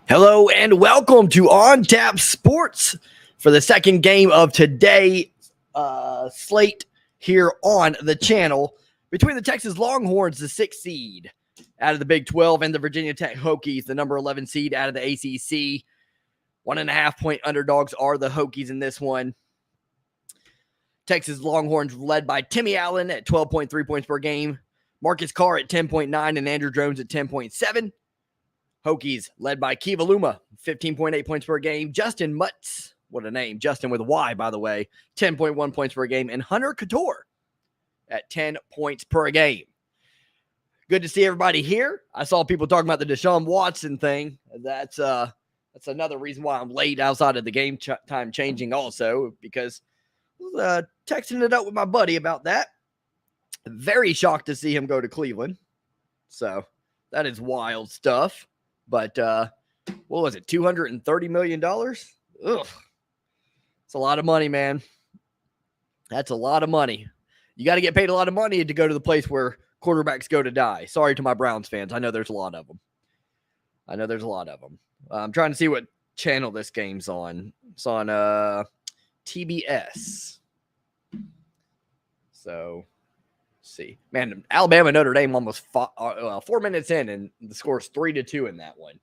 Hello and welcome to On Tap Sports for the second game of today slate here on the channel between the Texas Longhorns, the 6th seed out of the Big 12, and the Virginia Tech Hokies, the number 11 seed out of the ACC. 1.5 point underdogs are the Hokies in this one. Texas Longhorns led by Timmy Allen at 12.3 points per game, Marcus Carr at 10.9, and Andrew Jones at 10.7. Hokies led by Keve Aluma, 15.8 points per game. Justyn Mutts, what a name. Justyn with a Y, by the way, 10.1 points per game. And Hunter Cattoor at 10 points per game. Good to see everybody here. I saw people talking about the Deshaun Watson thing. That's another reason why I'm late outside of the game time changing also, because I was texting it up with my buddy about that. Very shocked to see him go to Cleveland. So that is wild stuff. But what was it, $230 million? Ugh. It's a lot of money, man. That's a lot of money. You got to get paid a lot of money to go to the place where quarterbacks go to die. Sorry to my Browns fans. I know there's a lot of them. I'm trying to see what channel this game's on. It's on TBS. So, let's see. Man, Alabama, Notre Dame almost 4 minutes in, and the score is 3-2 in that one.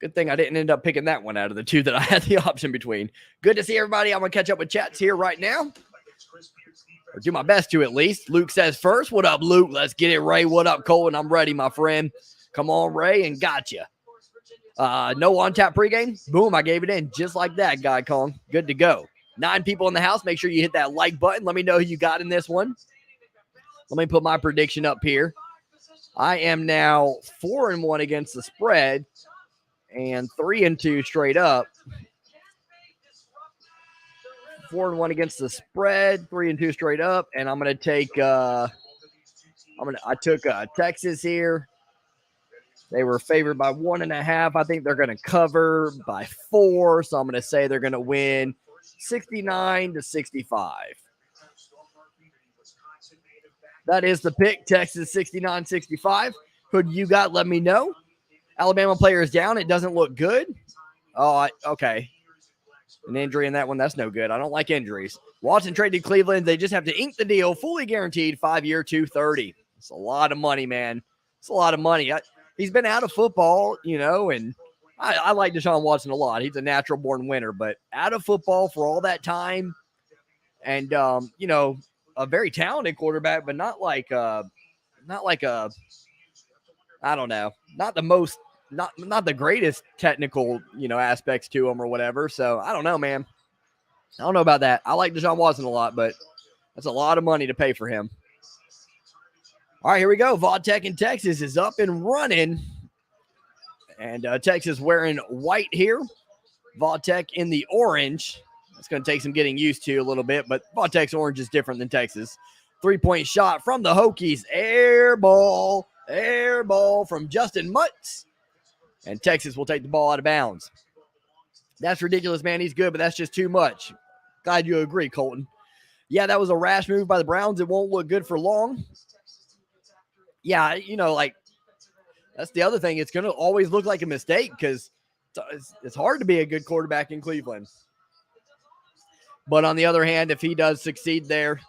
Good thing I didn't end up picking that one out of the two that I had the option between. Good to see everybody. I'm going to catch up with chats here right now. Or do my best to, at least. Luke says first. What up, Luke? Let's get it, Ray. What up, Colin? I'm ready, my friend. Come on, Ray, and gotcha. No on-tap pregame. Boom, I gave it in just like that, Guy Kong. Good to go. 9 people in the house. Make sure you hit that like button. Let me know who you got in this one. Let me put my prediction up here. I am now 4-1 against the spread and 3-2 straight up. 4-1 against the spread, 3-2 straight up, and I'm going to take. I took Texas here. They were favored by 1.5. I think they're going to cover by 4, so I'm going to say they're going to win 69-65. That is the pick, Texas 69-65. Who do you got? Let me know. Alabama player is down. It doesn't look good. Oh, okay. An injury in that one. That's no good. I don't like injuries. Watson traded Cleveland. They just have to ink the deal. Fully guaranteed, 5-year, $230. It's a lot of money, man. It's a lot of money. He's been out of football, and I like Deshaun Watson a lot. He's a natural-born winner, but out of football for all that time, and a very talented quarterback, but not like a, I don't know, not the most, not the greatest technical, aspects to him or whatever. So I don't know, man. I don't know about that. I like Deshaun Watson a lot, but that's a lot of money to pay for him. All right, here we go. Vodtech in Texas is up and running. And Texas wearing white here. Vodtech in the orange. It's going to take some getting used to a little bit, but Vodtech's orange is different than Texas. 3-point shot from the Hokies. Air ball from Justyn Mutts. And Texas will take the ball out of bounds. That's ridiculous, man. He's good, but that's just too much. Glad you agree, Colton. Yeah, that was a rash move by the Browns. It won't look good for long. Yeah, that's the other thing. It's going to always look like a mistake because it's hard to be a good quarterback in Cleveland. But on the other hand, if he does succeed there,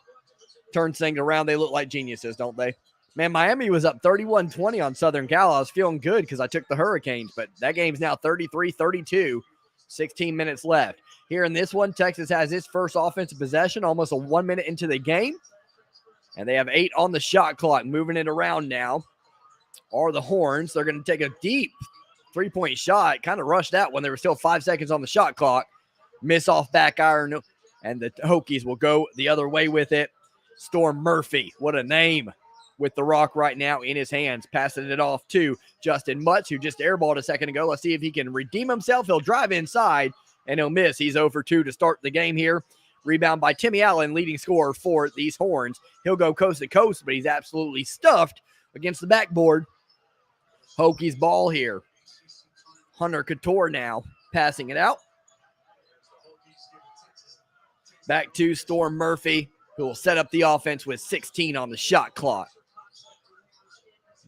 turns things around, they look like geniuses, don't they? Man, Miami was up 31-20 on Southern Cal. I was feeling good because I took the Hurricanes, but that game's now 33-32, 16 minutes left. Here in this one, Texas has its first offensive possession, almost 1 minute into the game. And they have 8 on the shot clock. Moving it around now are the Horns. They're going to take a deep 3-point shot. Kind of rushed that one. There were still 5 seconds on the shot clock. Miss off back iron. And the Hokies will go the other way with it. Storm Murphy. What a name. With the rock right now in his hands. Passing it off to Justyn Mutts, who just airballed a second ago. Let's see if he can redeem himself. He'll drive inside, and he'll miss. He's 0 for 2 to start the game here. Rebound by Timmy Allen, leading scorer for these Horns. He'll go coast to coast, but he's absolutely stuffed against the backboard. Hokies ball here. Hunter Cattoor now passing it out. Back to Storm Murphy, who will set up the offense with 16 on the shot clock.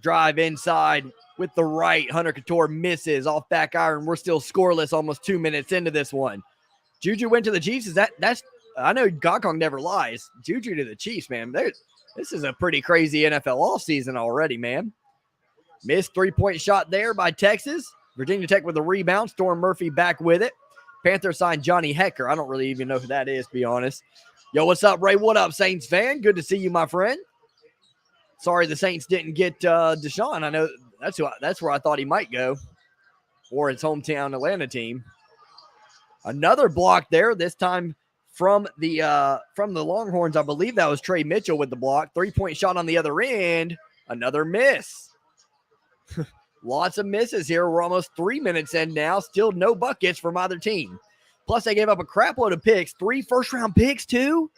Drive inside, with the right. Hunter Cattoor misses off back iron. We're still scoreless almost 2 minutes into this one. Juju went to the Chiefs. That's I know Gokong never lies. Juju to the Chiefs, man. This is a pretty crazy NFL offseason already, man. Missed three-point shot there by Texas. Virginia Tech with a rebound. Storm Murphy back with it. Panthers signed Johnny Hecker. I don't really even know who that is, to be honest. Yo, what's up, Ray? What up, Saints fan? Good to see you, my friend. Sorry the Saints didn't get Deshaun. I know that's where I thought he might go, or his hometown Atlanta team. Another block there, this time from the Longhorns. I believe that was Trey Mitchell with the block. Three-point shot on the other end. Another miss. Lots of misses here. We're almost 3 minutes in now. Still no buckets from either team. Plus, they gave up a crap load of picks. 3 first-round picks, too?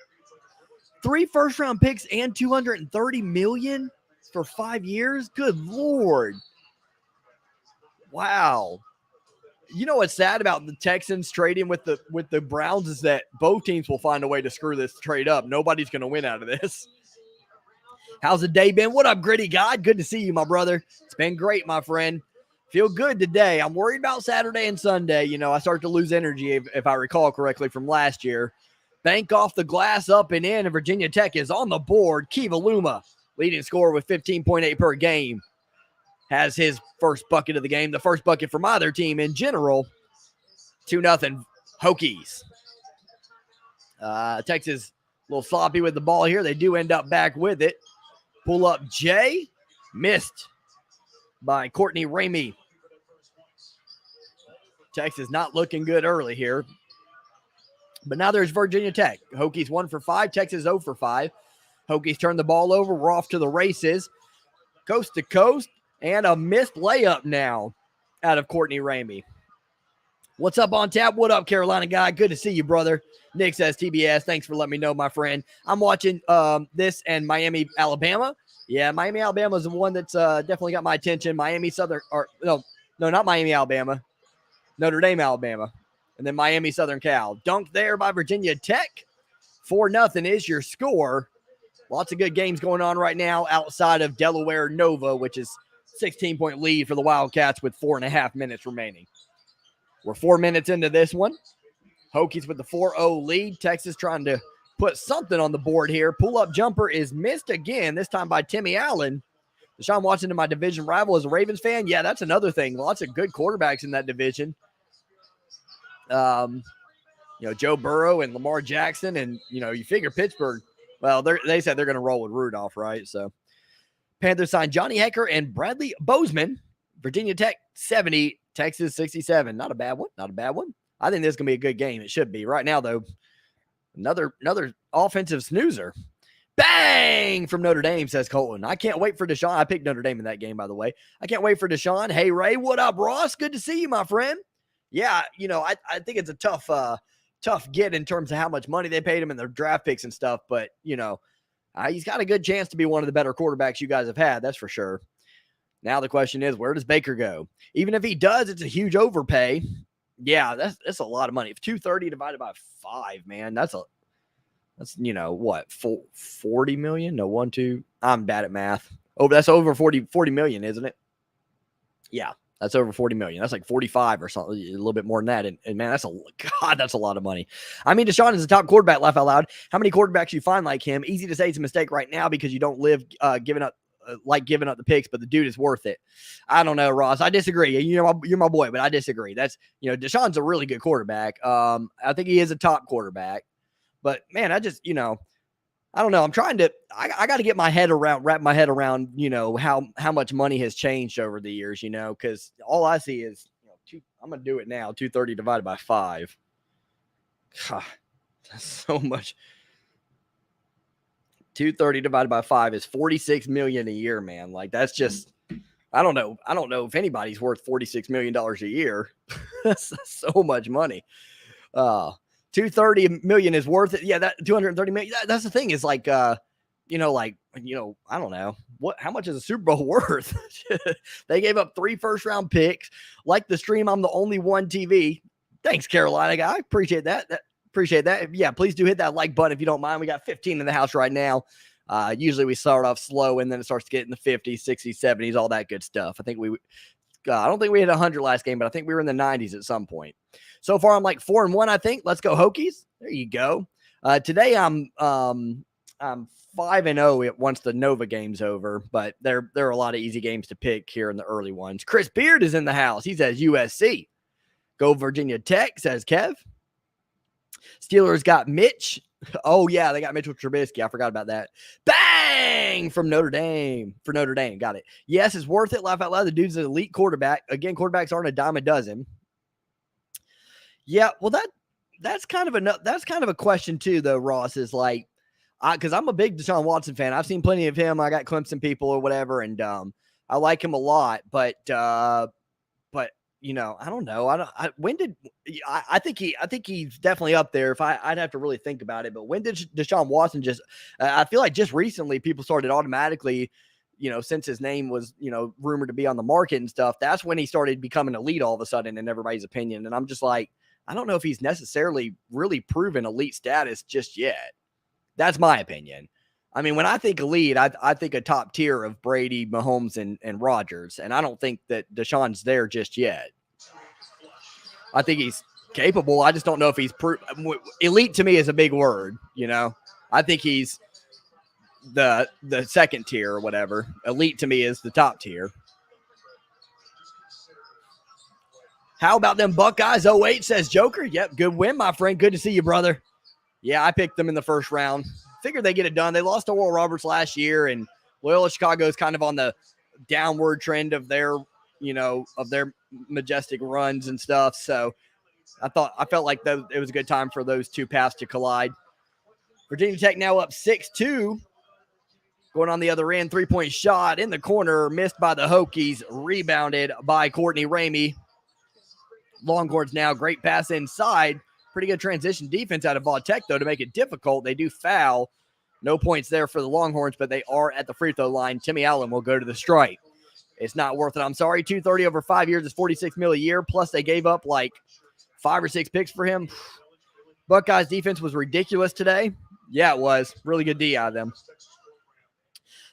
3 first-round picks and $230 million for 5 years? Good Lord. Wow. You know what's sad about the Texans trading with the Browns is that both teams will find a way to screw this trade up. Nobody's going to win out of this. How's the day been? What up, Gritty God? Good to see you, my brother. It's been great, my friend. Feel good today. I'm worried about Saturday and Sunday. You know, I start to lose energy, if I recall correctly, from last year. Bank off the glass up and in, and Virginia Tech is on the board. Keve Aluma, leading scorer with 15.8 per game, has his first bucket of the game, the first bucket from either team in general. 2-0 Hokies. Texas a little sloppy with the ball here. They do end up back with it. Pull up Jay. Missed by Courtney Ramey. Texas not looking good early here. But now there's Virginia Tech. Hokies 1 for 5. Texas 0 for 5. Hokies turn the ball over. We're off to the races. Coast to coast. And a missed layup now out of Courtney Ramey. What's up on tap? What up, Carolina guy? Good to see you, brother. Nick says TBS. Thanks for letting me know, my friend. I'm watching this and Miami, Alabama. Yeah, Miami, Alabama is the one that's definitely got my attention. Miami, Southern, or no, not Miami, Alabama. Notre Dame, Alabama. And then Miami, Southern Cal. Dunked there by Virginia Tech. 4-0 is your score. Lots of good games going on right now outside of Delaware Nova, which is 16-point lead for the Wildcats with 4.5 minutes remaining. We're 4 minutes into this one. Hokies with the 4-0 lead. Texas trying to put something on the board here. Pull-up jumper is missed again, this time by Timmy Allen. Deshaun Watson, to my division rival, as a Ravens fan. Yeah, that's another thing. Lots of good quarterbacks in that division. Joe Burrow and Lamar Jackson. And, you figure Pittsburgh, well, they said they're going to roll with Rudolph, right? So Panthers signed Johnny Hecker and Bradley Bozeman. Virginia Tech 70, Texas 67. Not a bad one. Not a bad one. I think this is going to be a good game. It should be. Right now, though, another offensive snoozer. Bang from Notre Dame, says Colton. I can't wait for Deshaun. I picked Notre Dame in that game, by the way. I can't wait for Deshaun. Hey, Ray, what up, Ross? Good to see you, my friend. Yeah, I think it's a tough get in terms of how much money they paid him and their draft picks and stuff. But, he's got a good chance to be one of the better quarterbacks you guys have had. That's for sure. Now the question is, where does Baker go? Even if he does, it's a huge overpay. Yeah, that's a lot of money. If 230 divided by 5, man, that's what, 40 million? No, 1, 2. I'm bad at math. Oh, that's over 40 million, isn't it? Yeah, that's over 40 million. That's like 45 or something, a little bit more than that. And man, that's a lot of money. I mean, Deshaun is a top quarterback, laugh out loud. How many quarterbacks you find like him? Easy to say it's a mistake right now because you don't live giving up the picks, but the dude is worth it. I don't know, Ross. I disagree. You're my boy, but I disagree. That's, Deshaun's a really good quarterback. I think he is a top quarterback, but man, I just, I don't know. I'm trying to, I got to wrap my head around, how much money has changed over the years, because all I see is, I'm going to do it now. 230 divided by 5. God, that's so much. 230 divided by 5 is 46 million a year, man. Like, that's just, I don't know if anybody's worth $46 million a year. That's so much money. 230 million is worth it. Yeah, that 230 million. That's the thing is like, I don't know how much is a Super Bowl worth? They gave up 3 first-round picks. Like the stream, I'm the only one TV. Thanks, Carolina guy. Appreciate that. Appreciate that. Yeah, please do hit that like button if you don't mind. We got 15 in the house right now. Usually we start off slow and then it starts to get in the 50s, 60s, 70s, all that good stuff. I don't think we hit 100 last game, but I think we were in the 90s at some point. So far, I'm like 4-1, I think. Let's go Hokies. There you go. Today I'm 5-0 once the Nova game's over, but there are a lot of easy games to pick here in the early ones. Chris Beard is in the house. He says USC. Go Virginia Tech, says Kev. Steelers got Mitch. Oh, yeah, they got Mitchell Trubisky. I forgot about that. Bang! From Notre Dame. For Notre Dame. Got it. Yes, it's worth it. Laugh out loud. The dude's an elite quarterback. Again, quarterbacks aren't a dime a dozen. Yeah, well, that's kind of a question too, though, Ross, is like, because I'm a big Deshaun Watson fan. I've seen plenty of him. I got Clemson people or whatever, and I like him a lot. But I don't know. I think he's definitely up there. If I'd have to really think about it. But when did Deshaun Watson just? I feel like just recently people started automatically, since his name was rumored to be on the market and stuff. That's when he started becoming elite all of a sudden in everybody's opinion. And I'm just like, I don't know if he's necessarily really proven elite status just yet. That's my opinion. I mean, when I think elite, I think a top tier of Brady, Mahomes, and Rodgers. And I don't think that Deshaun's there just yet. I think he's capable. I just don't know if he's elite. To me is a big word. I think he's the second tier or whatever. Elite to me is the top tier. How about them Buckeyes? 08 says Joker. Yep, good win, my friend. Good to see you, brother. Yeah, I picked them in the first round. Figured they get it done. They lost to Oral Roberts last year, and Loyola Chicago is kind of on the downward trend of their majestic runs and stuff. So I felt like it was a good time for those two paths to collide. Virginia Tech now up 6-2. Going on the other end, 3-point shot in the corner, missed by the Hokies, rebounded by Courtney Ramey. Longhorns now, great pass inside. Pretty good transition defense out of Vaught Tech, though, to make it difficult. They do foul. No points there for the Longhorns, but they are at the free throw line. Timmy Allen will go to the strike. It's not worth it. I'm sorry. $230 over 5 years is $46 million a year. Plus, they gave up like 5 or 6 picks for him. Buckeyes defense was ridiculous today. Yeah, it was. Really good D out of them.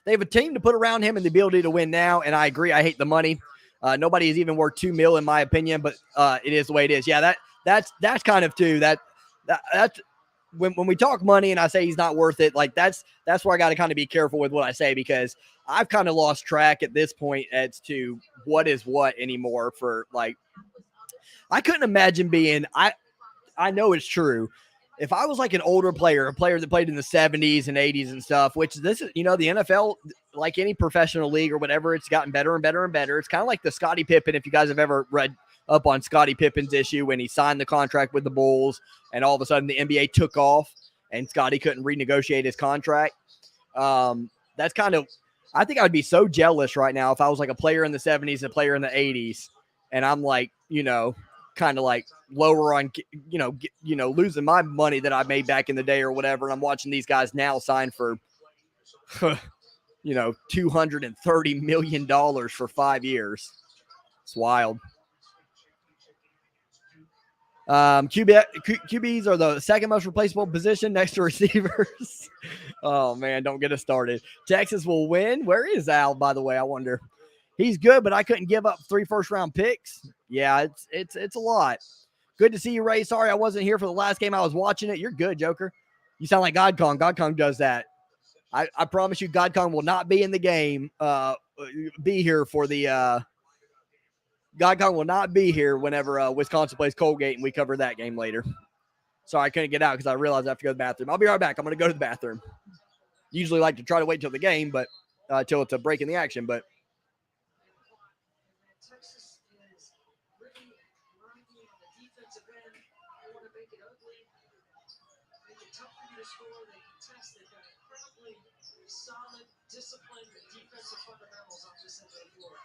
They have a team to put around him and the ability to win now, and I agree. I hate the money. Nobody is even worth $2 million in my opinion, but it is the way it is. Yeah, that's kind of too that's when we talk money and I say he's not worth it. Like that's where I got to kind of be careful with what I say, because I've kind of lost track at this point as to what is what anymore. For like, I couldn't imagine being. I know it's true. If I was like an older player, a player that played in the 70s and 80s and stuff, which this is, the NFL, like any professional league or whatever, it's gotten better and better and better. It's kind of like the Scottie Pippen, if you guys have ever read up on Scottie Pippen's issue when he signed the contract with the Bulls and all of a sudden the NBA took off and Scottie couldn't renegotiate his contract. That's kind of, I think I would be so jealous right now if I was like a player in the 70s and a player in the 80s and I'm like, kind of like lower on, losing my money that I made back in the day or whatever. And I'm watching these guys now sign for, $230 million for 5 years. It's wild. QBs are the second most replaceable position next to receivers. Oh man, don't get us started. Texas will win. Where is Al, by the way? I wonder. He's good, but I couldn't give up 3 first-round picks. Yeah, it's a lot. Good to see you, Ray. Sorry I wasn't here for the last game. I was watching it. You're good, Joker. You sound like God Kong. God Kong does that. I promise you, God Kong will not be in the game. Be here for the God Kong will not be here whenever Wisconsin plays Colgate and we cover that game later. Sorry, I couldn't get out because I realized I have to go to the bathroom. I'll be right back. I'm going to go to the bathroom. Usually like to try to wait till the game, but till it's a break in the action, but Texas is really grinding on the defensive end. They want to make it ugly, make it tough for you to score. They contest. They've got incredibly solid, disciplined defensive fundamentals on this end of the floor.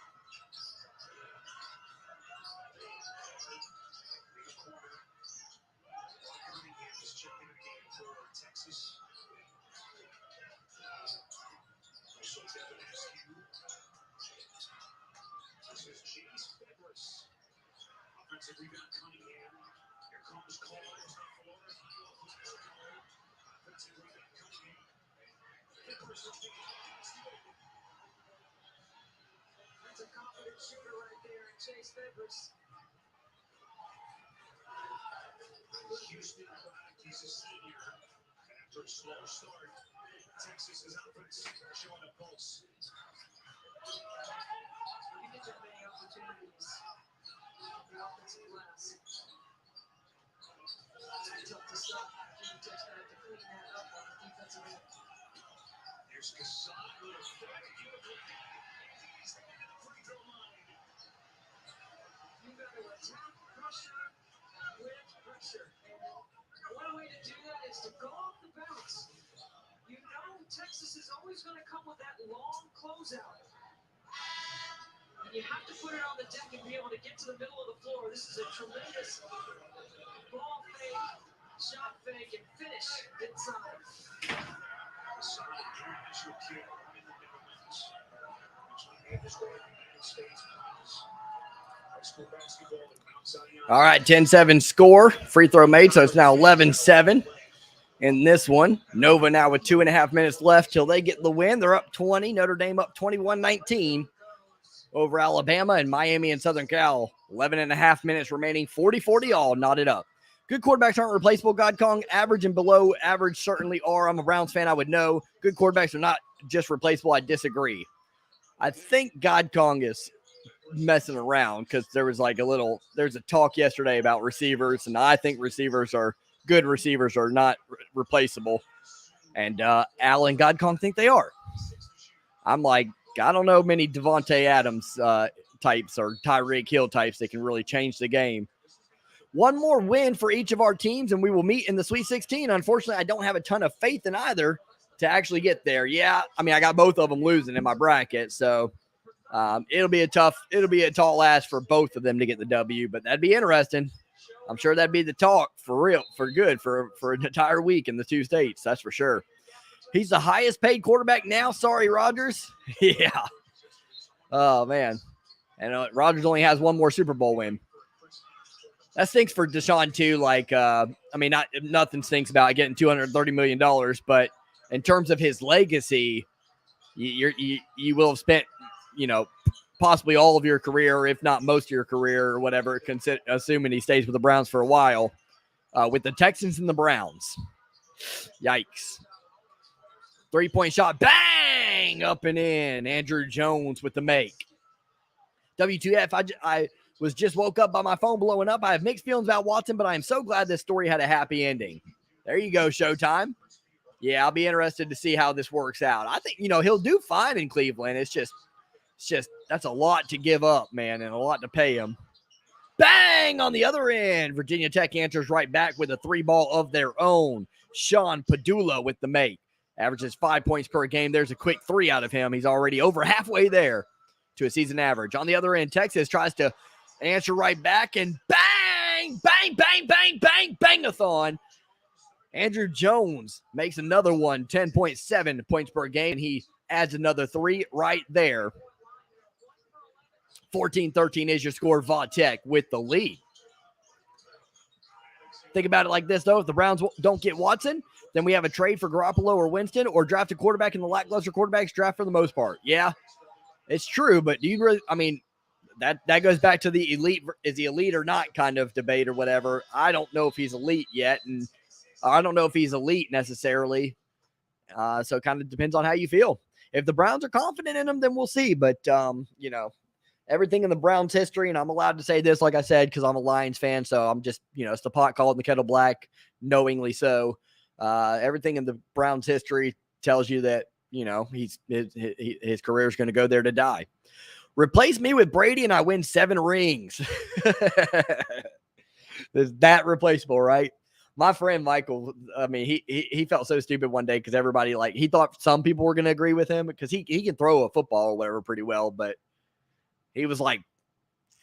Texas. Houston, he's a senior. After a slow start, Texas's offense showing a pulse. He did have many opportunities on the offensive glass. It's tough to stop. Jimmy Texas had to clean that up on the defensive end. Here's Kassan with a back. He's at the free throw line. You got to attack pressure with pressure. And one way to do that is to go off the bounce. You know Texas is always going to come with that long closeout. And you have to put it on the deck and be able to get to the middle of the floor. This is a tremendous ball fake, shot fake, and finish inside. Solid international kid in the Netherlands. Made his way to the United States. High school basketball and Mount Zion. All right, 10-7 score. Free throw made, so it's now 11-7 in this one. Nova now with 2.5 minutes left till they get the win. They're up 20. Notre Dame up 21-19 over Alabama, and Miami and Southern Cal. 11.5 minutes remaining. 40-40 all knotted up. Good quarterbacks aren't replaceable. Godkong, average and below average certainly are. I'm a Browns fan. I would know. Good quarterbacks are not just replaceable. I disagree. I think Godkong is messing around because there's a talk yesterday about receivers, and I think good receivers are not replaceable. And Allen Godkong think they are. I'm like, I don't know many Devontae Adams types or Tyreek Hill types that can really change the game. One more win for each of our teams, and we will meet in the Sweet 16. Unfortunately, I don't have a ton of faith in either to actually get there. Yeah, I mean, I got both of them losing in my bracket, so it'll be a tall ask for both of them to get the W, but that'd be interesting. I'm sure that'd be the talk for real, for good, for an entire week in the two states. That's for sure. He's the highest paid quarterback now. Sorry, Rodgers. Yeah. Oh, man. And Rodgers only has one more Super Bowl win. That stinks for Deshaun, too. Like, nothing stinks about getting $230 million, but in terms of his legacy, you will have spent, possibly all of your career, if not most of your career or whatever, assuming he stays with the Browns for a while, with the Texans and the Browns. Yikes. 3-point shot, bang, up and in. Andrew Jones with the make. WTF, I was just woke up by my phone blowing up. I have mixed feelings about Watson, but I am so glad this story had a happy ending. There you go, Showtime. Yeah, I'll be interested to see how this works out. I think, he'll do fine in Cleveland. It's just that's a lot to give up, man, and a lot to pay him. Bang on the other end. Virginia Tech answers right back with a 3-ball of their own. Sean Padula with the make. Averages 5 points per game. There's a quick 3 out of him. He's already over halfway there to a season average. On the other end, Texas tries to answer right back, and bang, bang, bang, bang, bang, bang-a-thon. Andrew Jones makes another one, 10.7 points per game. He adds another 3 right there. 14-13 is your score. Va-Tech with the lead. Think about it like this, though. If the Browns don't get Watson, then we have a trade for Garoppolo or Winston, or draft a quarterback in the lackluster quarterbacks draft for the most part. Yeah, it's true, but do you really, that goes back to the elite, is he elite or not kind of debate or whatever. I don't know if he's elite yet, and I don't know if he's elite necessarily. So it kind of depends on how you feel. If the Browns are confident in him, then we'll see. But, everything in the Browns history, and I'm allowed to say this, like I said, because I'm a Lions fan, so I'm just, it's the pot calling the kettle black, knowingly so. Everything in the Browns history tells you that, his career is going to go there to die. Replace me with Brady and I win 7 rings. Is that replaceable, right? My friend Michael, he felt so stupid one day because everybody, he thought some people were going to agree with him because he can throw a football or whatever pretty well, but he was like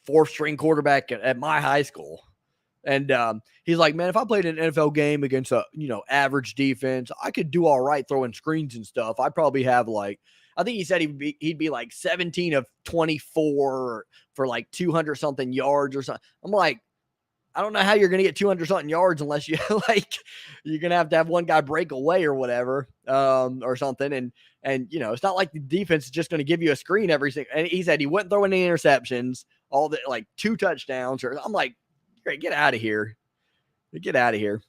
4th string quarterback at my high school. And he's like, man, if I played an NFL game against a, average defense, I could do all right throwing screens and stuff. I'd probably have I think he said he'd be like 17 of 24 for 200 something yards or something. I'm like, I don't know how you're going to get 200 something yards unless you like you're going to have one guy break away or whatever, or something. And it's not like the defense is just going to give you a screen every single. And he said he wouldn't throw any interceptions, all the like 2 touchdowns. Or I'm like, great, get out of here, get out of here.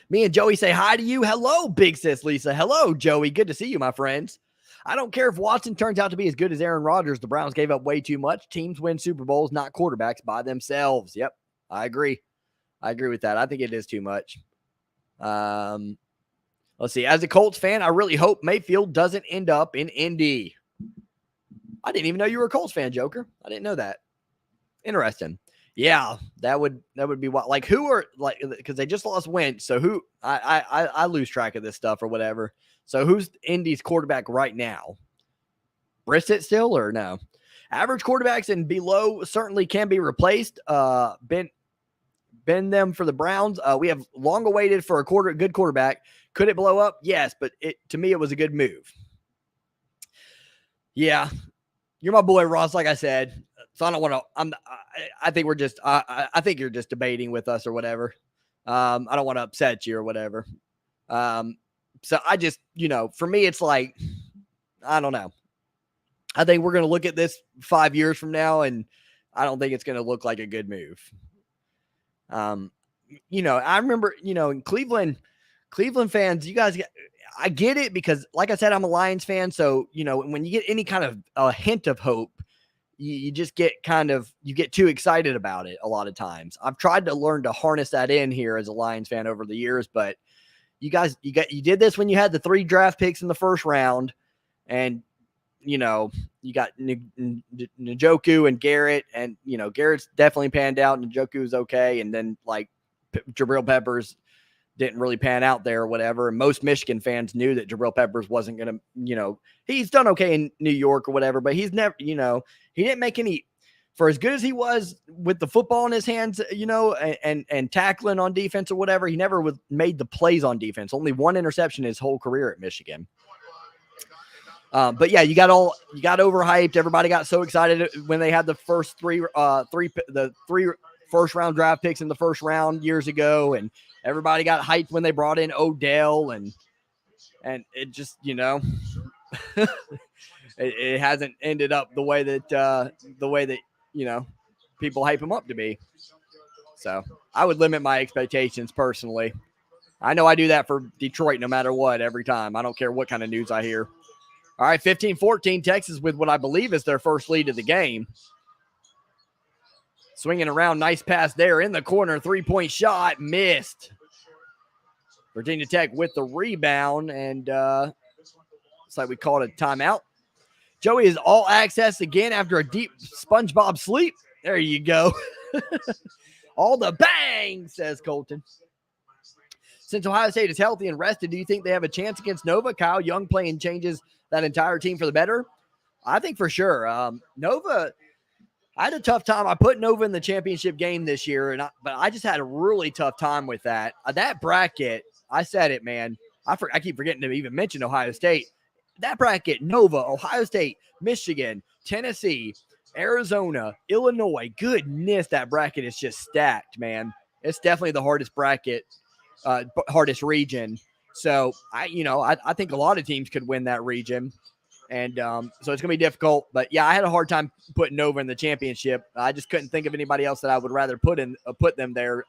Me and Joey say hi to you. Hello, big sis Lisa. Hello, Joey. Good to see you, my friends. I don't care if Watson turns out to be as good as Aaron Rodgers. The Browns gave up way too much. Teams win Super Bowls, not quarterbacks by themselves. Yep. I agree. I agree with that. I think it is too much. Let's see. As a Colts fan, I really hope Mayfield doesn't end up in Indy. I didn't even know you were a Colts fan, Joker. I didn't know that. Interesting. Yeah, that would be what, like, who are, like, because they just lost Wentz. So who, I lose track of this stuff or whatever. So who's Indy's quarterback right now? Brissett still or no? Average quarterbacks and below certainly can be replaced. Been them for the Browns. We have long awaited for a good quarterback. Could it blow up? Yes, but to me, it was a good move. Yeah, you're my boy, Ross, like I said. So I don't want to, I think we're just, I think you're just debating with us or whatever. I don't want to upset you or whatever. So I just, for me, it's like, I don't know. I think we're going to look at this 5 years from now, and I don't think it's going to look like a good move. I remember, in Cleveland fans, you guys, I get it because, like I said, I'm a Lions fan. So, when you get any kind of a hint of hope, you just get you get too excited about it a lot of times. I've tried to learn to harness that in here as a Lions fan over the years, but you guys, you did this when you had the 3 draft picks in the first round, and you got Njoku and Garrett, and Garrett's definitely panned out, and Njoku's okay, and then like Jabril Peppers didn't really pan out there or whatever. And most Michigan fans knew that Jabril Peppers wasn't going to, he's done okay in New York or whatever, but he's never, he didn't make any, for as good as he was with the football in his hands, and tackling on defense or whatever, he never made the plays on defense. Only 1 interception his whole career at Michigan. But yeah, you got overhyped. Everybody got so excited when they had the first 3 first round draft picks in the first round years ago. And everybody got hyped when they brought in Odell, and it just, it hasn't ended up the way that, people hype him up to be. So I would limit my expectations personally. I know I do that for Detroit no matter what, every time. I don't care what kind of news I hear. All right, 15-14, Texas with what I believe is their first lead of the game. Swinging around, nice pass there in the corner, 3-point shot, missed. Virginia Tech with the rebound, and looks like we called a timeout. Joey is all access again after a deep SpongeBob sleep. There you go. All the bang, says Colton. Since Ohio State is healthy and rested, do you think they have a chance against Nova? Kyle Young playing changes that entire team for the better? I think for sure. Nova, I had a tough time. I put Nova in the championship game this year, but I just had a really tough time with that. That bracket, I said it, man. I keep forgetting to even mention Ohio State. That bracket, Nova, Ohio State, Michigan, Tennessee, Arizona, Illinois. Goodness, that bracket is just stacked, man. It's definitely the hardest bracket, hardest region. So I think a lot of teams could win that region. And so it's going to be difficult. But, yeah, I had a hard time putting Nova in the championship. I just couldn't think of anybody else that I would rather put them there.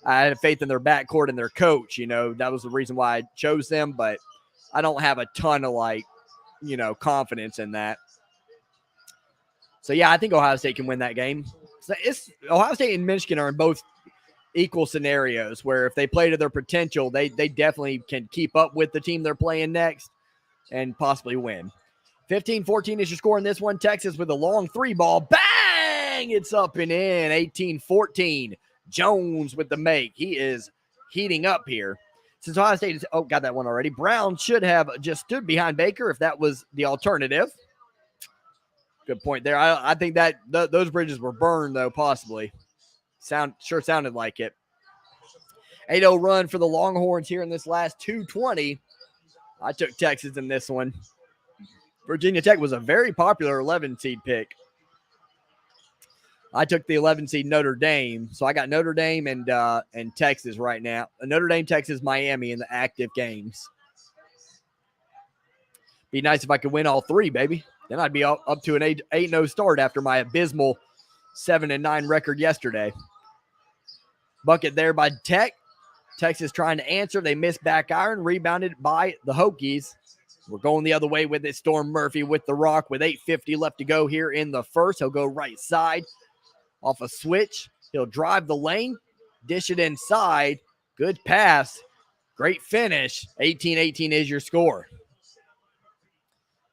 I had faith in their backcourt and their coach. That was the reason why I chose them. But I don't have a ton of, confidence in that. So, yeah, I think Ohio State can win that game. So Ohio State and Michigan are in both equal scenarios where if they play to their potential, they definitely can keep up with the team they're playing next and possibly win. 15-14 is your score in this one. Texas with a long 3 ball. Bang! It's up and in. 18-14. Jones with the make. He is heating up here. Since Ohio State is, got that one already. Brown should have just stood behind Baker if that was the alternative. Good point there. I think that those bridges were burned, though, possibly. Sure sounded like it. 8-0 run for the Longhorns here in this last 2:20. I took Texas in this one. Virginia Tech was a very popular 11 seed pick. I took the 11 seed Notre Dame. So I got Notre Dame and Texas right now. Notre Dame, Texas, Miami in the active games. Be nice if I could win all three, baby. Then I'd be up to an 8-0 start after my abysmal 7-9 record yesterday. Bucket there by Tech. Texas trying to answer. They missed back iron, rebounded by the Hokies. We're going the other way with it. Storm Murphy with the rock with 8:50 left to go here in the first. He'll go right side off a switch. He'll drive the lane, dish it inside. Good pass. Great finish. 18-18 is your score.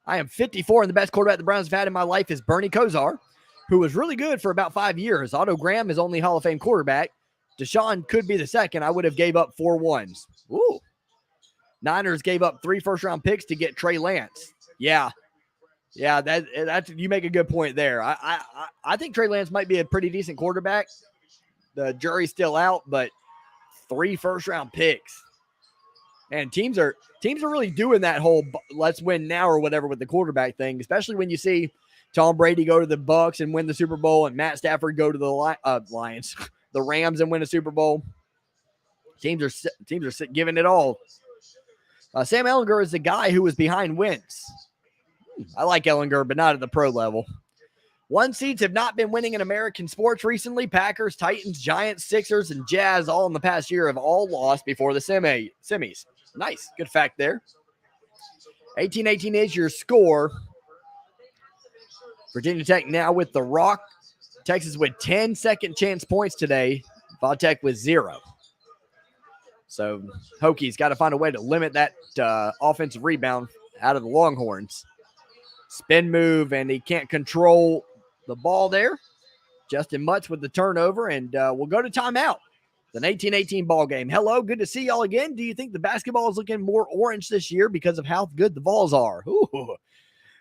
I am 54, and the best quarterback the Browns have had in my life is Bernie Kosar, who was really good for about 5 years. Otto Graham is only Hall of Fame quarterback. Deshaun could be the second. I would have gave up 4 ones. Ooh. Niners gave up 3 first-round picks to get Trey Lance. Yeah, that's you make a good point there. I think Trey Lance might be a pretty decent quarterback. The jury's still out, but 3 first-round picks. And teams are really doing that whole let's win now or whatever with the quarterback thing, especially when you see Tom Brady go to the Bucs and win the Super Bowl and Matt Stafford go to the Lions, the Rams and win a Super Bowl. Teams are giving it all. Sam Ehlinger is the guy who was behind Wentz. I like Ehlinger, but not at the pro level. 1 seeds have not been winning in American sports recently. Packers, Titans, Giants, Sixers, and Jazz all in the past year have all lost before the semis. Nice. Good fact there. 18-18 is your score. Virginia Tech now with the rock. Texas with 10 second chance points today. Tech with 0. So Hokies got to find a way to limit that offensive rebound out of the Longhorns. Spin move, and he can't control the ball there. Justyn Mutts with the turnover, and we'll go to timeout. It's an 18-18 ball game. Hello, good to see y'all again. Do you think the basketball is looking more orange this year because of how good the Vols are? Ooh,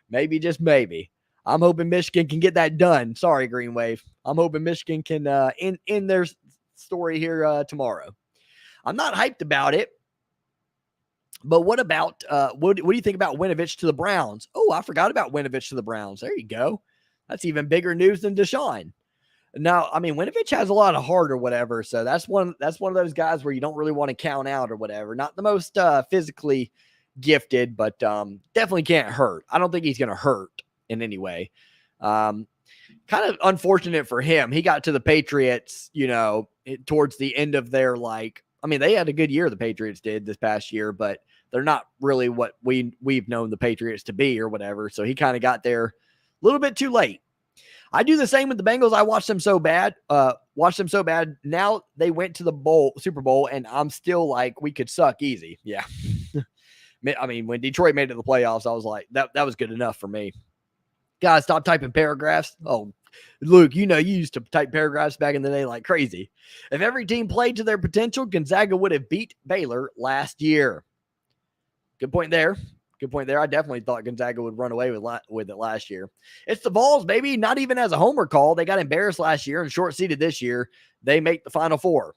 maybe, just maybe. I'm hoping Michigan can get that done. Sorry, Green Wave. I'm hoping Michigan can end their story here tomorrow. I'm not hyped about it, but what about what do you think about Winovich to the Browns? Oh, I forgot about Winovich to the Browns. There you go. That's even bigger news than Deshaun. Now, I mean, Winovich has a lot of heart or whatever, so that's one of those guys where you don't really want to count out or whatever. Not the most physically gifted, but definitely can't hurt. I don't think he's going to hurt in any way. Kind of unfortunate for him. He got to the Patriots, towards the end of their they had a good year, the Patriots did this past year, but they're not really what we've known the Patriots to be or whatever. So he kind of got there a little bit too late. I do the same with the Bengals. I watched them so bad. Now they went to the Super Bowl, and I'm still like, we could suck easy. Yeah. I mean, when Detroit made it to the playoffs, I was like, that was good enough for me. Guys, stop typing paragraphs. Oh, Luke, you used to type paragraphs back in the day like crazy. If every team played to their potential, Gonzaga would have beat Baylor last year. Good point there. I definitely thought Gonzaga would run away with it last year. It's the Vols, baby. Not even as a homer call. They got embarrassed last year and short-seeded this year. They make the Final Four.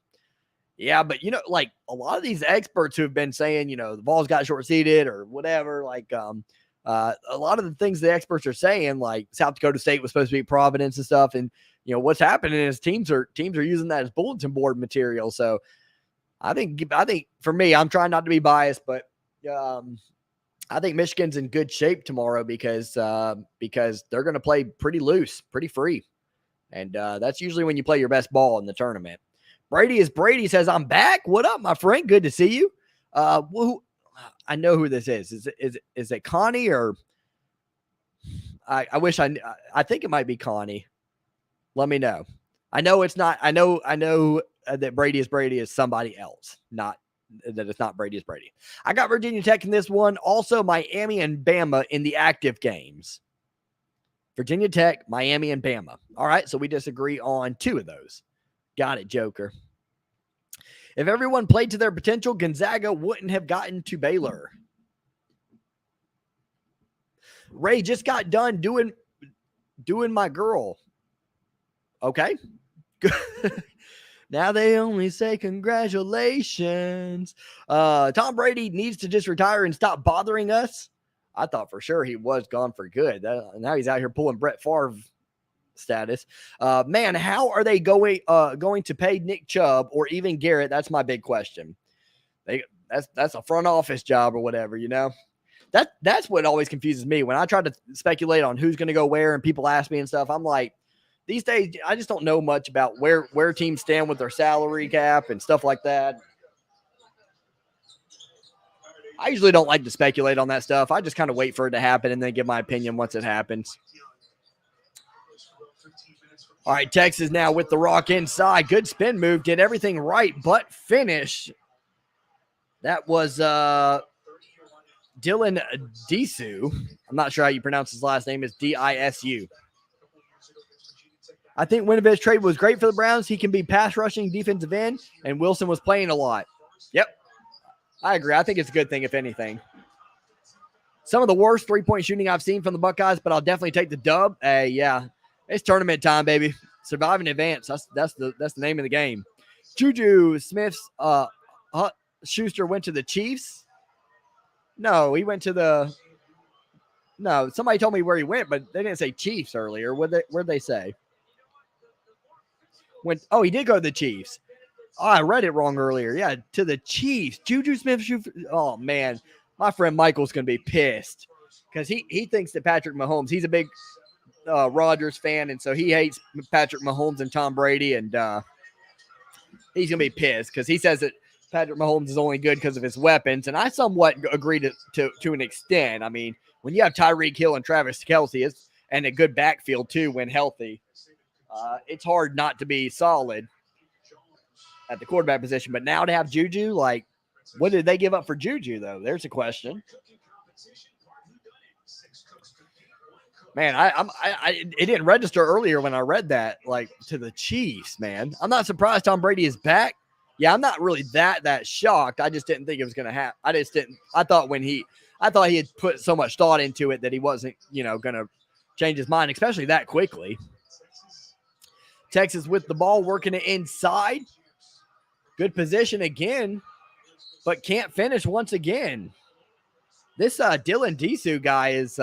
Yeah, but, a lot of these experts who have been saying, the Vols got short-seeded or whatever, a lot of the things the experts are saying, like South Dakota State was supposed to beat Providence and stuff. And, what's happening is teams are using that as bulletin board material. So I think for me, I'm trying not to be biased, but I think Michigan's in good shape tomorrow because they're going to play pretty loose, pretty free. And that's usually when you play your best ball in the tournament. Brady says, I'm back. What up, my friend? Good to see you. I know who this is. Is it Connie or I wish I think it might be Connie. Let me know. I know it's not. I know that Brady is somebody else, not that it's not Brady is Brady. I got Virginia Tech in this one. Also Miami and Bama in the active games. Virginia Tech, Miami, and Bama. All right, so we disagree on 2 of those. Got it, Joker. If everyone played to their potential, Gonzaga wouldn't have gotten to Baylor. Ray just got done doing my girl. Okay. Now they only say congratulations. Tom Brady needs to just retire and stop bothering us. I thought for sure he was gone for good. Now he's out here pulling Brett Favre status. Man, how are they going to pay Nick Chubb or even Garrett? That's my big question. That's a front office job or whatever, you know. That's what always confuses me when I try to speculate on who's going to go where, and people ask me and stuff. I'm like, these days I just don't know much about where teams stand with their salary cap and stuff like that. I usually don't like to speculate on that stuff. I just kind of wait for it to happen and then give my opinion once it happens. All right, Texas now with the rock inside. Good spin move. Did everything right but finish. That was Dylan Disu. I'm not sure how you pronounce his last name. It's Disu. I think Winovic's trade was great for the Browns. He can be pass rushing defensive end, and Wilson was playing a lot. Yep. I agree. I think it's a good thing, if anything. Some of the worst three-point shooting I've seen from the Buckeyes, but I'll definitely take the dub. Hey, yeah. It's tournament time, baby. Survive and advance. That's the name of the game. Juju Smith's Schuster went to the Chiefs. No, he went to the – no, somebody told me where he went, but they didn't say Chiefs earlier. Where'd they say? He did go to the Chiefs. Oh, I read it wrong earlier. Yeah, to the Chiefs. Juju Smith-Schuster. Oh, man. My friend Michael's going to be pissed because he thinks that Patrick Mahomes, he's a big Rodgers fan, and so he hates Patrick Mahomes and Tom Brady, and he's going to be pissed because he says that Patrick Mahomes is only good because of his weapons, and I somewhat agree to an extent. I mean, when you have Tyreek Hill and Travis Kelce and a good backfield, too, when healthy, it's hard not to be solid at the quarterback position. But now to have Juju, like, what did they give up for Juju, though? There's a question. Man, it didn't register earlier when I read that, like, to the Chiefs, man. I'm not surprised Tom Brady is back. Yeah, I'm not really that shocked. I just didn't think it was going to happen. I thought he had put so much thought into it that he wasn't, going to change his mind, especially that quickly. Texas with the ball, working it inside. Good position again, but can't finish once again. This Dylan Disu guy is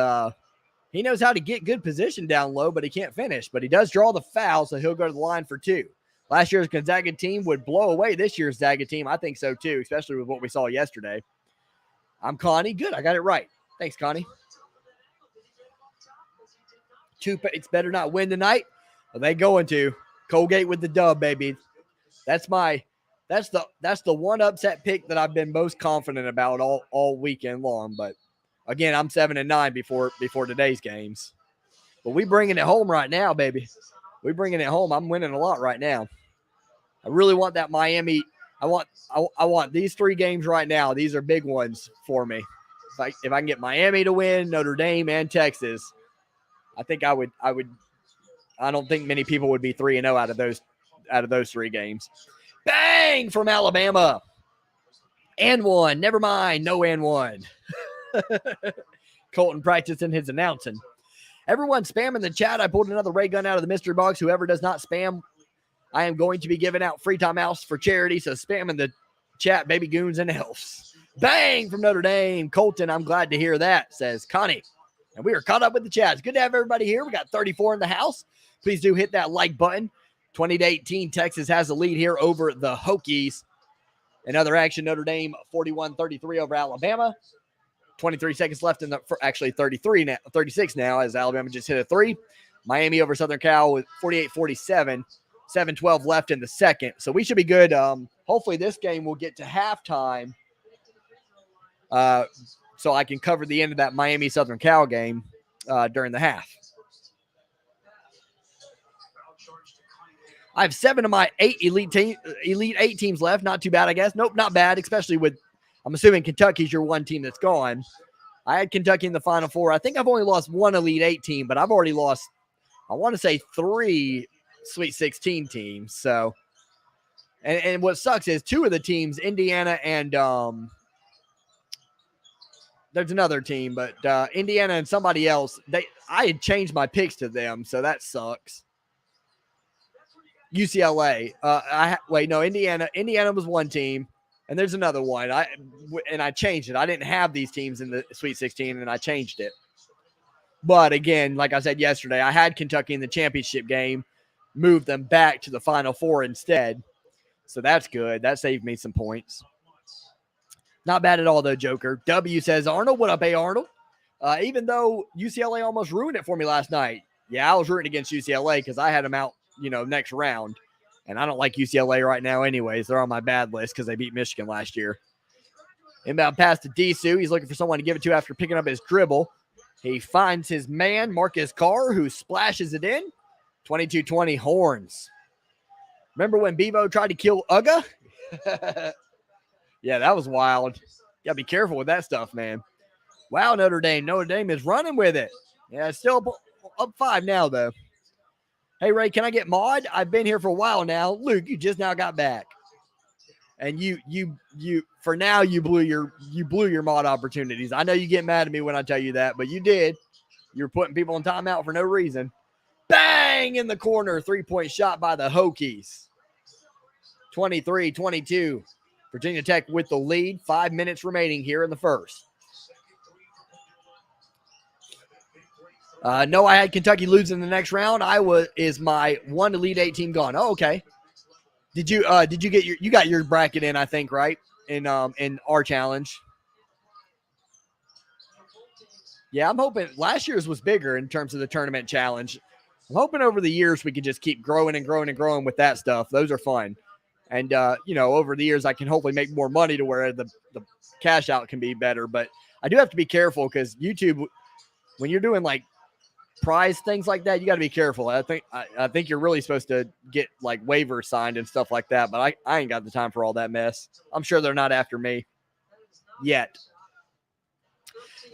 he knows how to get good position down low, but he can't finish. But he does draw the foul, so he'll go to the line for 2. Last year's Gonzaga team would blow away this year's Zaga team. I think so too, especially with what we saw yesterday. I'm Connie. Good, I got it right. Thanks, Connie. It's better not win tonight. Are they going to? Colgate with the dub, baby. That's the one upset pick that I've been most confident about all weekend long. But again, I'm 7-9 before today's games. But we bringing it home right now, baby. We bringing it home. I'm winning a lot right now. I really want that Miami. I want these 3 games right now. These are big ones for me. If I can get Miami to win, Notre Dame, and Texas, I think I would. I don't think many people would be 3-0 out of those 3 games. Bang from Alabama. And 1. Never mind. No and 1. Colton practicing his announcing. Everyone spamming the chat. I pulled another ray gun out of the mystery box. Whoever does not spam, I am going to be giving out free timeouts for charity. So spamming the chat, baby goons and elves. Bang from Notre Dame. Colton, I'm glad to hear that, says Connie. And we are caught up with the chat. It's good to have everybody here. We got 34 in the house. Please do hit that like button. 20-18, Texas has the lead here over the Hokies. In other action, Notre Dame 41-33 over Alabama. 23 seconds left in actually 36 now as Alabama just hit a 3. Miami over Southern Cal with 48-47. 7-12 left in the second. So we should be good. Hopefully this game will get to halftime so I can cover the end of that Miami Southern Cal game during the half. I have 7 of my 8 Elite 8 teams left. Not too bad, I guess. Nope, not bad, especially with, I'm assuming Kentucky's your one team that's gone. I had Kentucky in the Final Four. I think I've only lost 1 Elite 8 team, but I've already lost, I want to say 3 Sweet 16 teams. So, and what sucks is 2 of the teams, Indiana and there's another team, but Indiana and somebody else, I had changed my picks to them, so that sucks. UCLA. Indiana was one team, and there's another one. I changed it. I didn't have these teams in the Sweet 16, and I changed it. But again, like I said yesterday, I had Kentucky in the championship game, moved them back to the Final Four instead. So that's good. That saved me some points. Not bad at all, though, Joker. W says, Arnold, what up, A. Arnold? Even though UCLA almost ruined it for me last night. Yeah, I was rooting against UCLA because I had them out, next round. And I don't like UCLA right now anyways. They're on my bad list because they beat Michigan last year. Inbound pass to Disu. He's looking for someone to give it to after picking up his dribble. He finds his man, Marcus Carr, who splashes it in. 22-20 Horns. Remember when Bevo tried to kill Uga? Yeah, that was wild. Got to be careful with that stuff, man. Wow, Notre Dame. Notre Dame is running with it. Yeah, it's still up 5 now, though. Hey, Ray, can I get Maud? I've been here for a while now. Luke, you just now got back. And you for now you blew your mod opportunities. I know you get mad at me when I tell you that, but you did. You're putting people in timeout for no reason. Bang in the corner, 3-point shot by the Hokies. 23-22. Virginia Tech with the lead. 5 minutes remaining here in the first. No, I had Kentucky losing the next round. Iowa is my one Elite 8 team gone. Oh, okay. Did you get you got your bracket in, I think, right? In our challenge. Yeah, I'm hoping last year's was bigger in terms of the tournament challenge. I'm hoping over the years we could just keep growing and growing and growing with that stuff. Those are fun. And over the years I can hopefully make more money to where the cash out can be better. But I do have to be careful because YouTube, when you're doing like prize things like that, you got to be careful. I think you're really supposed to get like waivers signed and stuff like that, but I ain't got the time for all that mess. I'm sure they're not after me yet.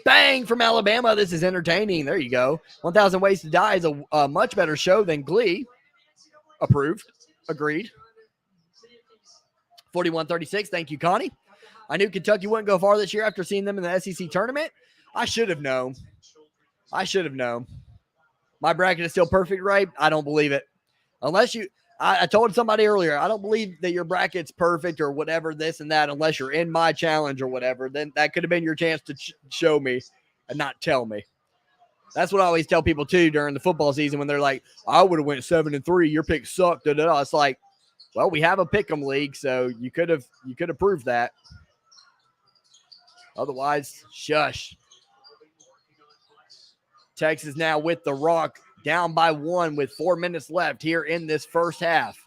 Bang from Alabama. This is entertaining. There you go. 1,000 Ways to Die is a much better show than Glee. Approved. Agreed. 41-36. Thank you, Connie. I knew Kentucky wouldn't go far this year after seeing them in the SEC tournament. I should have known. My bracket is still perfect, right? I don't believe it. Unless I told somebody earlier, I don't believe that your bracket's perfect or whatever, this and that, unless you're in my challenge or whatever. Then that could have been your chance to show me and not tell me. That's what I always tell people, too, during the football season when they're like, I would have went 7-3. Your pick sucked. It's like, well, we have a pick'em league, so you could have proved that. Otherwise, shush. Texas now with the rock, down by 1 with 4 minutes left here in this first half.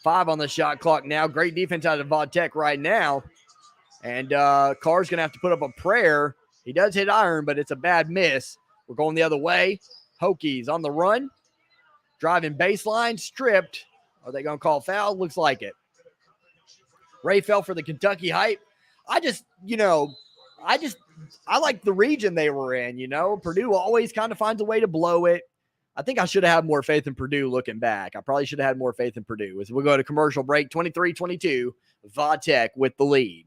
5 on the shot clock now. Great defense out of Vodtech right now. And Carr's going to have to put up a prayer. He does hit iron, but it's a bad miss. We're going the other way. Hokies on the run. Driving baseline, stripped. Are they going to call foul? Looks like it. Ray fell for the Kentucky hype. I like the region they were in, Purdue always kind of finds a way to blow it. I think I should have had more faith in Purdue looking back. I probably should have had more faith in Purdue. As we'll go to commercial break, 23-22, Vodtech with the lead.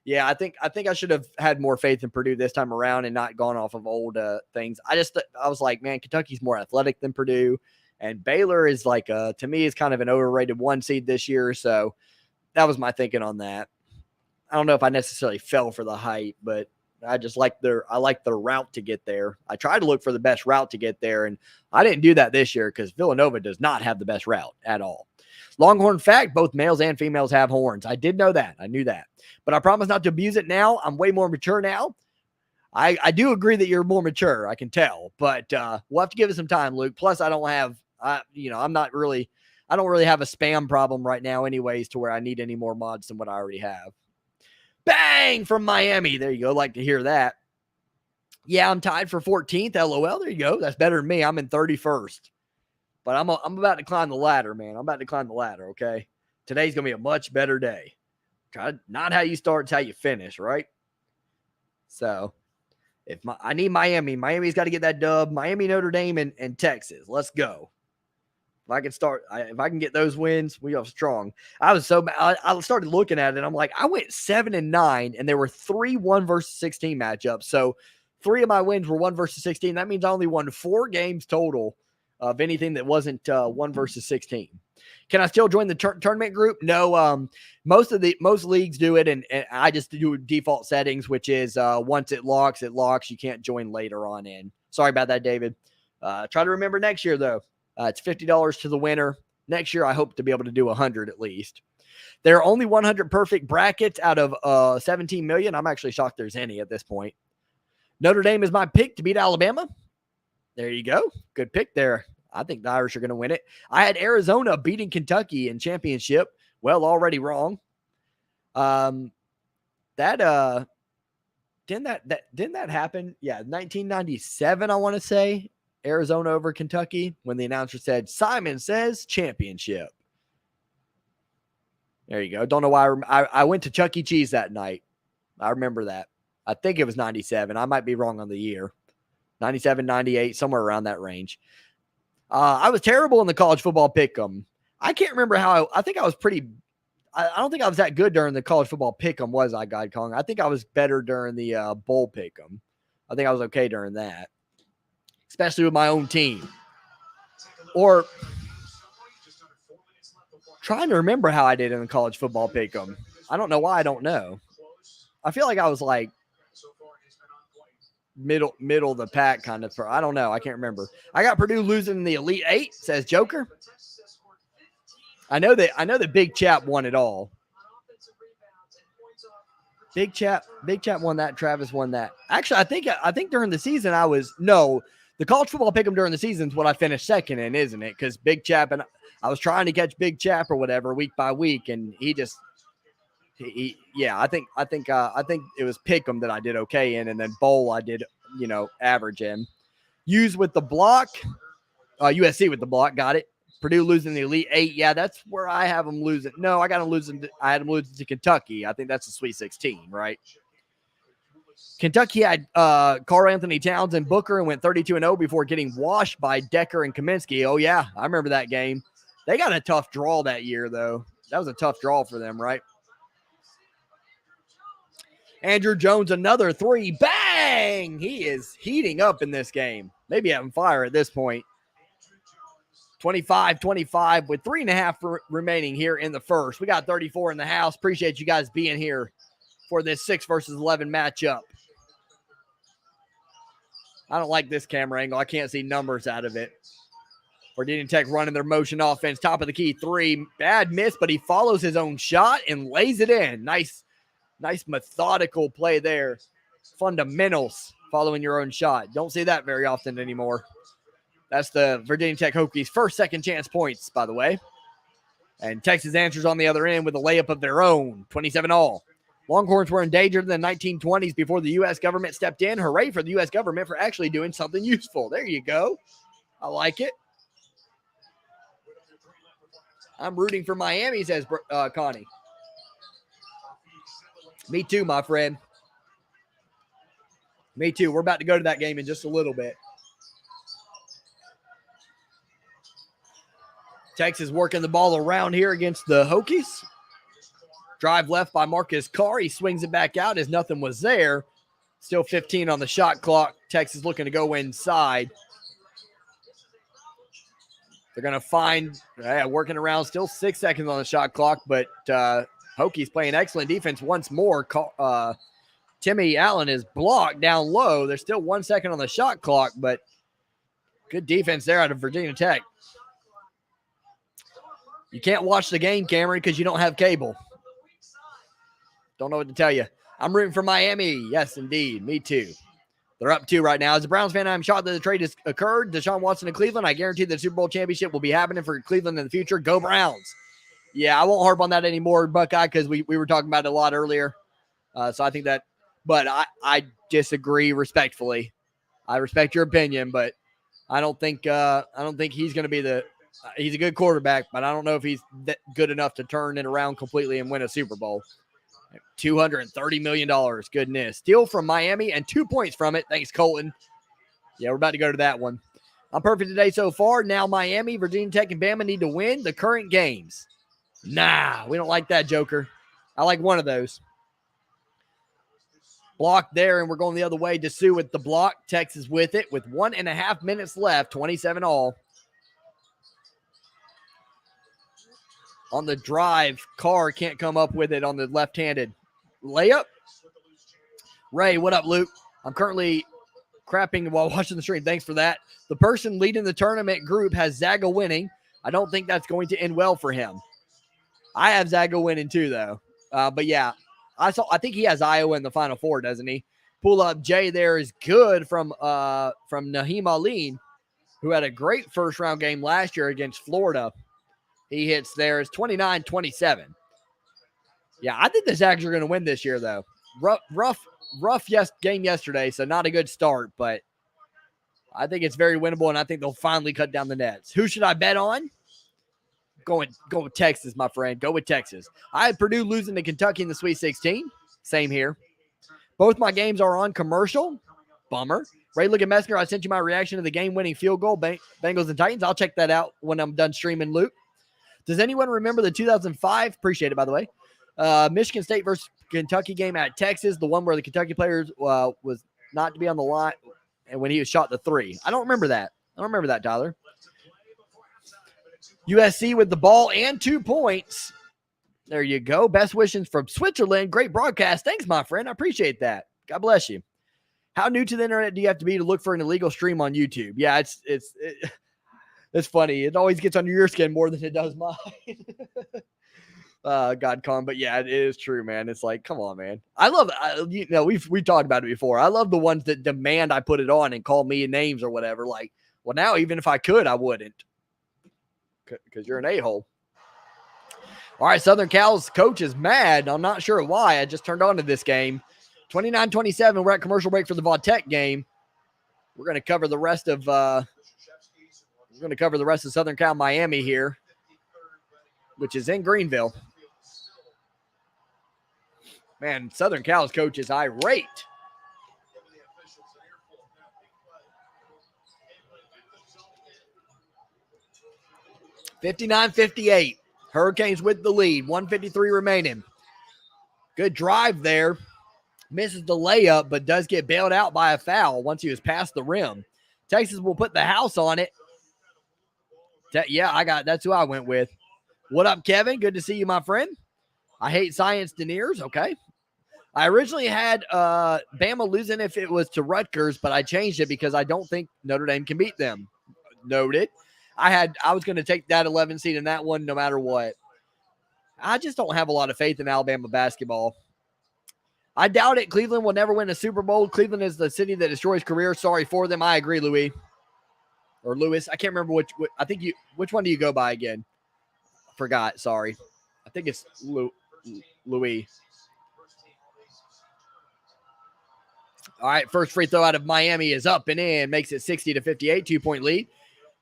Yeah, I think I should have had more faith in Purdue this time around and not gone off of old things. I was like, man, Kentucky's more athletic than Purdue. And Baylor is like, to me, is kind of an overrated 1 seed this year. So that was my thinking on that. I don't know if I necessarily fell for the hype, but I just like their route to get there. I tried to look for the best route to get there, and I didn't do that this year because Villanova does not have the best route at all. Longhorn fact, both males and females have horns. I did know that. I knew that. But I promise not to abuse it now. I'm way more mature now. I do agree that you're more mature. I can tell. But we'll have to give it some time, Luke. Plus, I don't really have a spam problem right now anyways to where I need any more mods than what I already have. Bang from Miami. There you go. Like to hear that. Yeah, I'm tied for 14th. LOL. There you go. That's better than me. I'm in 31st. But I'm about to climb the ladder, man. I'm about to climb the ladder, okay? Today's going to be a much better day. Not how you start, it's how you finish, right? So, I need Miami. Miami's got to get that dub. Miami, Notre Dame, and Texas. Let's go. If I can get those wins, we are strong. I was so bad. I started looking at it. I'm like, I went 7-9, and there were 3 1 versus 16 matchups. So 3 of my wins were 1 versus 16. That means I only won 4 games total of anything that wasn't 1 versus 16. Can I still join the tournament group? No. Most leagues do it, and I just do default settings, which is once it locks. You can't join later on in. Sorry about that, David. Try to remember next year, though. It's $50 to the winner. Next year, I hope to be able to do 100 at least. There are only 100 perfect brackets out of 17 million. I'm actually shocked there's any at this point. Notre Dame is my pick to beat Alabama. There you go. Good pick there. I think the Irish are going to win it. I had Arizona beating Kentucky in championship. Well, already wrong. Didn't that happen? Yeah, 1997, I want to say. Arizona over Kentucky when the announcer said, Simon says championship. There you go. Don't know why I went to Chuck E. Cheese that night. I remember that. I think it was 97. I might be wrong on the year. 97, 98, somewhere around that range. I was terrible in the college football pick'em. I can't remember how I think I was pretty. I don't think I was that good during the college football pick'em, was I, Guide Kong? I think I was better during the bowl pick'em. I think I was okay during that, especially with my own team. Or trying to remember how I did in the college football pick'em. I don't know why I don't know. I feel like I was like middle of the pack kind of. I don't know. I can't remember. I got Purdue losing in the Elite Eight, says Joker. I know that Big Chap won it all. Big Chap won that. Travis won that. Actually, I think during the season the college football pick'em during the season is what I finished second in, isn't it? Because Big Chap and I was trying to catch Big Chap or whatever week by week, and I think it was pick'em that I did okay in, and then bowl I did average in. Use with the block, USC with the block, got it. Purdue losing the Elite Eight. Yeah, that's where I have them losing. No, I got them losing. I had them losing to Kentucky. I think that's the Sweet 16, right? Kentucky had Carr Anthony Towns and Booker and went 32-0 before getting washed by Decker and Kaminsky. Oh, yeah, I remember that game. They got a tough draw that year, though. That was a tough draw for them, right? Andrew Jones, another three. Bang! He is heating up in this game. Maybe having fire at this point. 25-25 with 3.5 remaining here in the first. We got 34 in the house. Appreciate you guys being here for this 6 versus 11 matchup. I don't like this camera angle. I can't see numbers out of it. Virginia Tech running their motion offense. Top of the key, 3. Bad miss, but he follows his own shot and lays it in. Nice methodical play there. Fundamentals, following your own shot. Don't see that very often anymore. That's the Virginia Tech Hokies' first second chance points, by the way. And Texas answers on the other end with a layup of their own, 27-all. Longhorns were endangered in the 1920s before the U.S. government stepped in. Hooray for the U.S. government for actually doing something useful. There you go. I like it. I'm rooting for Miami, says Connie. Me too, my friend. Me too. We're about to go to that game in just a little bit. Texas working the ball around here against the Hokies. Drive left by Marcus Carr. He swings it back out as nothing was there. Still 15 on the shot clock. Texas looking to go inside. They're going to find, working around, still 6 seconds on the shot clock, but Hokies playing excellent defense once more. Timmy Allen is blocked down low. There's still 1 second on the shot clock, but good defense there out of Virginia Tech. You can't watch the game, Cameron, because you don't have cable. Don't know what to tell you. I'm rooting for Miami. Yes, indeed. Me too. They're up 2 right now. As a Browns fan, I'm shocked that the trade has occurred. Deshaun Watson to Cleveland. I guarantee the Super Bowl championship will be happening for Cleveland in the future. Go Browns. Yeah, I won't harp on that anymore, Buckeye, because we were talking about it a lot earlier. So I think that, but I disagree respectfully. I respect your opinion, but I don't think he's going to be he's a good quarterback, but I don't know if he's good enough to turn it around completely and win a Super Bowl. $230 million. Goodness. Steal from Miami and 2 points from it. Thanks, Colton. Yeah, we're about to go to that one. I'm perfect today so far. Now Miami, Virginia Tech, and Bama need to win the current games. Nah, we don't like that, Joker. I like one of those. Block there, and we're going the other way. Dessou with the block. Texas with it with 1.5 minutes left. 27-all. On the drive, Carr can't come up with it on the left-handed layup. Ray, what up, Luke? I'm currently crapping while watching the stream. Thanks for that. The person leading the tournament group has Zaga winning. I don't think that's going to end well for him. I have Zaga winning too, though. But yeah, I think he has Iowa in the Final Four, doesn't he? Pull up Jay there is good from Naheem Aline, who had a great first round game last year against Florida. He hits there. It's 29-27. Yeah, I think the Zags are going to win this year, though. Rough game yesterday, so not a good start, but I think it's very winnable, and I think they'll finally cut down the nets. Who should I bet on? Go with Texas, my friend. Go with Texas. I had Purdue losing to Kentucky in the Sweet 16. Same here. Both my games are on commercial. Bummer. Ray, look at Messenger. I sent you my reaction to the game-winning field goal, Bengals and Titans. I'll check that out when I'm done streaming, Luke. Does anyone remember the 2005? Appreciate it, by the way. Michigan State versus Kentucky game at Texas, the one where the Kentucky players was not to be on the line and when he was shot the three. I don't remember that. Tyler. USC with the ball and 2 points. There you go. Best wishes from Switzerland. Great broadcast. Thanks, my friend. I appreciate that. God bless you. How new to the internet do you have to be to look for an illegal stream on YouTube? Yeah, it's funny. It always gets under your skin more than it does mine. God, Con, but yeah, it is true, man. It's like, come on, man. I love, we've talked about it before. I love the ones that demand I put it on and call me names or whatever. Like, well, now even if I could, I wouldn't, because you're an a-hole. All right, Southern Cal's coach is mad. I'm not sure why. I just turned on to this game. 29-27. We're at commercial break for the Vautech game. We're going to cover the rest of Southern Cal Miami here, which is in Greenville. Man, Southern Cal's coach is irate. $59-58. Hurricanes with the lead. 1:53 remaining. Good drive there. Misses the layup, but does get bailed out by a foul once he was past the rim. Texas will put the house on it. Yeah, that's who I went with. What up, Kevin? Good to see you, my friend. I hate Science Deniers. Okay. I originally had Bama losing if it was to Rutgers, but I changed it because I don't think Notre Dame can beat them. Noted. I was going to take that 11 seed in that one no matter what. I just don't have a lot of faith in Alabama basketball. I doubt it. Cleveland will never win a Super Bowl. Cleveland is the city that destroys careers. Sorry for them. I agree, Louis. Or Lewis. I can't remember which one do you go by again? Forgot. Sorry. I think it's Louis. All right, first free throw out of Miami is up and in. Makes it 60-58, 2-point lead.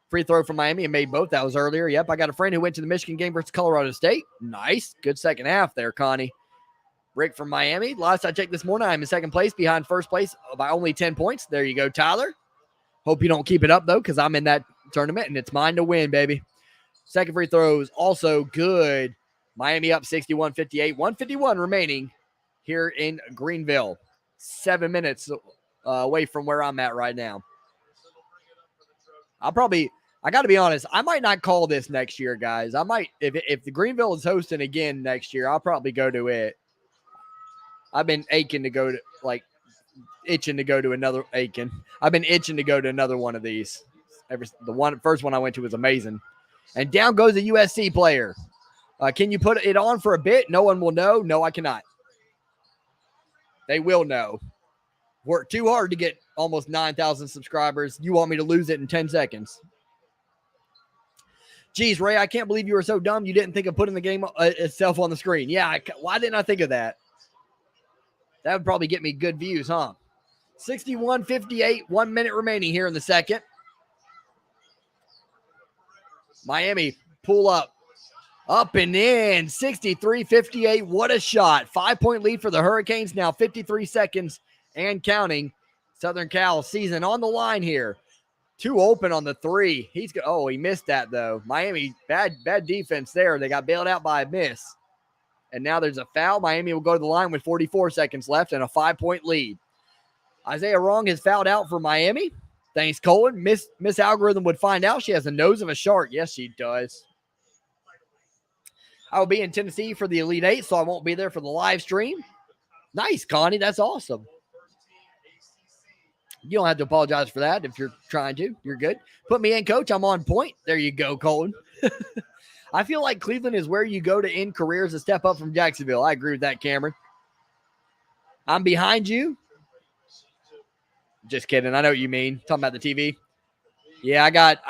Free throw from Miami and made both. That was earlier. Yep, I got a friend who went to the Michigan game versus Colorado State. Nice. Good second half there, Connie. Rick from Miami. Last I checked this morning, I'm in second place behind first place by only 10 points. There you go, Tyler. Hope you don't keep it up, though, because I'm in that tournament, and it's mine to win, baby. Second free throw is also good. Miami up 61-58. 1:51 remaining here in Greenville. 7 minutes away from where I'm at right now. I got to be honest, I might not call this next year, guys. I might, if the Greenville is hosting again next year, I'll probably go to it. I've been itching to go to another one of these. First one I went to was amazing. And down goes a USC player. Can you put it on for a bit? No one will know. No, I cannot. They will know. Worked too hard to get almost 9,000 subscribers. You want me to lose it in 10 seconds. Geez, Ray, I can't believe you were so dumb you didn't think of putting the game itself on the screen. Yeah, why didn't I think of that? That would probably get me good views, huh? 61-58, 1 minute remaining here in the second. Miami pull up and in, 63-58. What a shot. 5-point lead for the Hurricanes, now 53 seconds and counting. Southern Cal season on the line here. Too open on the three. He missed that, though. Miami, bad defense there. They got bailed out by a miss. And now there's a foul. Miami will go to the line with 44 seconds left and a 5-point lead. Isaiah Wrong has fouled out for Miami. Thanks, Colin. Miss Algorithm would find out. She has the nose of a shark. Yes, she does. I will be in Tennessee for the Elite Eight, so I won't be there for the live stream. Nice, Connie. That's awesome. You don't have to apologize for that if you're trying to. You're good. Put me in, coach. I'm on point. There you go, Colton. I feel like Cleveland is where you go to end careers and step up from Jacksonville. I agree with that, Cameron. I'm behind you. Just kidding. I know what you mean. Talking about the TV. Yeah, I got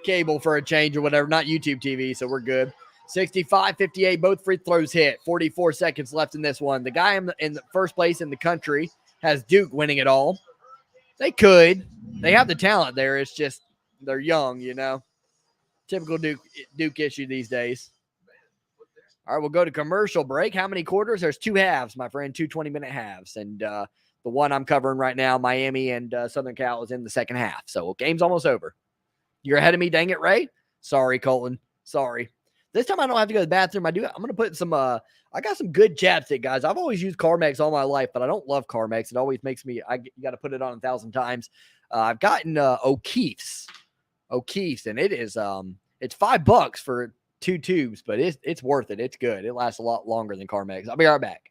cable for a change or whatever. Not YouTube TV, so we're good. 65-58. Both free throws hit. 44 seconds left in this one. The guy in the first place in the country has Duke winning it all. They could. They have the talent there. It's just they're young, you know. Typical Duke issue these days. All right, we'll go to commercial break. How many quarters? There's 2 halves, my friend, 2 20-minute halves. And the one I'm covering right now, Miami and Southern Cal, is in the second half. So game's almost over. You're ahead of me, dang it, Ray. Sorry, Colton. Sorry. This time I don't have to go to the bathroom. I'm going to put some I got some good chapstick, guys. I've always used Carmex all my life, but I don't love Carmex. It always makes me you got to put it on 1,000 times. I've gotten O'Keefe's, and it is it's $5 for 2 tubes, but it's worth it. It's good. It lasts a lot longer than Carmex. I'll be right back.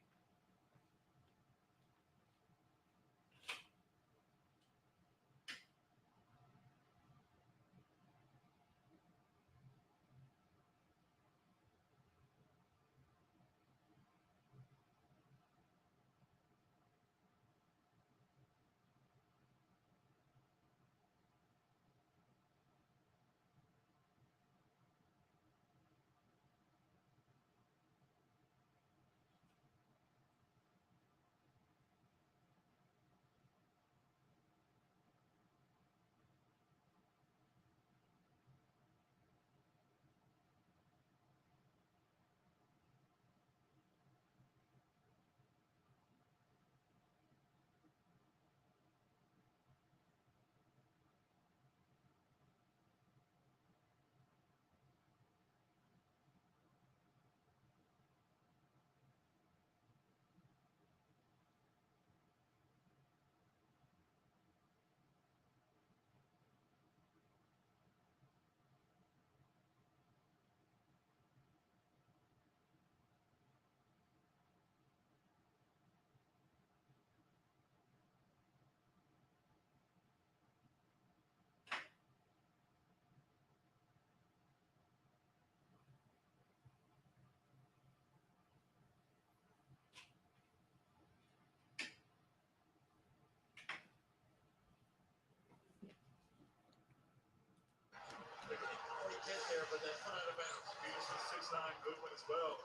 But that front out of bounds. He's 6'9", good one as well.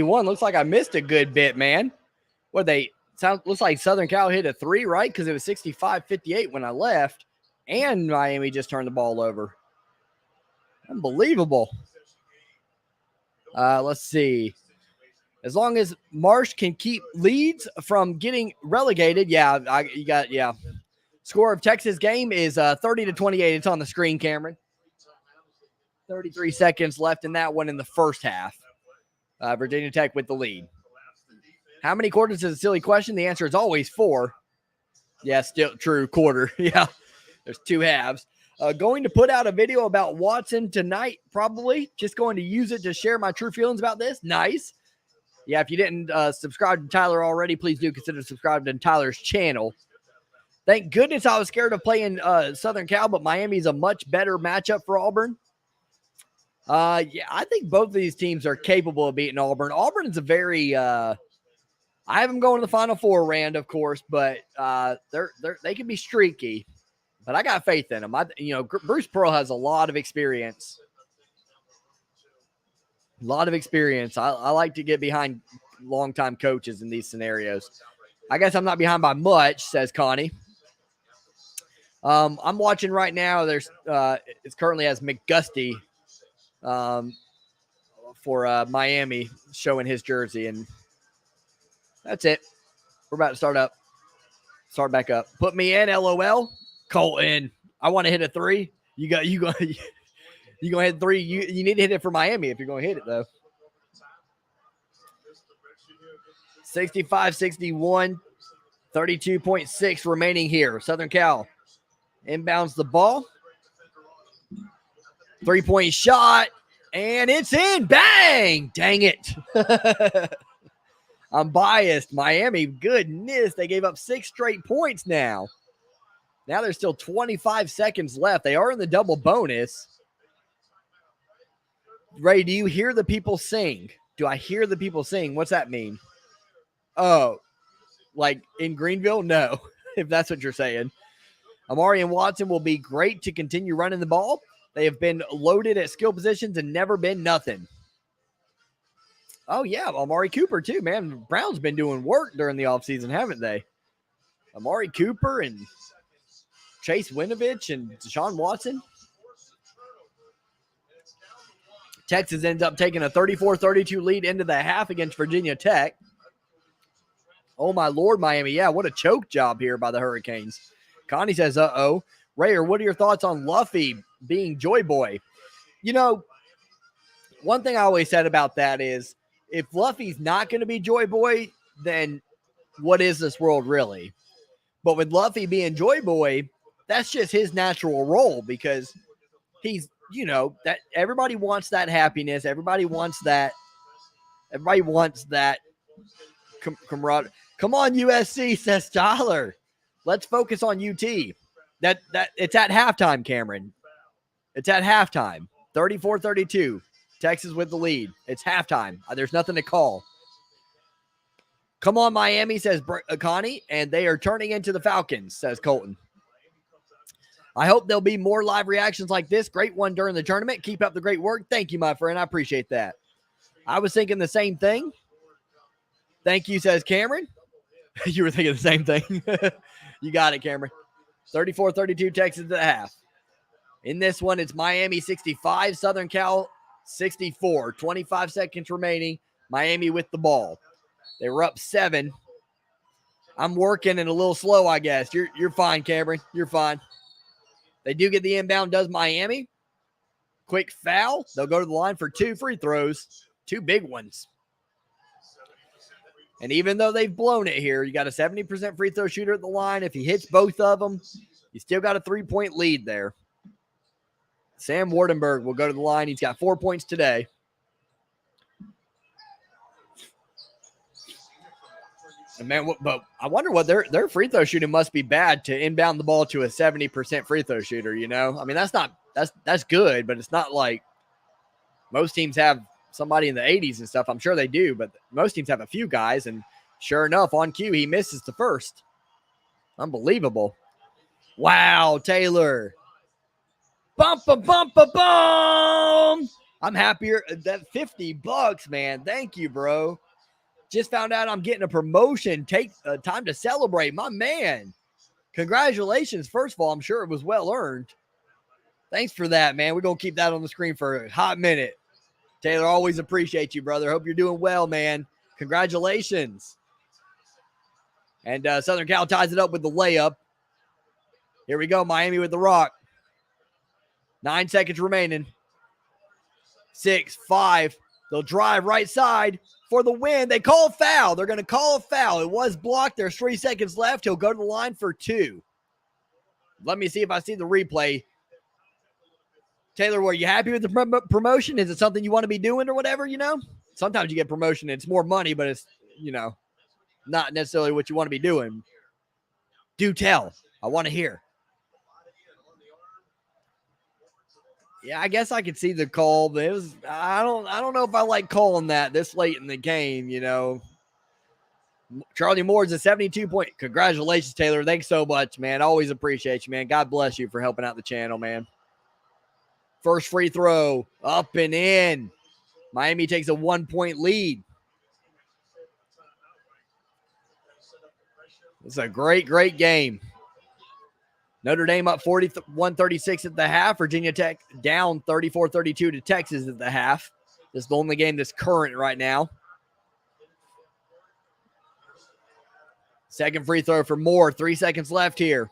65-61. Looks like I missed a good bit, man. What looks like Southern Cal hit a 3, right? Because it was 65-58 when I left, and Miami just turned the ball over. Unbelievable. Let's see. As long as Marsh can keep leads from getting relegated, yeah. Score of Texas game is 30-28. It's on the screen, Cameron. 33 seconds left in that one in the first half. Virginia Tech with the lead. How many quarters is a silly question? The answer is always 4. Yeah, still true. Quarter. Yeah. There's 2 halves. Going to put out a video about Watson tonight, probably. Just going to use it to share my true feelings about this. Nice. Yeah, if you didn't subscribe to Tyler already, please do consider subscribing to Tyler's channel. Thank goodness I was scared of playing Southern Cal, but Miami's a much better matchup for Auburn. Yeah, I think both of these teams are capable of beating Auburn. Auburn is a very I have them going to the Final Four, Rand, of course, but they can be streaky. But I got faith in them. Bruce Pearl has a lot of experience. A lot of experience. I like to get behind longtime coaches in these scenarios. I guess I'm not behind by much, says Connie. I'm watching right now. There's it's currently has McGusty for Miami showing his jersey, and that's it. We're about to start back up. Put me in, LOL. Colton, I want to hit a 3. You go hit 3. You need to hit it for Miami if you're going to hit it though. 65-61, 32.6 remaining here. Southern Cal inbounds the ball. 3-point shot, and it's in. Bang! Dang it. I'm biased. Miami, goodness, they gave up 6 straight points now. Now there's still 25 seconds left. They are in the double bonus. Ray, do you hear the people sing? Do I hear the people sing? What's that mean? Oh, like in Greenville? No, if that's what you're saying. Amari and Watson will be great to continue running the ball. They have been loaded at skill positions and never been nothing. Oh, yeah, Amari Cooper too, man. Brown's been doing work during the offseason, haven't they? Amari Cooper and Chase Winovich and Deshaun Watson. Texas ends up taking a 34-32 lead into the half against Virginia Tech. Oh, my Lord, Miami. Yeah, what a choke job here by the Hurricanes. Connie says, uh-oh. Rayer, what are your thoughts on Luffy being Joy Boy? You know, one thing I always said about that is if Luffy's not going to be Joy Boy, then what is this world really? But with Luffy being Joy Boy, that's just his natural role because he's, you know, that everybody wants that happiness. Everybody wants that camaraderie. Come on, USC, says Tyler. Let's focus on UT. That it's at halftime, Cameron. It's at halftime. 34-32. Texas with the lead. It's halftime. There's nothing to call. Come on, Miami, says Connie, and they are turning into the Falcons, says Colton. I hope there'll be more live reactions like this. Great one during the tournament. Keep up the great work. Thank you, my friend. I appreciate that. I was thinking the same thing. Thank you, says Cameron. You were thinking the same thing. You got it, Cameron. 34-32, Texas at the half. In this one, it's Miami 65, Southern Cal 64. 25 seconds remaining. Miami with the ball. They were up 7. I'm working and a little slow, I guess. You're fine, Cameron. You're fine. They do get the inbound, does Miami. Quick foul. They'll go to the line for 2 free throws. 2 big ones. And even though they've blown it here, you got a 70% free throw shooter at the line. If he hits both of them, you still got a 3-point lead there. Sam Wardenberg will go to the line. He's got 4 points today. And man, but I wonder what their free throw shooting must be bad to inbound the ball to a 70% free throw shooter, you know? I mean, that's good, but it's not like most teams have somebody in the 80s and stuff. I'm sure they do, but most teams have a few guys, and sure enough, on cue, he misses the first. Unbelievable. Wow, Taylor. Bum. I'm happier. That $50, man. Thank you, bro. Just found out I'm getting a promotion. Take time to celebrate. My man. Congratulations. First of all, I'm sure it was well earned. Thanks for that, man. We're going to keep that on the screen for a hot minute. Taylor, always appreciate you, brother. Hope you're doing well, man. Congratulations. And Southern Cal ties it up with the layup. Here we go, Miami with the rock. 9 seconds remaining. 6, 5. They'll drive right side for the win. They call a foul. They're going to call a foul. It was blocked. There's 3 seconds left. He'll go to the line for 2. Let me see if I see the replay. Taylor, were you happy with the promotion? Is it something you want to be doing or whatever, you know? Sometimes you get promotion. It's more money, but it's, you know, not necessarily what you want to be doing. Do tell. I want to hear. Yeah, I guess I could see the call, but it was I don't know if I like calling that this late in the game, you know. Charlie Moore's a 72-point. Congratulations, Taylor. Thanks so much, man. Always appreciate you, man. God bless you for helping out the channel, man. First free throw, up and in. Miami takes a 1-point lead. It's a great game. Notre Dame up 41-36 at the half. Virginia Tech down 34-32 to Texas at the half. This is the only game that's current right now. Second free throw for Moore. 3 seconds left here.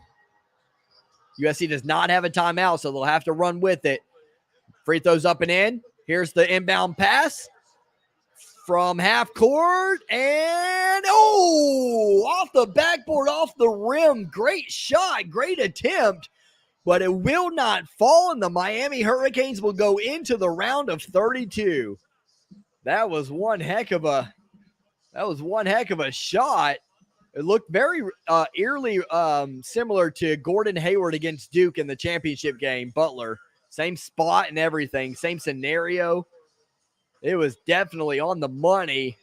USC does not have a timeout, so they'll have to run with it. Free throws up and in. Here's the inbound pass from half court. And, off the backboard, off the rim. Great shot, great attempt, but it will not fall, and the Miami Hurricanes will go into the round of 32. That was one heck of a That was one heck of a shot. It looked very eerily similar to Gordon Hayward against Duke in the championship game. Butler, same spot and everything, same scenario. It was definitely on the money.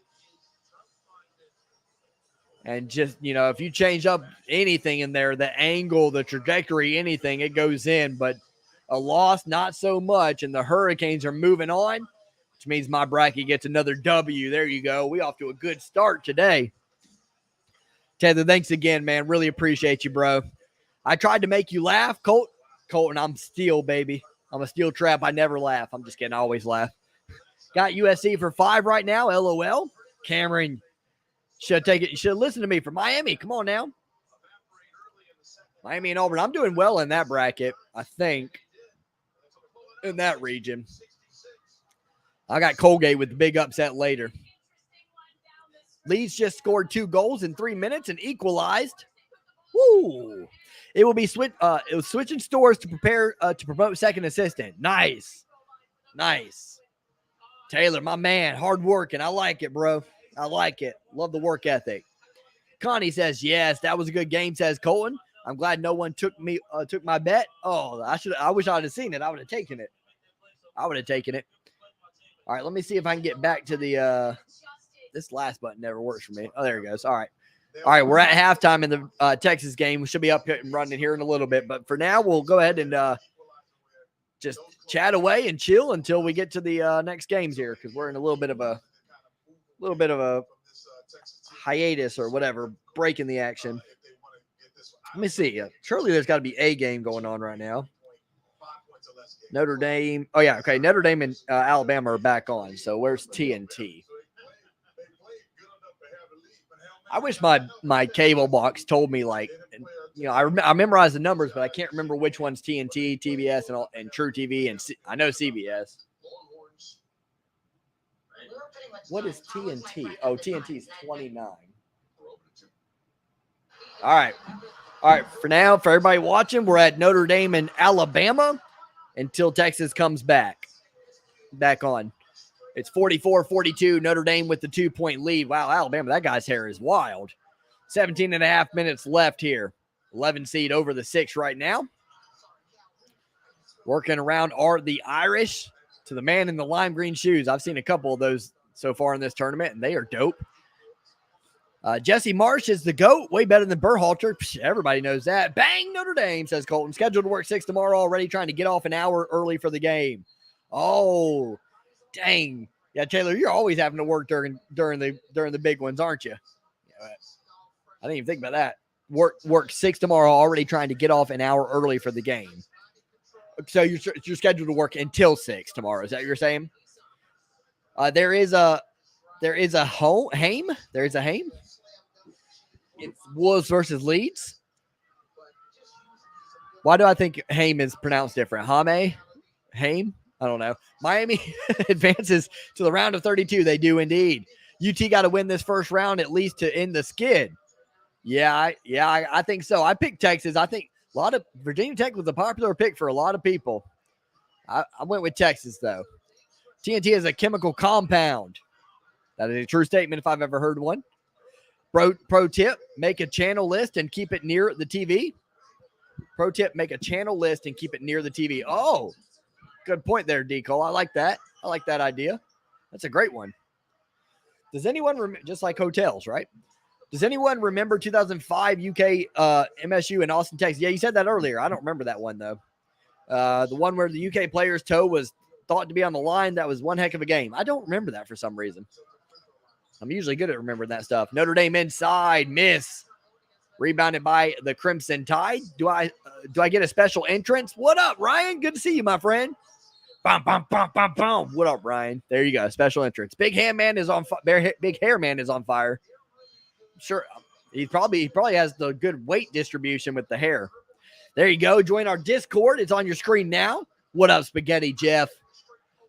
And just, if you change up anything in there, the angle, the trajectory, anything, it goes in. But a loss, not so much. And the Hurricanes are moving on, which means my bracket gets another W. There you go. We off to a good start today. Taylor, thanks again, man. Really appreciate you, bro. I tried to make you laugh, Colton, I'm steel, baby. I'm a steel trap. I never laugh. I'm just kidding. I always laugh. Got USC for 5 right now. LOL. Cameron, should take it. You should have listened to me for Miami. Come on now. Miami and Auburn. I'm doing well in that bracket, I think, in that region. I got Colgate with the big upset later. Leeds just scored 2 goals in 3 minutes and equalized. Woo! It will be switching stores to prepare to promote second assistant. Nice. Taylor, my man, hard working. I like it, bro. I like it. Love the work ethic. Connie says, yes, that was a good game, says Colton. I'm glad no one took my bet. Oh, I wish I would have seen it. I would have taken it. All right, let me see if I can get back to the this last button never works for me. Oh, there it goes. All right, we're at halftime in the Texas game. We should be up and running here in a little bit, but for now, we'll go ahead and just chat away and chill until we get to the next games here, because we're in a little bit of a hiatus or whatever, break in the action. Let me see. Surely there's got to be a game going on right now. Notre Dame. Oh yeah, okay. Notre Dame and Alabama are back on. So where's TNT? I wish my cable box told me, like, I memorized the numbers, but I can't remember which one's TNT, TBS, and True TV, and I know CBS. What is TNT? Oh, TNT is 29. All right. For now, for everybody watching, we're at Notre Dame and Alabama until Texas comes back on. It's 44-42, Notre Dame with the 2-point lead. Wow, Alabama, that guy's hair is wild. 17 and a half minutes left here. 11 seed over the 6 right now. Working around are the Irish to the man in the lime green shoes. I've seen a couple of those so far in this tournament, and they are dope. Jesse Marsh is the GOAT, way better than Berhalter. Everybody knows that. Bang, Notre Dame, says Colton. Scheduled to work 6 tomorrow already, trying to get off an hour early for the game. Oh, dang. Yeah, Taylor, you're always having to work during the big ones, aren't you? Yeah, I didn't even think about that. Work 6 tomorrow already, trying to get off an hour early for the game. So you're scheduled to work until 6 tomorrow. Is that what you're saying? There is a Haim. There is a Haim. It's Wolves versus Leeds. Why do I think Haim is pronounced different? Haim? I don't know. Miami advances to the round of 32. They do indeed. UT got to win this first round at least to end the skid. Yeah, I think so. I picked Texas. I think a lot of Virginia Tech was a popular pick for a lot of people. I went with Texas, though. TNT is a chemical compound. That is a true statement if I've ever heard one. Pro tip, make a channel list and keep it near the TV. Pro tip, make a channel list and keep it near the TV. Oh, good point there, D. Cole. I like that. I like that idea. That's a great one. Does anyone, just like hotels, right? Does anyone remember 2005 UK MSU in Austin, Texas? Yeah, you said that earlier. I don't remember that one, though. The one where the UK player's toe was thought to be on the line. That was one heck of a game. I don't remember that for some reason. I'm usually good at remembering that stuff. Notre Dame inside, miss. Rebounded by the Crimson Tide. Do I get a special entrance? What up, Ryan? Good to see you, my friend. Bum, bum, bum, bum, bum. What up, Ryan? There you go. Special entrance. Big Hair Man is on fire. Sure, he probably has the good weight distribution with the hair. There you go. Join our Discord. It's on your screen now. What up, Spaghetti Jeff?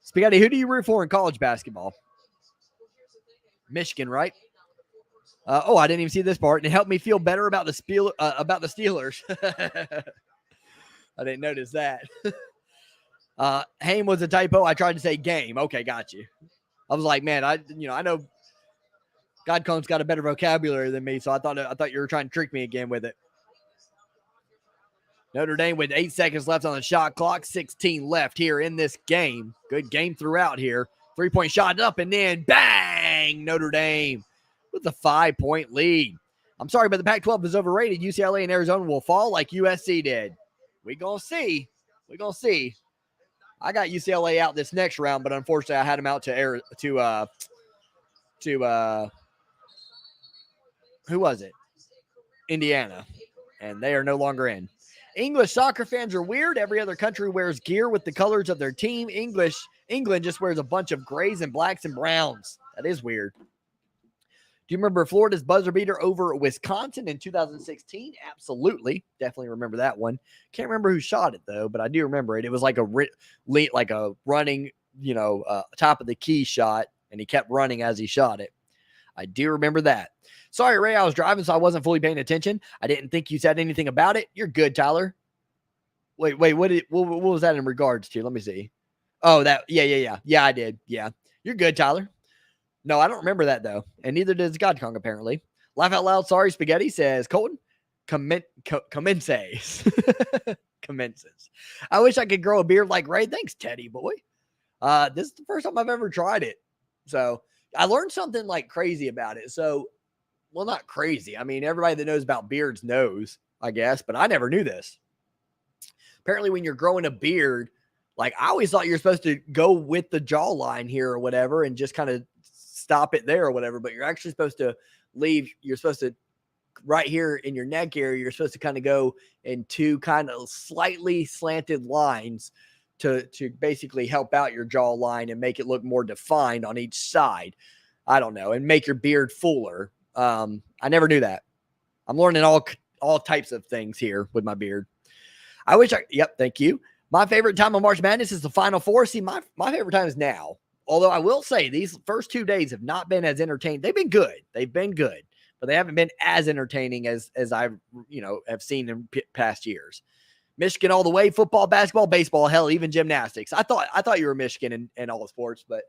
Spaghetti, who do you root for in college basketball? Michigan, right? I didn't even see this part. And it helped me feel better about the Steelers. I didn't notice that. Haim was a typo. I tried to say game. Okay, got you. I was like, man, I know Godcon's got a better vocabulary than me, so I thought you were trying to trick me again with it. Notre Dame with 8 seconds left on the shot clock, 16 left here in this game. Good game throughout here. 3-point shot up and then bang! Notre Dame with a 5-point lead. I'm sorry, but the Pac-12 is overrated. UCLA and Arizona will fall like USC did. We're going to see. We're going to see. I got UCLA out this next round, but unfortunately I had them out to who was it? Indiana. And they are no longer in. English soccer fans are weird. Every other country wears gear with the colors of their team. England just wears a bunch of grays and blacks and browns. That is weird. Do you remember Florida's buzzer beater over Wisconsin in 2016? Absolutely. Definitely remember that one. Can't remember who shot it, though, but I do remember it. It was like a running, top of the key shot, and he kept running as he shot it. I do remember that. Sorry, Ray, I was driving, so I wasn't fully paying attention. I didn't think you said anything about it. You're good, Tyler. Wait, what was that in regards to? Let me see. Oh, yeah. Yeah, I did. Yeah. You're good, Tyler. No, I don't remember that, though. And neither does Godcong, apparently. Laugh out loud. Sorry, Spaghetti says, Colton, commences. Commences. I wish I could grow a beard like Ray. Thanks, Teddy boy. This is the first time I've ever tried it. So I learned something like crazy about it. So, well, not crazy. I mean, everybody that knows about beards knows, I guess, but I never knew this. Apparently, when you're growing a beard, like I always thought you're supposed to go with the jawline here or whatever and just kind of stop it there or whatever, but you're actually supposed to right here in your neck area, you're supposed to kind of go in two kind of slightly slanted lines to basically help out your jawline and make it look more defined on each side. I don't know, and make your beard fuller. I never knew that. I'm learning all types of things here with my beard. Thank you. My favorite time of March Madness is the Final Four. See, my favorite time is now. Although I will say these first 2 days have not been as entertaining. They've been good, but they haven't been as entertaining as I've, have seen in past years. Michigan all the way, football, basketball, baseball, hell, even gymnastics. I thought you were Michigan in all the sports, but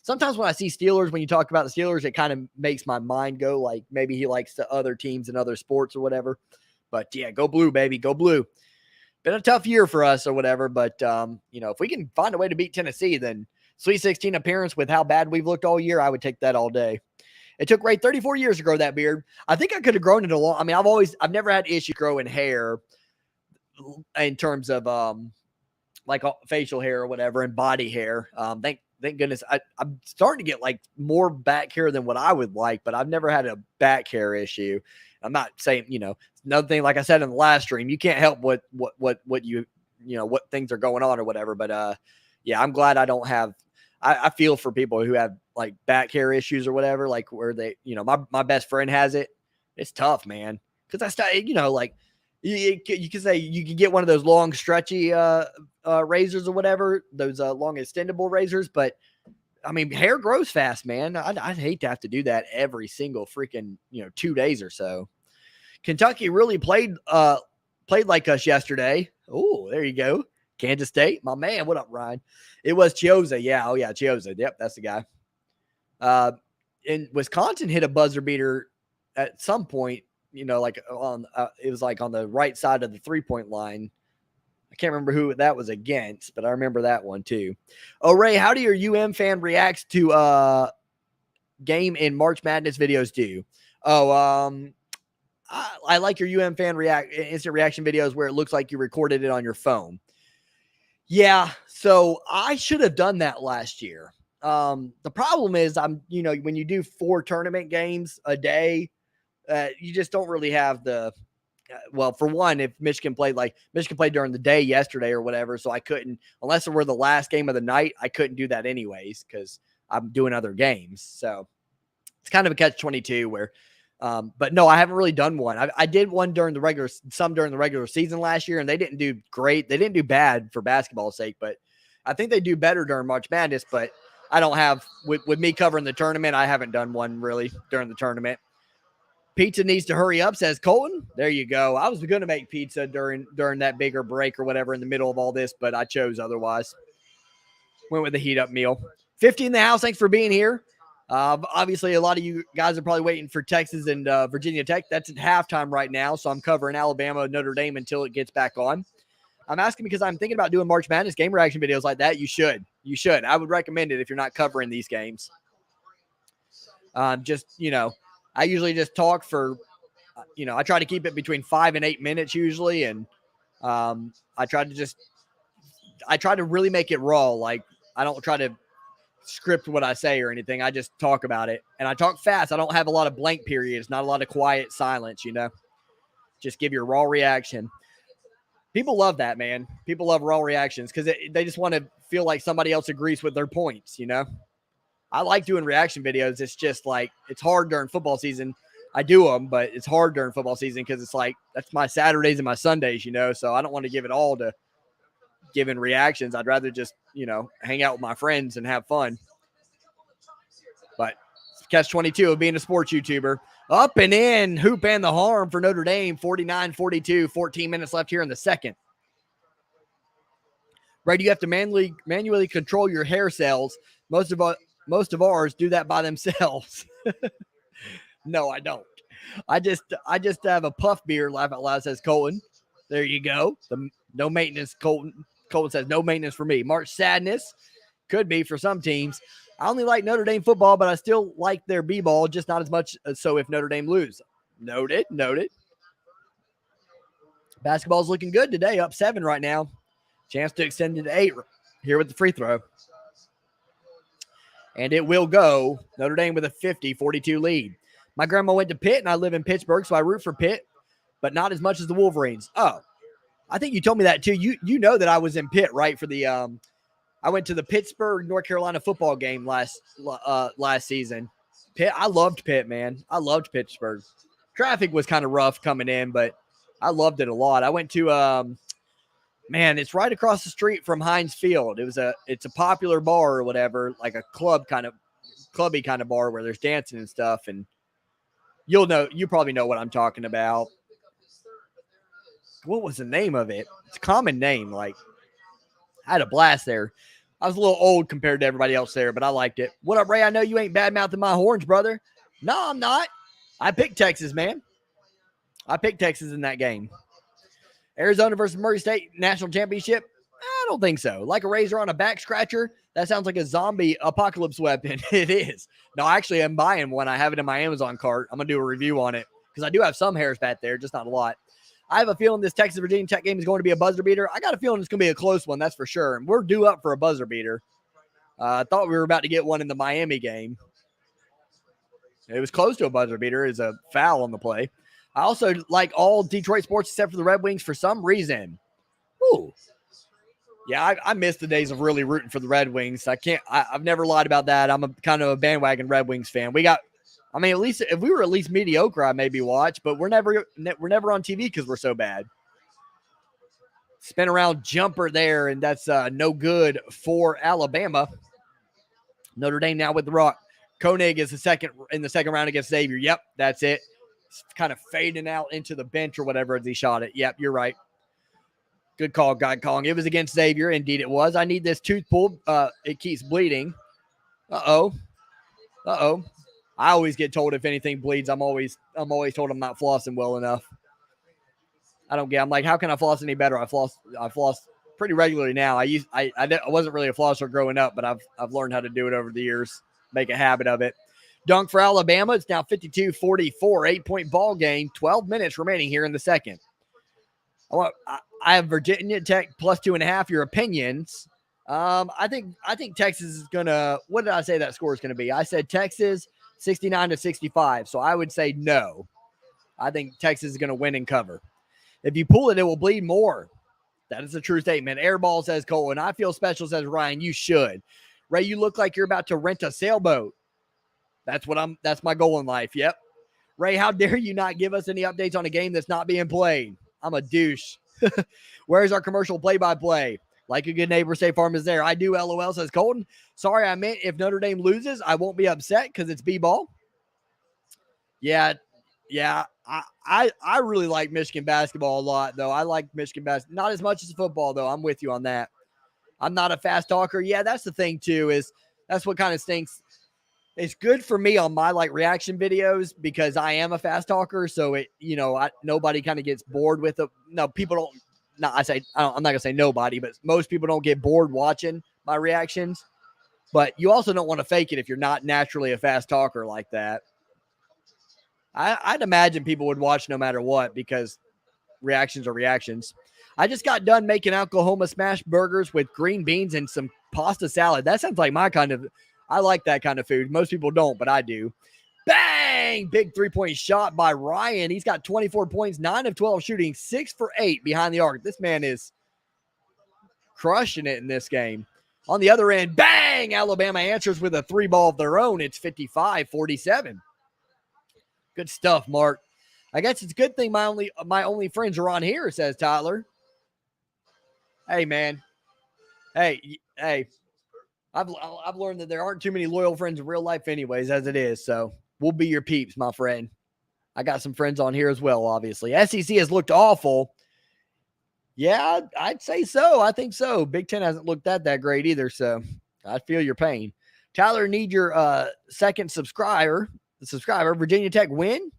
sometimes when I see Steelers, when you talk about the Steelers, it kind of makes my mind go like maybe he likes the other teams and other sports or whatever. But yeah, go blue, baby, go blue. Been a tough year for us or whatever, but if we can find a way to beat Tennessee, then Sweet 16 appearance with how bad we've looked all year, I would take that all day. It took Ray 34 years to grow that beard. I think I could have grown it along. I mean, I've never had issue growing hair in terms of like facial hair or whatever and body hair. Thank goodness. I'm starting to get like more back hair than what I would like, but I've never had a back hair issue. I'm not saying, another thing, like I said in the last stream, you can't help what things are going on or whatever. But yeah, I'm glad I don't have. I feel for people who have like back hair issues or whatever, like where they, my best friend has it. It's tough, man. Because I started, like you can say you can get one of those long, stretchy razors or whatever, those long extendable razors. But I mean, hair grows fast, man. I'd hate to have to do that every single freaking 2 days or so. Kentucky really played like us yesterday. Oh, there you go. Kansas State, my man. What up, Ryan? It was Chioza. Yeah. Oh, yeah. Chioza. Yep. That's the guy. And Wisconsin hit a buzzer beater at some point, like it was like on the right side of the 3-point line. I can't remember who that was against, but I remember that one too. Oh, Ray, how do your UM fan reacts to game in March Madness videos do? Oh, I like your UM fan instant reaction videos where it looks like you recorded it on your phone. Yeah, so I should have done that last year. The problem is when you do 4 tournament games a day, you just don't really have the for one, if Michigan played during the day yesterday or whatever, so I couldn't, unless it were the last game of the night, I couldn't do that anyways because I'm doing other games. So it's kind of a catch-22 where but no, I haven't really done one. I did one during the regular season last year, and they didn't do great. They didn't do bad for basketball's sake, but I think they do better during March Madness. But I don't have with me covering the tournament. I haven't done one really during the tournament. Pizza needs to hurry up, says Colton. There you go. I was going to make pizza during that bigger break or whatever in the middle of all this, but I chose otherwise. Went with the heat up meal. 50 in the house. Thanks for being here. Obviously, a lot of you guys are probably waiting for Texas and Virginia Tech. That's at halftime right now, so I'm covering Alabama and Notre Dame until it gets back on. I'm asking because I'm thinking about doing March Madness game reaction videos like that. You should. I would recommend it if you're not covering these games. Just, I usually just talk for, I try to keep it between 5 and 8 minutes usually. And I try to really make it raw. Like, I don't try to script what I say or anything. I just talk about it. And I talk fast. I don't have a lot of blank periods, not a lot of quiet silence, Just give your raw reaction. People love that, man. People love raw reactions because they just want to feel like somebody else agrees with their points, I like doing reaction videos. It's just like, it's hard during football season. I do them, but it's hard during football season because it's like, that's my Saturdays and my Sundays, so I don't want to give it all to giving reactions. I'd rather just, hang out with my friends and have fun. But catch 22 of being a sports YouTuber. Up and in, hoop and the harm for Notre Dame, 49-42, 14 minutes left here in the second. Right, you have to manually control your hair cells. Most of ours do that by themselves. No, I don't. I just have a puff beard. Laugh out loud, says Colton. There you go. No maintenance. Colton says no maintenance for me. March Sadness could be for some teams. I only like Notre Dame football, but I still like their b-ball, just not as much so if Notre Dame lose. Noted. Basketball's looking good today, up 7 right now. Chance to extend it to 8 here with the free throw. And it will go. Notre Dame with a 50-42 lead. My grandma went to Pitt, and I live in Pittsburgh, so I root for Pitt, but not as much as the Wolverines. Oh, I think you told me that too. You know that I was in Pitt, right, for the I went to the Pittsburgh, North Carolina football game last season. Pitt, I loved Pitt, man. I loved Pittsburgh. Traffic was kind of rough coming in, but I loved it a lot. I went to man, it's right across the street from Heinz Field. It's a popular bar or whatever, like a clubby kind of bar where there's dancing and stuff. And you probably know what I'm talking about. What was the name of it? It's a common name. Like, I had a blast there. I was a little old compared to everybody else there, but I liked it. What up, Ray? I know you ain't bad-mouthing my Horns, brother. No, I'm not. I picked Texas, man. I picked Texas in that game. Arizona versus Murray State National Championship? I don't think so. Like a razor on a back scratcher? That sounds like a zombie apocalypse weapon. It is. No, actually, I'm buying one. I have it in my Amazon cart. I'm going to do a review on it because I do have some hairs back there, just not a lot. I have a feeling this Texas-Virginia Tech game is going to be a buzzer beater. I got a feeling it's going to be a close one, that's for sure. And we're due up for a buzzer beater. I thought we were about to get one in the Miami game. It was close to a buzzer beater. It's a foul on the play. I also like all Detroit sports except for the Red Wings for some reason. Ooh. Yeah, I miss the days of really rooting for the Red Wings. I've never lied about that. I'm a kind of a bandwagon Red Wings fan. At least if we were at least mediocre, I maybe watch, but we're never on TV because we're so bad. Spin around jumper there, and that's no good for Alabama. Notre Dame now with the rock. Koenig is in the second round against Xavier. Yep, that's it. It's kind of fading out into the bench or whatever as he shot it. Yep, you're right. Good call, God calling. It was against Xavier. Indeed it was. I need this tooth pulled. It keeps bleeding. Uh-oh. I always get told if anything bleeds. I'm always told I'm not flossing well enough. I'm like, how can I floss any better? I floss pretty regularly now. I wasn't really a flosser growing up, but I've learned how to do it over the years. Make a habit of it. Dunk for Alabama. It's now 52-44, 8-point ball game. 12 minutes remaining here in the second. I have Virginia Tech plus 2.5. Your opinions? I think Texas is gonna. What did I say that score is gonna be? I said Texas 69-65. So I would say no. I think Texas is gonna win and cover. If you pull it, it will bleed more. That is a true statement. Airball, says Cole, and I feel special, says Ryan. You should. Ray, you look like you're about to rent a sailboat. That's my goal in life. Yep. Ray, how dare you not give us any updates on a game that's not being played? I'm a douche. Where's our commercial play-by-play? Like a good neighbor, State Farm is there. I do, LOL, says Colton. Sorry, I meant if Notre Dame loses, I won't be upset because it's B-ball. Yeah. I really like Michigan basketball a lot, though. I like Michigan basketball. Not as much as football, though. I'm with you on that. I'm not a fast talker. Yeah, that's the thing, too, is that's what kind of stinks. it's good for me on my like reaction videos because I am a fast talker. So it, nobody kind of gets bored with it. No, people don't. Not I'm not gonna say nobody, but most people don't get bored watching my reactions. But you also don't want to fake it if you're not naturally a fast talker like that. I'd imagine people would watch no matter what because reactions are reactions. I just got done making Oklahoma smash burgers with green beans and some pasta salad. That sounds like my kind of. I like that kind of food. Most people don't, but I do. Bang! Big 3-point shot by Ryan. He's got 24 points, 9 of 12 shooting, 6 for 8 behind the arc. This man is crushing it in this game. On the other end, bang! Alabama answers with a 3-ball of their own. It's 55-47. Good stuff, Mark. I guess it's a good thing my only friends are on here, says Tyler. Hey, man. Hey. I've learned that there aren't too many loyal friends in real life anyways, as it is. So we'll be your peeps, my friend. I got some friends on here as well, obviously. SEC has looked awful. Yeah, I'd say so. I think so. Big Ten hasn't looked that great either, so I feel your pain. Tyler, need your second subscriber. Virginia Tech win.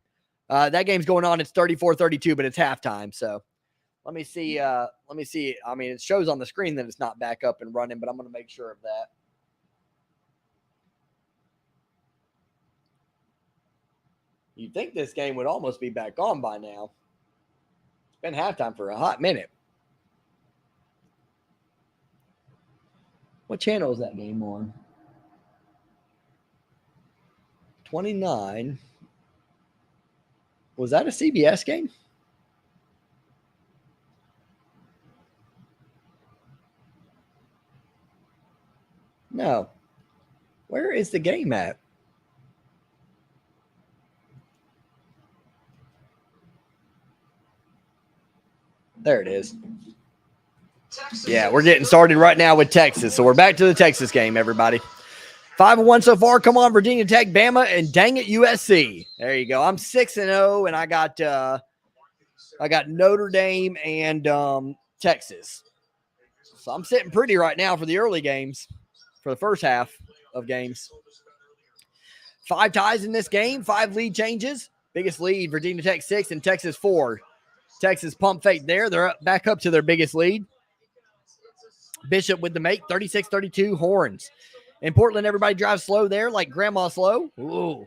That game's going on. It's 34-32, but it's halftime. So let me see. I mean, it shows on the screen that it's not back up and running, but I'm going to make sure of that. You'd think this game would almost be back on by now. It's been halftime for a hot minute. What channel is that game on? 29. Was that a CBS game? No. Where is the game at? There it is. Yeah, we're getting started right now with Texas. So we're back to the Texas game, everybody. 5-1 so far. Come on, Virginia Tech, Bama, and dang it, USC. There you go. I'm 6-0, and I got Notre Dame and Texas. So I'm sitting pretty right now for the early games, for the first half of games. 5 ties in this game, 5 lead changes. Biggest lead, Virginia Tech 6 and Texas 4. Texas pump fake there. They're back up to their biggest lead. Bishop with the make, 36-32, Horns. In Portland, everybody drives slow there, like grandma slow. Ooh.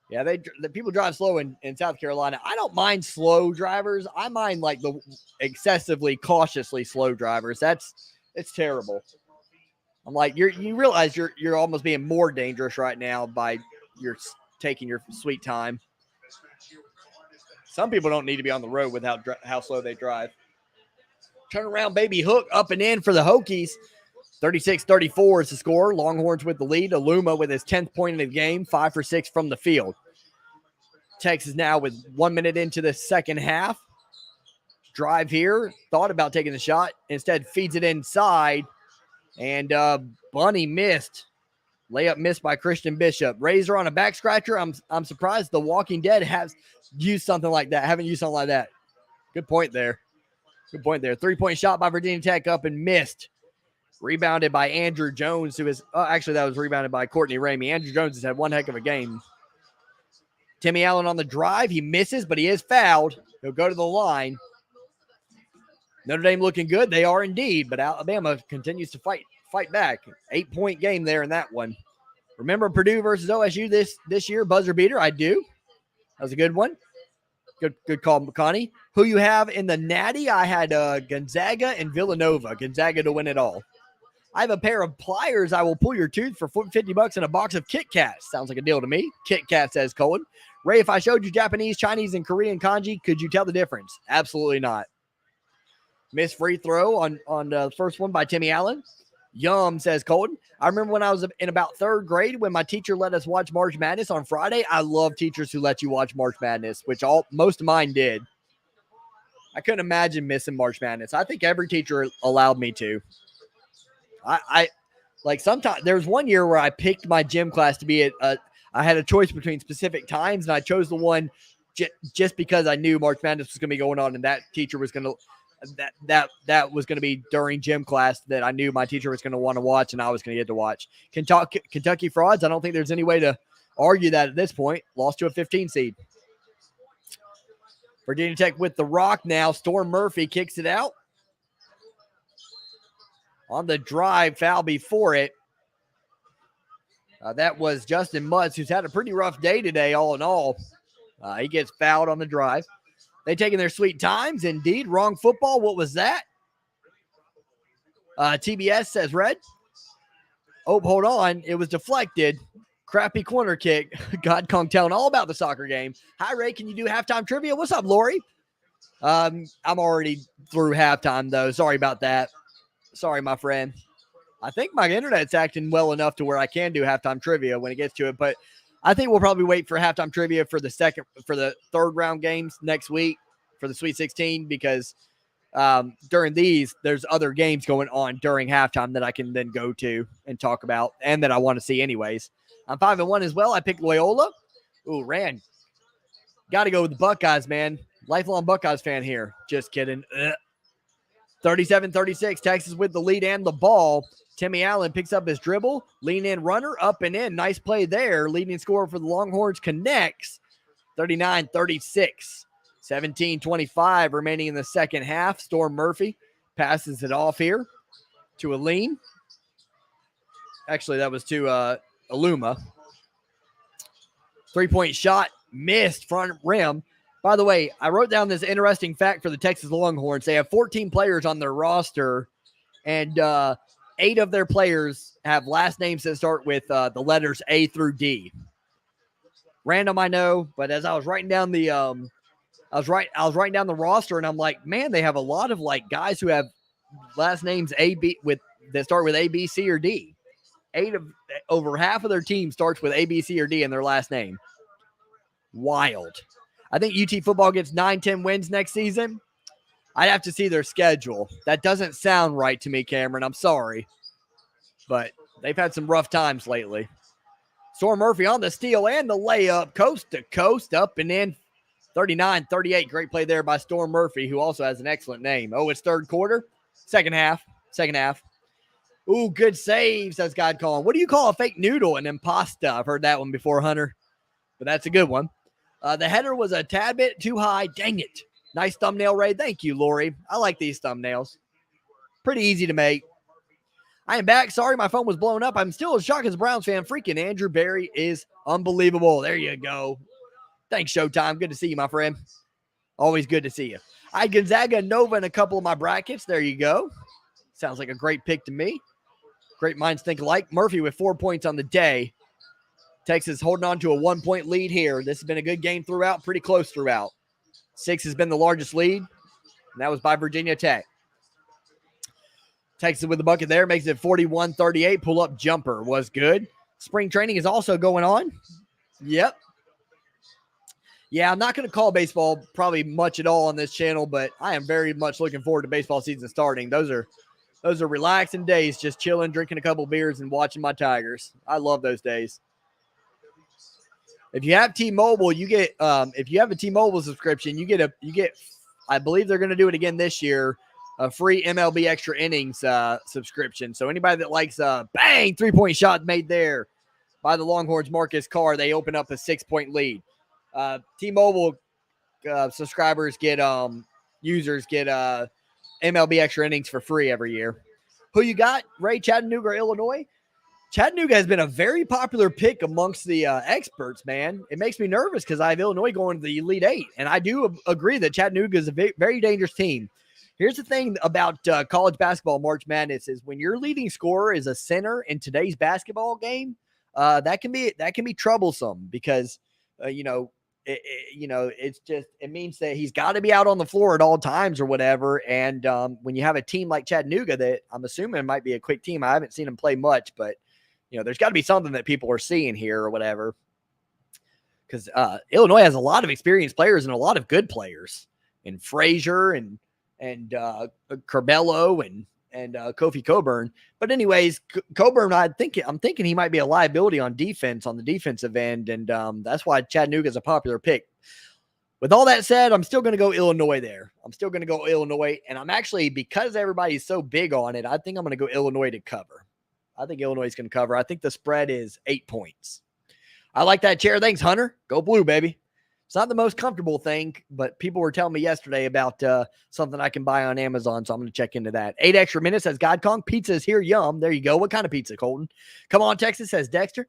Yeah, the people drive slow in South Carolina. I don't mind slow drivers. I mind like the excessively cautiously slow drivers. It's terrible. I'm like, you realize you're almost being more dangerous right now by you're taking your sweet time. Some people don't need to be on the road with how slow they drive. Turn around, baby hook up and in for the Hokies. 36-34 is the score. Longhorns with the lead. Aluma with his 10th point of the game, 5 for 6 from the field. Texas now with 1 minute into the second half. Drive here. Thought about taking the shot. Instead, feeds it inside. And Bunny missed. Layup missed by Christian Bishop. Razor on a back scratcher. I'm surprised the Walking Dead has used something like that. Haven't used something like that. Good point there. 3-point shot by Virginia Tech up and missed. Rebounded by Andrew Jones, who is actually that was rebounded by Courtney Ramey. Andrew Jones has had one heck of a game. Timmy Allen on the drive. He misses, but he is fouled. He'll go to the line. Notre Dame looking good. They are indeed, but Alabama continues to fight back. 8-point game there in that one. Remember Purdue versus OSU this year, buzzer beater? I do. That was a good one. Good call, Connie. Who you have in the Natty? I had Gonzaga and Villanova. Gonzaga to win it all. I have a pair of pliers. I will pull your tooth for $50 and a box of Kit Kats. Sounds like a deal to me. Kit Kat, says Colin. Ray, if I showed you Japanese, Chinese, and Korean kanji, could you tell the difference? Absolutely not. Missed free throw on the first one by Timmy Allen. Yum, says Colton. I remember when I was in about 3rd grade when my teacher let us watch March Madness on Friday. I love teachers who let you watch March Madness, which most of mine did. I couldn't imagine missing March Madness. I think every teacher allowed me to. I like sometimes there was one year where I picked my gym class to be I had a choice between specific times, and I chose the one just because I knew March Madness was going to be going on, and that teacher was going to that was going to be during gym class that I knew my teacher was going to want to watch and I was going to get to watch. Kentucky frauds. I don't think there's any way to argue that at this point. Lost to a 15 seed. Virginia Tech with the rock now. Storm Murphy kicks it out. On the drive, foul before it. That was Justyn Mutts, who's had a pretty rough day today, all in all. He gets fouled on the drive. They taking their sweet times. Indeed, wrong football. What was that? TBS says red. Oh, hold on. It was deflected. Crappy corner kick. God Kong telling all about the soccer game. Hi, Ray. Can you do halftime trivia? What's up, Lori? I'm already through halftime, though. Sorry about that. Sorry, my friend. I think my internet's acting well enough to where I can do halftime trivia when it gets to it, but I think we'll probably wait for halftime trivia for the third round games next week for the Sweet 16 because during these, there's other games going on during halftime that I can then go to and talk about and that I want to see anyways. I'm 5-1 as well. I picked Loyola. Ooh, Rand. Got to go with the Buckeyes, man. Lifelong Buckeyes fan here. Just kidding. 37-36, Texas with the lead and the ball. Timmy Allen picks up his dribble, lean in runner, up and in. Nice play there. Leading scorer for the Longhorns connects. 39-36. 17-25 remaining in the second half. Storm Murphy passes it off here to Aline. Actually, that was to Aluma. 3-point shot missed front rim. By the way, I wrote down this interesting fact for the Texas Longhorns. They have 14 players on their roster, and 8 of their players have last names that start with the letters A through D. Random, I know, but as I was writing down the I was writing down the roster, and I'm like, man, they have a lot of like guys who have last names that start with A, B, C, or D. Over half of their team starts with A, B, C, or D in their last name. Wild. I think UT football gets 9-10 wins next season. I'd have to see their schedule. That doesn't sound right to me, Cameron. I'm sorry. But they've had some rough times lately. Storm Murphy on the steal and the layup. Coast to coast, up and in. 39-38. Great play there by Storm Murphy, who also has an excellent name. Oh, it's third quarter. Second half. Ooh, good save, says God calling. What do you call a fake noodle? An impasta. I've heard that one before, Hunter. But that's a good one. The header was a tad bit too high. Dang it. Nice thumbnail, Ray. Thank you, Lori. I like these thumbnails. Pretty easy to make. I am back. Sorry, my phone was blown up. I'm still as shocked as a Browns fan. Freaking Andrew Berry is unbelievable. There you go. Thanks, Showtime. Good to see you, my friend. Always good to see you. I had Gonzaga and Nova in a couple of my brackets. There you go. Sounds like a great pick to me. Great minds think alike. Murphy with 4 points on the day. Texas holding on to a 1-point lead here. This has been a good game throughout, pretty close throughout. 6 has been the largest lead, and that was by Virginia Tech. Texas with the bucket there, makes it 41-38. Pull-up jumper was good. Spring training is also going on. Yep. Yeah, I'm not going to call baseball probably much at all on this channel, but I am very much looking forward to baseball season starting. Those are relaxing days, just chilling, drinking a couple beers, and watching my Tigers. I love those days. If you have T-Mobile, you get if you have a T-Mobile subscription, you get I believe they're going to do it again this year, a free MLB extra innings subscription. So anybody that likes bang 3-point shot made there by the Longhorns Marcus Carr, they open up a 6-point lead. T-Mobile subscribers users get MLB extra innings for free every year. Who you got? Ray, Chattanooga, or Illinois? Chattanooga has been a very popular pick amongst the experts, man. It makes me nervous because I have Illinois going to the Elite Eight, and I do agree that Chattanooga is a very dangerous team. Here's the thing about college basketball March Madness is when your leading scorer is a center in today's basketball game, that can be troublesome because it means that he's got to be out on the floor at all times or whatever. And when you have a team like Chattanooga that I'm assuming might be a quick team, I haven't seen them play much, but there's got to be something that people are seeing here or whatever. Because Illinois has a lot of experienced players and a lot of good players, and Frazier and Curbelo and Kofi Coburn. But anyways, Coburn, I'm thinking he might be a liability on defense on the defensive end, and that's why Chattanooga is a popular pick. With all that said, I'm still going to go Illinois there. I'm still going to go Illinois. And I'm actually, because everybody's so big on it, I think I'm going to go Illinois to cover. I think Illinois is going to cover. I think the spread is 8 points. I like that chair. Thanks, Hunter. Go blue, baby. It's not the most comfortable thing, but people were telling me yesterday about something I can buy on Amazon, so I'm going to check into that. 8 extra minutes, says God Kong. Pizza is here. Yum. There you go. What kind of pizza, Colton? Come on, Texas, says Dexter.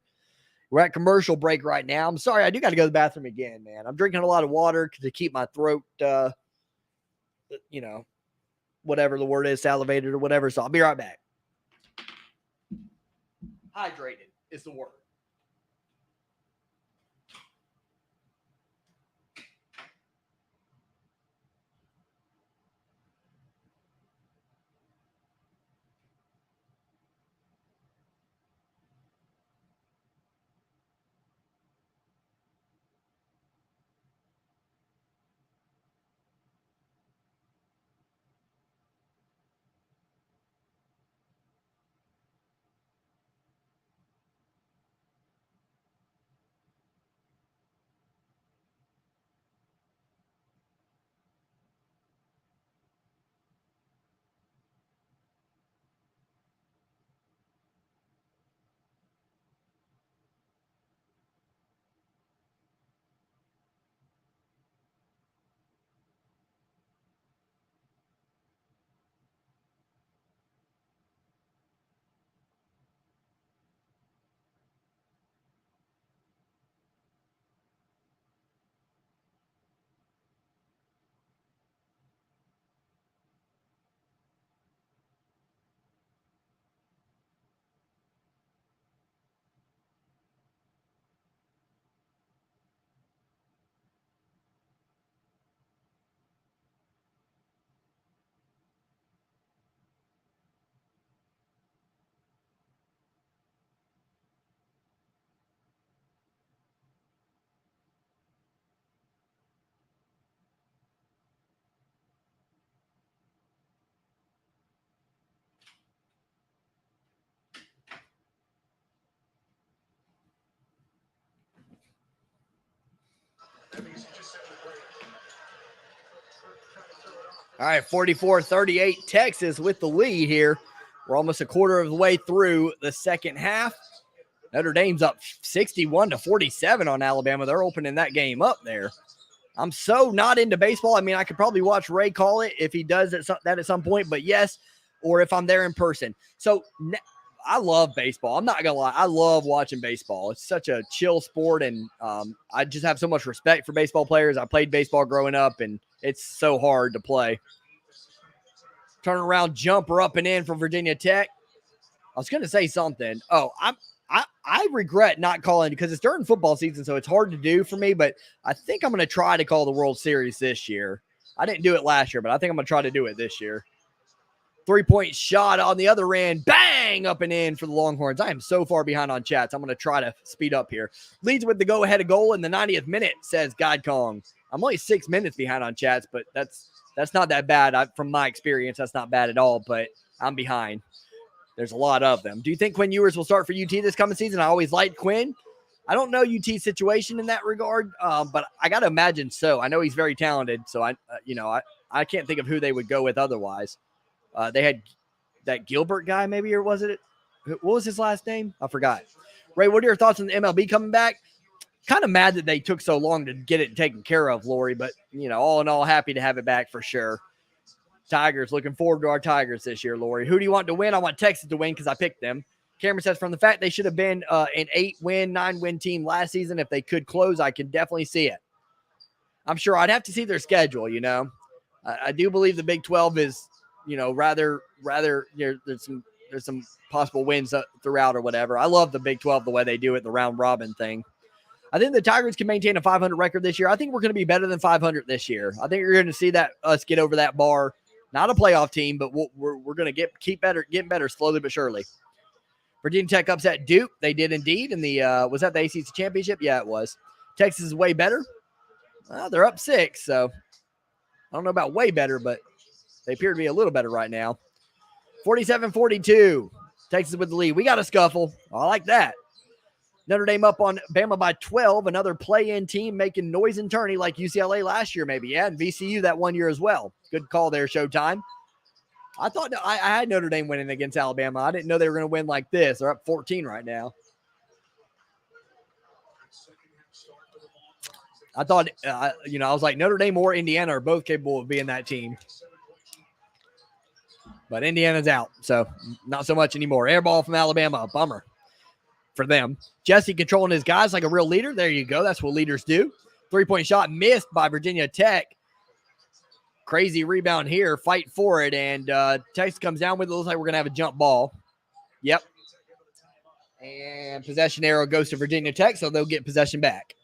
We're at commercial break right now. I'm sorry. I do got to go to the bathroom again, man. I'm drinking a lot of water to keep my throat, whatever the word is, salivated or whatever. So I'll be right back. Hydrated is the word. All right, 44-38, Texas with the lead here. We're almost a quarter of the way through the second half. Notre Dame's up 61-47 on Alabama. They're opening that game up there. I'm so not into baseball. I mean, I could probably watch Ray call it if he does that at some point, but yes, or if I'm there in person. So I love baseball. I'm not going to lie. I love watching baseball. It's such a chill sport, and I just have so much respect for baseball players. I played baseball growing up, and it's so hard to play. Turn around jumper up and in for Virginia Tech. I was going to say something. Oh, I regret not calling because it's during football season, so it's hard to do for me, but I think I'm going to try to call the World Series this year. I didn't do it last year, but I think I'm going to try to do it this year. 3-point shot on the other end. Bang! Up and in for the Longhorns. I am so far behind on chats. I'm going to try to speed up here. Leads with the go-ahead goal in the 90th minute, says God Kong. I'm only 6 minutes behind on chats, but that's not that bad. From my experience, that's not bad at all, but I'm behind. There's a lot of them. Do you think Quinn Ewers will start for UT this coming season? I always liked Quinn. I don't know UT's situation in that regard, but I got to imagine so. I know he's very talented, so I can't think of who they would go with otherwise. They had that Gilbert guy, maybe, or was it? What was his last name? I forgot. Ray, what are your thoughts on the MLB coming back? Kind of mad that they took so long to get it taken care of, Lori, but, all in all, happy to have it back for sure. Tigers, looking forward to our Tigers this year, Lori. Who do you want to win? I want Texas to win because I picked them. Cameron says, from the fact they should have been an 8-win, 9-win team last season, if they could close, I can definitely see it. I'm sure I'd have to see their schedule, I do believe the Big 12 is, rather there's some possible wins throughout or whatever. I love the Big 12, the way they do it, the round robin thing. I think the Tigers can maintain a 500 record this year. I think we're going to be better than 500 this year. I think you're going to see us get over that bar. Not a playoff team, but we're going to getting better slowly but surely. Virginia Tech upset Duke. They did indeed. In the was that the ACC championship? Yeah, it was. Texas is way better. Well, they're up 6, so I don't know about way better, but they appear to be a little better right now. 47-42. Texas with the lead. We got a scuffle. I like that. Notre Dame up on Bama by 12. Another play-in team making noise and tourney like UCLA last year, maybe. Yeah, and VCU that one year as well. Good call there, Showtime. I thought I had Notre Dame winning against Alabama. I didn't know they were going to win like this. They're up 14 right now. I thought, I was like, Notre Dame or Indiana are both capable of being that team. But Indiana's out, so not so much anymore. Air ball from Alabama, a bummer for them. Jesse controlling his guys like a real leader. There you go. That's what leaders do. 3-point shot missed by Virginia Tech. Crazy rebound here. Fight for it. And Texas comes down with it. Looks like we're going to have a jump ball. Yep. And possession arrow goes to Virginia Tech, so they'll get possession back.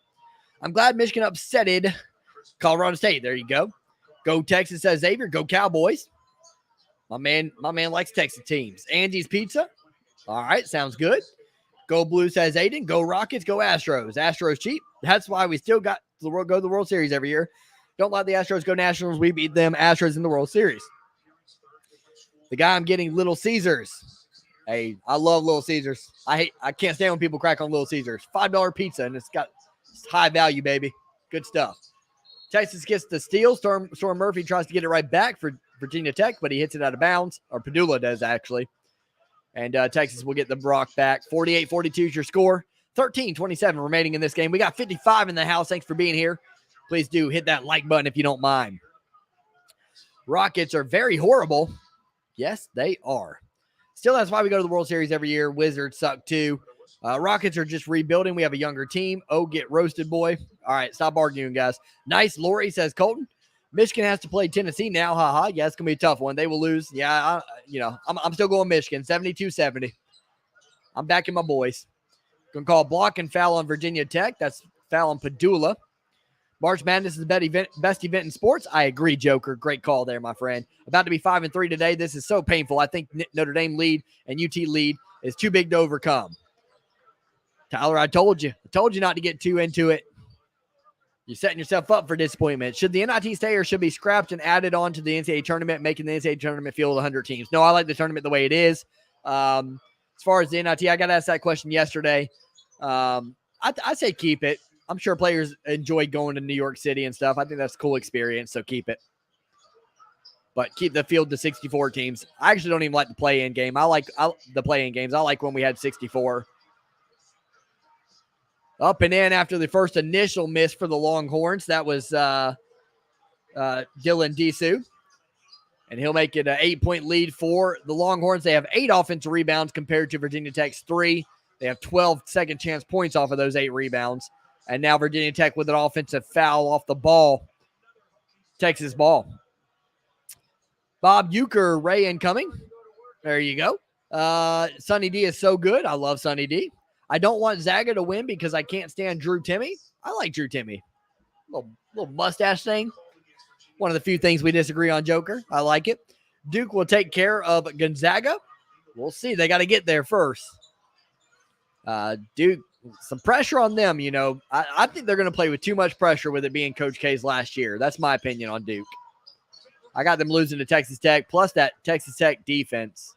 I'm glad Michigan upsetted Colorado State. There you go. Go Texas, says Xavier. Go Cowboys. My man likes Texas teams. Angie's Pizza. All right, sounds good. Go Blue, says Aiden. Go Rockets. Go Astros. Astros cheap. That's why we still got to go to the World Series every year. Don't let the Astros go Nationals. We beat them. Astros in the World Series. The guy I'm getting, Little Caesars. Hey, I love Little Caesars. I can't stand when people crack on Little Caesars. $5 pizza, and it's high value, baby. Good stuff. Texas gets the steal. Storm Murphy tries to get it right back for Virginia Tech, but he hits it out of bounds. Or Padula does, actually. And Texas will get the Brock back. 48-42 is your score. 13-27 remaining in this game. We got 55 in the house. Thanks for being here. Please do hit that like button if you don't mind. Rockets are very horrible. Yes, they are. Still, that's why we go to the World Series every year. Wizards suck too. Rockets are just rebuilding. We have a younger team. Oh, get roasted, boy. All right, stop arguing, guys. Nice, Lori, says Colton. Michigan has to play Tennessee now. Haha. Yeah, it's going to be a tough one. They will lose. Yeah, I'm still going Michigan. 72-70. I'm backing my boys. Going to call block and foul on Virginia Tech. That's foul on Padula. March Madness is the best event in sports. I agree, Joker. Great call there, my friend. About to be 5-3 today. This is so painful. I think Notre Dame lead and UT lead is too big to overcome. Tyler, I told you. I told you not to get too into it. You're setting yourself up for disappointment. Should the NIT stay or should be scrapped and added on to the NCAA tournament, making the NCAA tournament field 100 teams? No, I like the tournament the way it is. As far as the NIT, I got asked that question yesterday. I say keep it. I'm sure players enjoy going to New York City and stuff. I think that's a cool experience, so keep it. But keep the field to 64 teams. I actually don't even like the play-in game. I like the play-in games. I like when we had 64. Up and in after the first initial miss for the Longhorns. That was Dylan Disu. And he'll make it an 8-point lead for the Longhorns. They have 8 offensive rebounds compared to Virginia Tech's 3. They have 12 second chance points off of those 8 rebounds. And now Virginia Tech with an offensive foul off the ball. Texas ball. Bob Euchre, Ray incoming. There you go. Sonny D is so good. I love Sonny D. I don't want Zaga to win because I can't stand Drew Timmy. I like Drew Timmy. Little mustache thing. One of the few things we disagree on, Joker. I like it. Duke will take care of Gonzaga. We'll see. They got to get there first. Duke, some pressure on them, you know. I think they're going to play with too much pressure with it being Coach K's last year. That's my opinion on Duke. I got them losing to Texas Tech, plus that Texas Tech defense.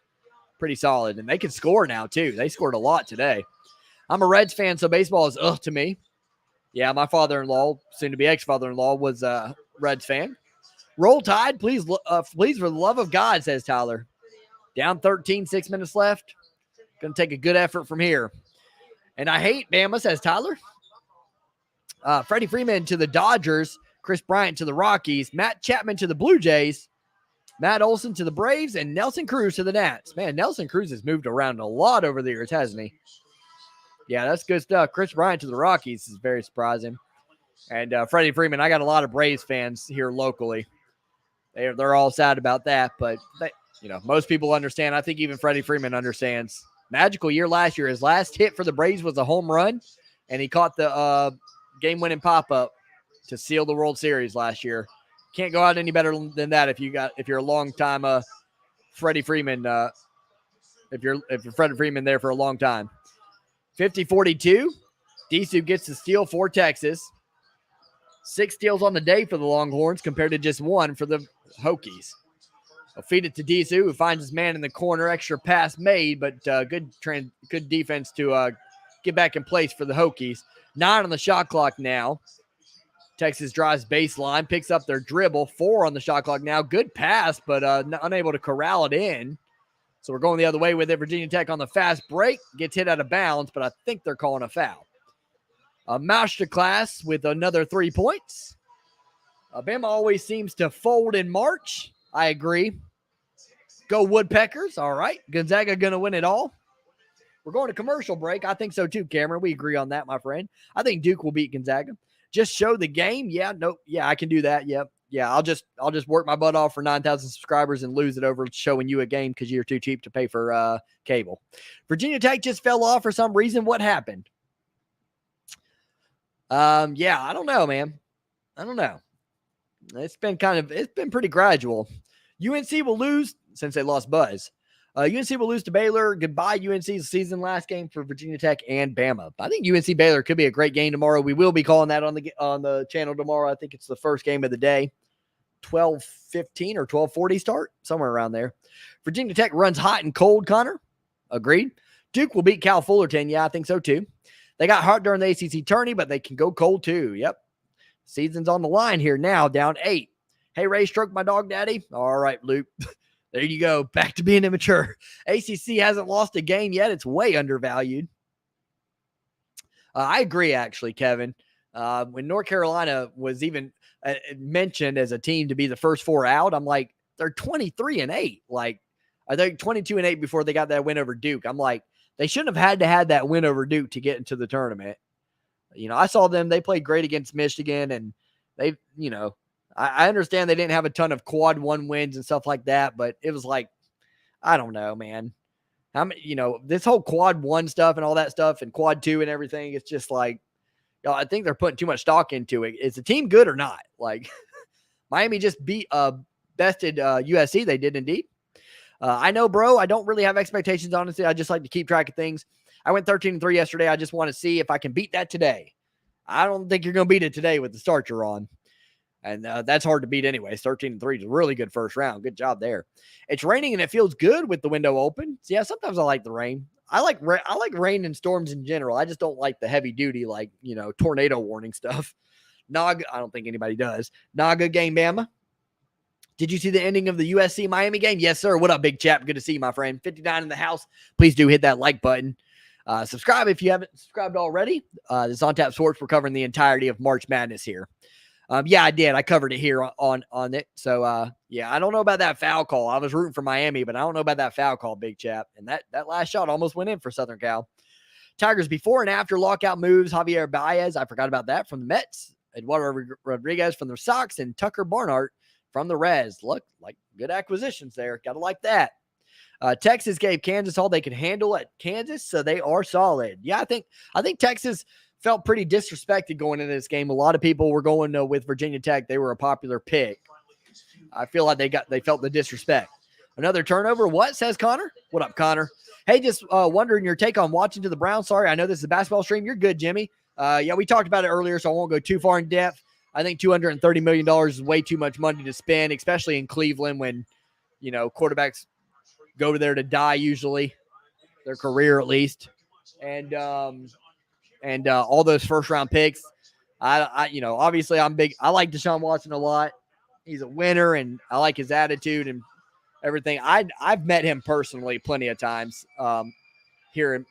Pretty solid. And they can score now, too. They scored a lot today. I'm a Reds fan, so baseball is to me. Yeah, my father-in-law, soon-to-be ex-father-in-law, was a Reds fan. Roll Tide, please, for the love of God, says Tyler. Down 13, 6 minutes left. Going to take a good effort from here. And I hate Bama, says Tyler. Freddie Freeman to the Dodgers. Chris Bryant to the Rockies. Matt Chapman to the Blue Jays. Matt Olson to the Braves. And Nelson Cruz to the Nats. Man, Nelson Cruz has moved around a lot over the years, hasn't he? Yeah, that's good stuff. Chris Bryant to the Rockies is very surprising. And Freddie Freeman, I got a lot of Braves fans here locally. They're all sad about that, but most people understand. I think even Freddie Freeman understands. Magical year last year. His last hit for the Braves was a home run, and he caught the game-winning pop-up to seal the World Series last year. Can't go out any better than that if you're a long time Freddie Freeman. If you're Freddie Freeman there for a long time. 50-42. Disu gets the steal for Texas. 6 steals on the day for the Longhorns compared to just 1 for the Hokies. They'll feed it to Disu, who finds his man in the corner. Extra pass made, but good defense to get back in place for the Hokies. 9 on the shot clock now. Texas drives baseline, picks up their dribble. 4 on the shot clock now. Good pass, but unable to corral it in. So we're going the other way with it. Virginia Tech on the fast break. Gets hit out of bounds, but I think they're calling a foul. Masterclass with another 3 points. Bama always seems to fold in March. I agree. Go Woodpeckers. All right. Gonzaga going to win it all. We're going to commercial break. I think so too, Cameron. We agree on that, my friend. I think Duke will beat Gonzaga. Just show the game. Yeah, no, yeah, I can do that. Yep. Yeah, I'll just work my butt off for 9,000 subscribers and lose it over showing you a game because you're too cheap to pay for cable. Virginia Tech just fell off for some reason. What happened? Yeah, I don't know, man. I don't know. It's been pretty gradual. UNC will lose since they lost Buzz. UNC will lose to Baylor. Goodbye, UNC's season last game for Virginia Tech and Bama. I think UNC Baylor could be a great game tomorrow. We will be calling that on the channel tomorrow. I think it's the first game of the day. 12:15 or 12:40 start, somewhere around there. Virginia Tech runs hot and cold, Connor. Agreed. Duke will beat Cal Fullerton. Yeah, I think so too. They got hot during the ACC tourney, but they can go cold too. Yep. Season's on the line here now, down 8. Hey, Ray, stroke my dog, daddy. All right, Luke. There you go. Back to being immature. ACC hasn't lost a game yet. It's way undervalued. I agree, actually, Kevin. When North Carolina was even mentioned as a team to be the first 4 out, I'm like, they're 23-8. Like, I think 22-8 before they got that win over Duke. I'm like, they shouldn't have had to have that win over Duke to get into the tournament. You know, I saw them. They played great against Michigan, and they, you know, I understand they didn't have a ton of quad 1 wins and stuff like that, but it was like, I don't know, man. How many, you know, this whole quad 1 stuff and all that stuff and quad 2 and everything, it's just like, you know, I think they're putting too much stock into it. Is the team good or not? Like, Miami just bested USC. They did indeed. I know, bro. I don't really have expectations, honestly. I just like to keep track of things. I went 13-3 yesterday. I just want to see if I can beat that today. I don't think you're going to beat it today with the start you're on. And that's hard to beat anyways. 13-3 is a really good first round. Good job there. It's raining and it feels good with the window open. So yeah, sometimes I like the rain. I like rain and storms in general. I just don't like the heavy duty, like, you know, tornado warning stuff. Naga, I don't think anybody does. Naga game, Bama. Did you see the ending of the USC Miami game? Yes, sir. What up, big chap? Good to see you, my friend. 59 in the house. Please do hit that like button. Subscribe if you haven't subscribed already. This is On Tap Sports. We're covering the entirety of March Madness here. Yeah, I did. I covered it here on it. So, yeah, I don't know about that foul call. I was rooting for Miami, but I don't know about that foul call, big chap. And that last shot almost went in for Southern Cal. Tigers before and after lockout moves. Javier Baez, I forgot about that, from the Mets. Eduardo Rodriguez from the Sox, and Tucker Barnhart from the Reds. Look, like good acquisitions there. Got to like that. Texas gave Kansas all they could handle at Kansas, so they are solid. Yeah, I think Texas felt pretty disrespected going into this game. A lot of people were going with Virginia Tech. They were a popular pick. I feel like they felt the disrespect. Another turnover. What, says Connor? What up, Connor? Hey, just wondering your take on Washington to the Browns. Sorry, I know this is a basketball stream. You're good, Jimmy. Yeah, we talked about it earlier, so I won't go too far in depth. I think $230 million is way too much money to spend, especially in Cleveland when, you know, quarterbacks go there to die usually, their career at least. And all those first-round picks. I you know, obviously I'm big. I like Deshaun Watson a lot. He's a winner, and I like his attitude and everything. I've met him personally plenty of times. Here,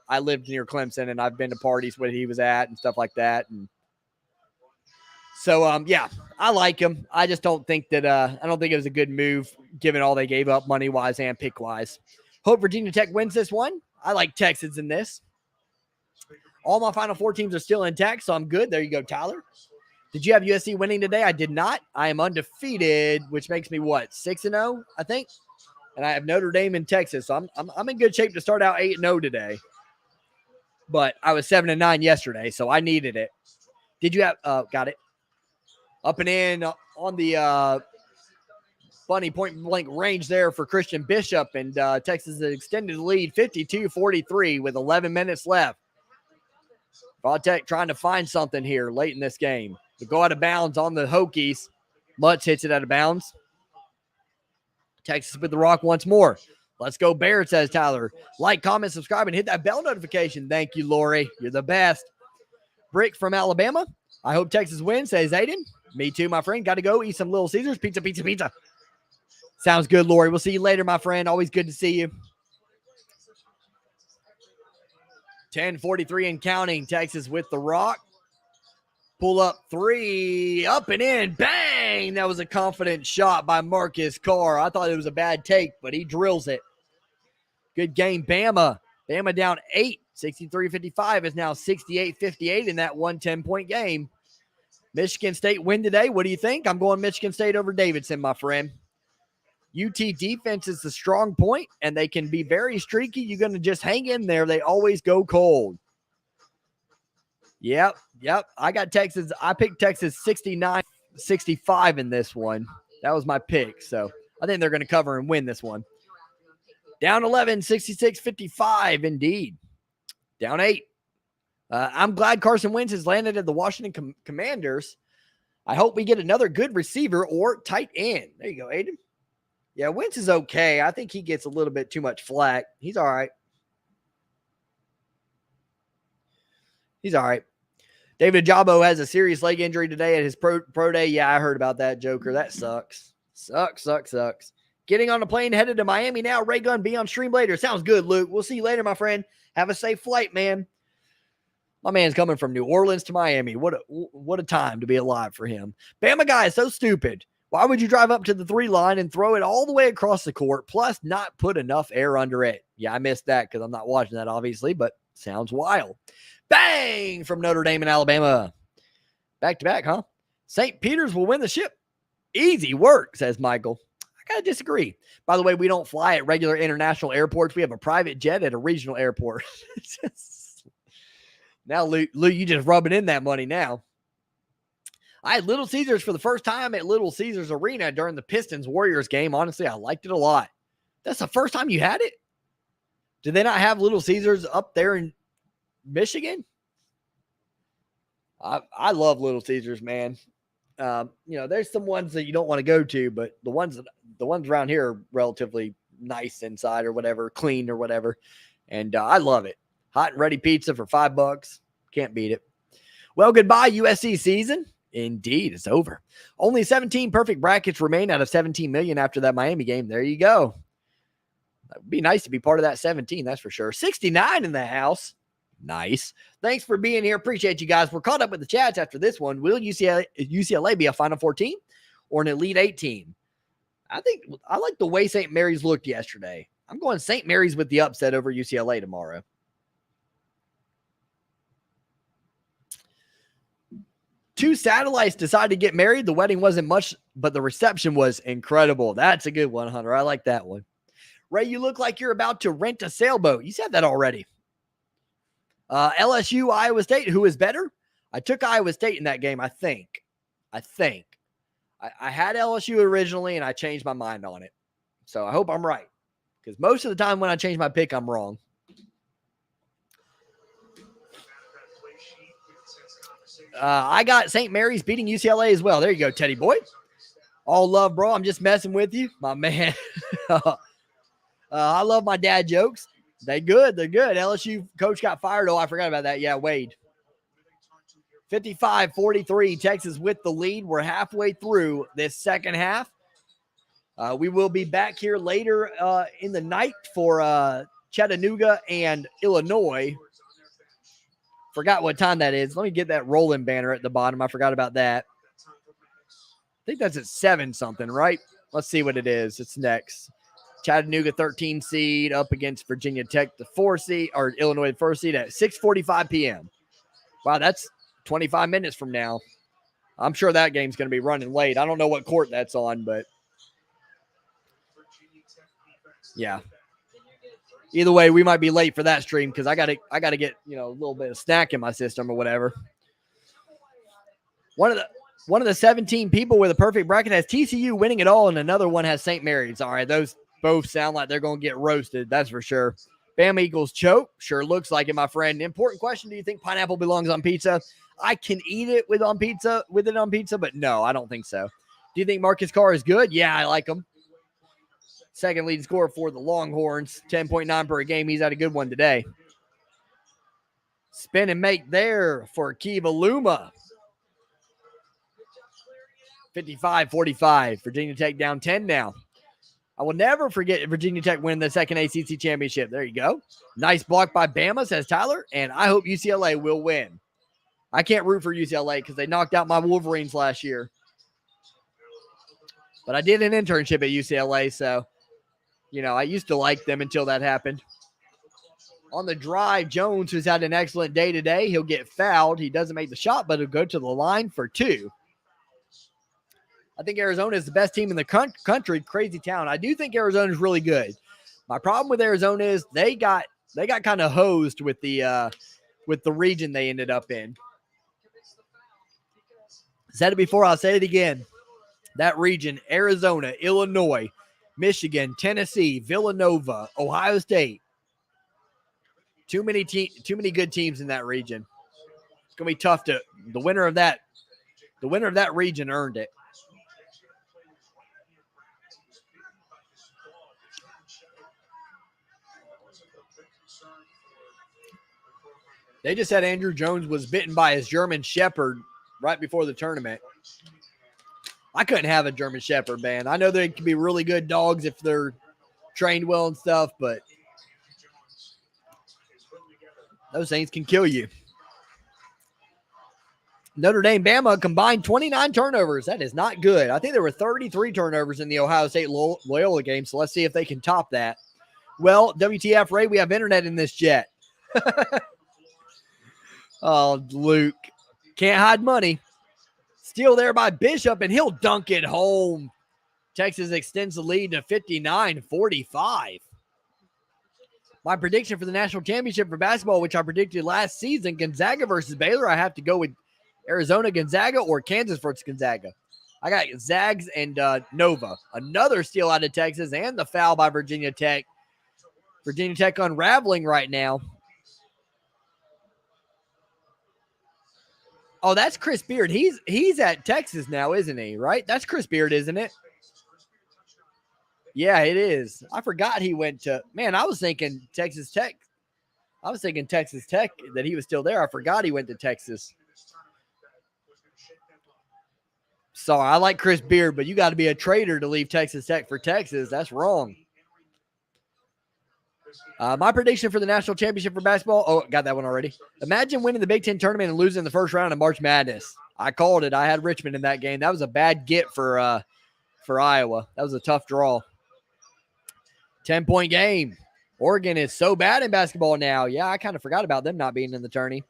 I lived near Clemson, and I've been to parties where he was at and stuff like that. And so, yeah, I like him. I just don't think that I don't think it was a good move given all they gave up money-wise and pick-wise. Hope Virginia Tech wins this one. I like Texans in this. All my Final Four teams are still intact, so I'm good. There you go, Tyler. Did you have USC winning today? I did not. I am undefeated, which makes me what, 6-0, I think. And I have Notre Dame in Texas, so I'm in good shape to start out 8-0 today. But I was 7-9 yesterday, so I needed it. Did you have? Got it. Up and in on the bunny point blank range there for Christian Bishop, and Texas has extended the lead 52-43 with 11 minutes left. Tech trying to find something here late in this game. To go out of bounds on the Hokies. Mutts hits it out of bounds. Texas with the rock once more. Let's go Bears, says Tyler. Like, comment, subscribe, and hit that bell notification. Thank you, Lori. You're the best. Brick from Alabama. I hope Texas wins, says Aiden. Me too, my friend. Got to go eat some Little Caesars. Pizza, pizza, pizza. Sounds good, Lori. We'll see you later, my friend. Always good to see you. 10:43 and counting. Texas with the rock. Pull up three. Up and in. Bang! That was a confident shot by Marcus Carr. I thought it was a bad take, but he drills it. Good game, Bama. Bama down 8. 63-55 is now 68-58 in that 110-point game. Michigan State win today. What do you think? I'm going Michigan State over Davidson, my friend. UT defense is the strong point, and they can be very streaky. You're going to just hang in there. They always go cold. Yep. I got Texas. I picked Texas 69-65 in this one. That was my pick, so I think they're going to cover and win this one. Down 11, 66-55, indeed. Down 8. I'm glad Carson Wentz has landed at the Washington Commanders. I hope we get another good receiver or tight end. There you go, Aiden. Yeah, Wentz is okay. I think he gets a little bit too much flack. He's all right. David Ajabo has a serious leg injury today at his pro day. Yeah, I heard about that, Joker. That sucks. Sucks. Getting on a plane headed to Miami now. Ray Gun, be on stream later. Sounds good, Luke. We'll see you later, my friend. Have a safe flight, man. My man's coming from New Orleans to Miami. What a time to be alive for him. Bama guy is so stupid. Why would you drive up to the 3 line and throw it all the way across the court, plus not put enough air under it? Yeah, I missed that because I'm not watching that, obviously, but sounds wild. Bang from Notre Dame and Alabama. Back to back, huh? St. Peter's will win the ship. Easy work, says Michael. I got to disagree. By the way, we don't fly at regular international airports. We have a private jet at a regional airport. Now, Lou, you just rubbing in that money now. I had Little Caesars for the first time at Little Caesars Arena during the Pistons-Warriors game. Honestly, I liked it a lot. That's the first time you had it? Did they not have Little Caesars up there in Michigan? I love Little Caesars, man. There's some ones that you don't want to go to, but the ones around here are relatively nice inside or whatever, clean or whatever. And I love it. Hot and ready pizza for $5. Can't beat it. Well, goodbye, USC season. Indeed, it's over. Only 17 perfect brackets remain out of 17 million after that Miami game. There you go. It would be nice to be part of that 17, that's for sure. 69 in the house. Nice. Thanks for being here. Appreciate you guys. We're caught up with the chats after this one. Will UCLA be a Final Four team or an Elite 8 team? I like the way St. Mary's looked yesterday. I'm going St. Mary's with the upset over UCLA tomorrow. Two satellites decided to get married. The wedding wasn't much, but the reception was incredible. That's a good one, Hunter. I like that one. Ray, you look like you're about to rent a sailboat. You said that already. LSU, Iowa State, who is better? I took Iowa State in that game, I think. I had LSU originally, and I changed my mind on it. So I hope I'm right. Because most of the time when I change my pick, I'm wrong. I got St. Mary's beating UCLA as well. There you go, Teddy boy. All love, bro. I'm just messing with you. My man. I love my dad jokes. They're good. LSU coach got fired. Oh, I forgot about that. Yeah, Wade. 55-43, Texas with the lead. We're halfway through this second half. We will be back here later in the night for Chattanooga and Illinois. Forgot what time that is. Let me get that rolling banner at the bottom. I forgot about that. I think that's at 7 something, right? Let's see what it is. It's next. Chattanooga 13 seed up against Virginia Tech, the 4 seed, or Illinois the 1st seed at 6:45 p.m. Wow, that's 25 minutes from now. I'm sure that game's going to be running late. I don't know what court that's on, but yeah. Either way, we might be late for that stream because I gotta get a little bit of snack in my system or whatever. One of the 17 people with a perfect bracket has TCU winning it all, and another one has St. Mary's. All right, those both sound like they're going to get roasted. That's for sure. Bama Eagles choke. Sure looks like it, my friend. Important question. Do you think pineapple belongs on pizza? I can eat it with it on pizza, but no, I don't think so. Do you think Marcus Carr is good? Yeah, I like him. second leading scorer for the Longhorns. 10.9 per game. He's had a good one today. Spin and make there for Keve Aluma. 55-45. Virginia Tech down 10 now. I will never forget Virginia Tech winning the second ACC championship. There you go. Nice block by Bama, says Tyler, and I hope UCLA will win. I can't root for UCLA because they knocked out my Wolverines last year. But I did an internship at UCLA, so, I used to like them until that happened. On the drive, Jones, who's had an excellent day today, he'll get fouled. He doesn't make the shot, but he'll go to the line for 2. I think Arizona is the best team in the country. Crazy town. I do think Arizona is really good. My problem with Arizona is they got kind of hosed with the region they ended up in. Said it before, I'll say it again. That region: Arizona, Illinois, Michigan, Tennessee, Villanova, Ohio State. Too many good teams in that region. It's gonna be tough to. The winner of that region earned it. They just said Andrew Jones was bitten by his German Shepherd right before the tournament. I couldn't have a German Shepherd, man. I know they can be really good dogs if they're trained well and stuff, but those things can kill you. Notre Dame, Bama combined 29 turnovers. That is not good. I think there were 33 turnovers in the Ohio State Loyola game, so let's see if they can top that. Well, WTF, Ray, we have internet in this jet. Oh, Luke. Can't hide money. Steal there by Bishop, and he'll dunk it home. Texas extends the lead to 59-45. My prediction for the national championship for basketball, which I predicted last season, Gonzaga versus Baylor, I have to go with Arizona Gonzaga or Kansas versus Gonzaga. I got Zags and Nova. Another steal out of Texas and the foul by Virginia Tech. Virginia Tech unraveling right now. Oh, that's Chris Beard. He's at Texas now, isn't he? Right? That's Chris Beard, isn't it? Yeah, it is. I forgot he went to. Man, I was thinking Texas Tech. I was thinking Texas Tech, that he was still there. I forgot he went to Texas. Sorry, I like Chris Beard, but you got to be a traitor to leave Texas Tech for Texas. That's wrong. My prediction for the national championship for basketball. Oh, got that one already. Imagine winning the Big Ten tournament and losing the first round of March Madness. I called it. I had Richmond in that game. That was a bad get for Iowa. That was a tough draw. 10-point game. Oregon is so bad in basketball now. Yeah, I kind of forgot about them not being in the tourney.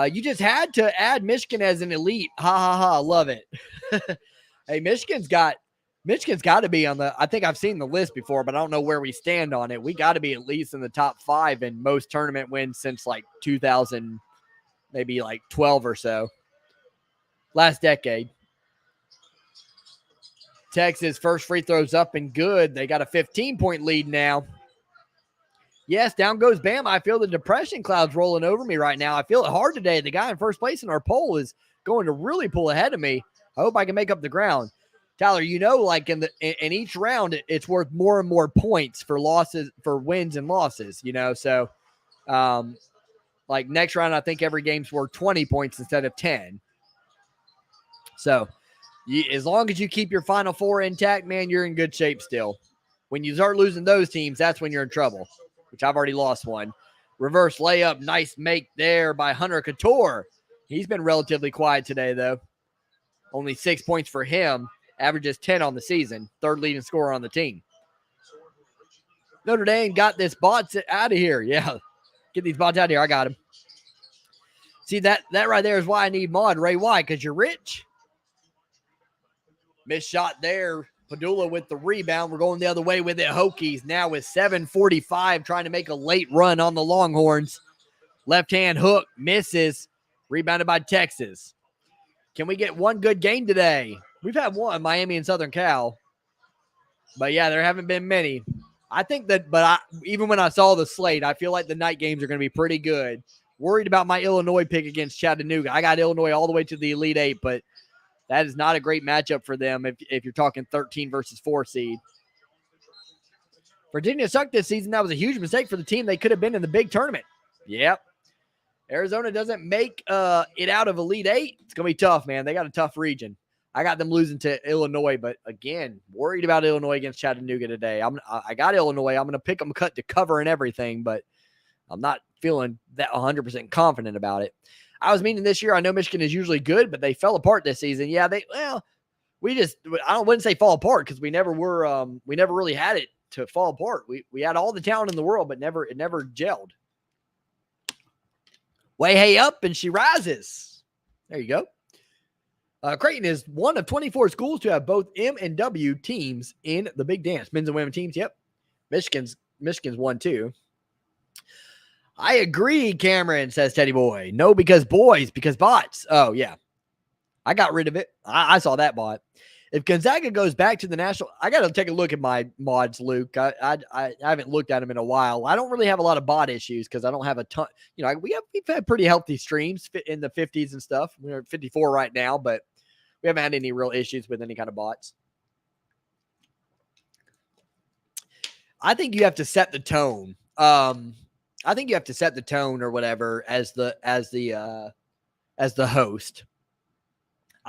You just had to add Michigan as an elite. Ha, ha, ha. I love it. Hey, Michigan's got to be on the – I think I've seen the list before, but I don't know where we stand on it. We got to be at least in the top 5 in most tournament wins since like 2000, maybe like 12 or so. Last decade. Texas first free throws up and good. They got a 15-point lead now. Yes, down goes Bama. I feel the depression clouds rolling over me right now. I feel it hard today. The guy in first place in our poll is going to really pull ahead of me. I hope I can make up the ground. Tyler, like in each round, it's worth more and more points for losses, for wins and losses, So, like next round, I think every game's worth 20 points instead of 10. So, as long as you keep your Final Four intact, man, you're in good shape still. When you start losing those teams, that's when you're in trouble, which I've already lost one. Reverse layup, nice make there by Hunter Cattoor. He's been relatively quiet today, though. Only 6 points for him. Averages 10 on the season. Third leading scorer on the team. Notre Dame got this bots out of here. Yeah. Get these bots out of here. I got him. See, that right there is why I need mod. Ray, why? Because you're rich. Missed shot there. Padula with the rebound. We're going the other way with it. Hokies now with 7:45 trying to make a late run on the Longhorns. Left-hand hook misses. Rebounded by Texas. Can we get one good game today? We've had one, Miami and Southern Cal. But, yeah, there haven't been many. I think that, even when I saw the slate, I feel like the night games are going to be pretty good. Worried about my Illinois pick against Chattanooga. I got Illinois all the way to the Elite Eight, but that is not a great matchup for them if you're talking 13 versus 4 seed. Virginia sucked this season. That was a huge mistake for the team. They could have been in the big tournament. Yep. Arizona doesn't make it out of Elite Eight. It's going to be tough, man. They got a tough region. I got them losing to Illinois, but again, worried about Illinois against Chattanooga today. I got Illinois. I'm going to pick them cut to cover and everything, but I'm not feeling that 100% confident about it. I was meaning this year, I know Michigan is usually good, but they fell apart this season. Yeah, I wouldn't say fall apart because we never were, we never really had it to fall apart. We had all the talent in the world, but it never gelled. Way hey up and she rises. There you go. Creighton is one of 24 schools to have both M and W teams in the big dance. Men's and women's teams. Yep. Michigan's one too. I agree, Cameron, says Teddy Boy. No, because bots. Oh, yeah. I got rid of it. I saw that bot. If Gonzaga goes back to the national, I got to take a look at my mods, Luke. I haven't looked at them in a while. I don't really have a lot of bot issues because I don't have a ton. We've had pretty healthy streams in the 50s and stuff. We're at 54 right now, but we haven't had any real issues with any kind of bots. I think you have to set the tone. I think you have to set the tone or whatever as the host.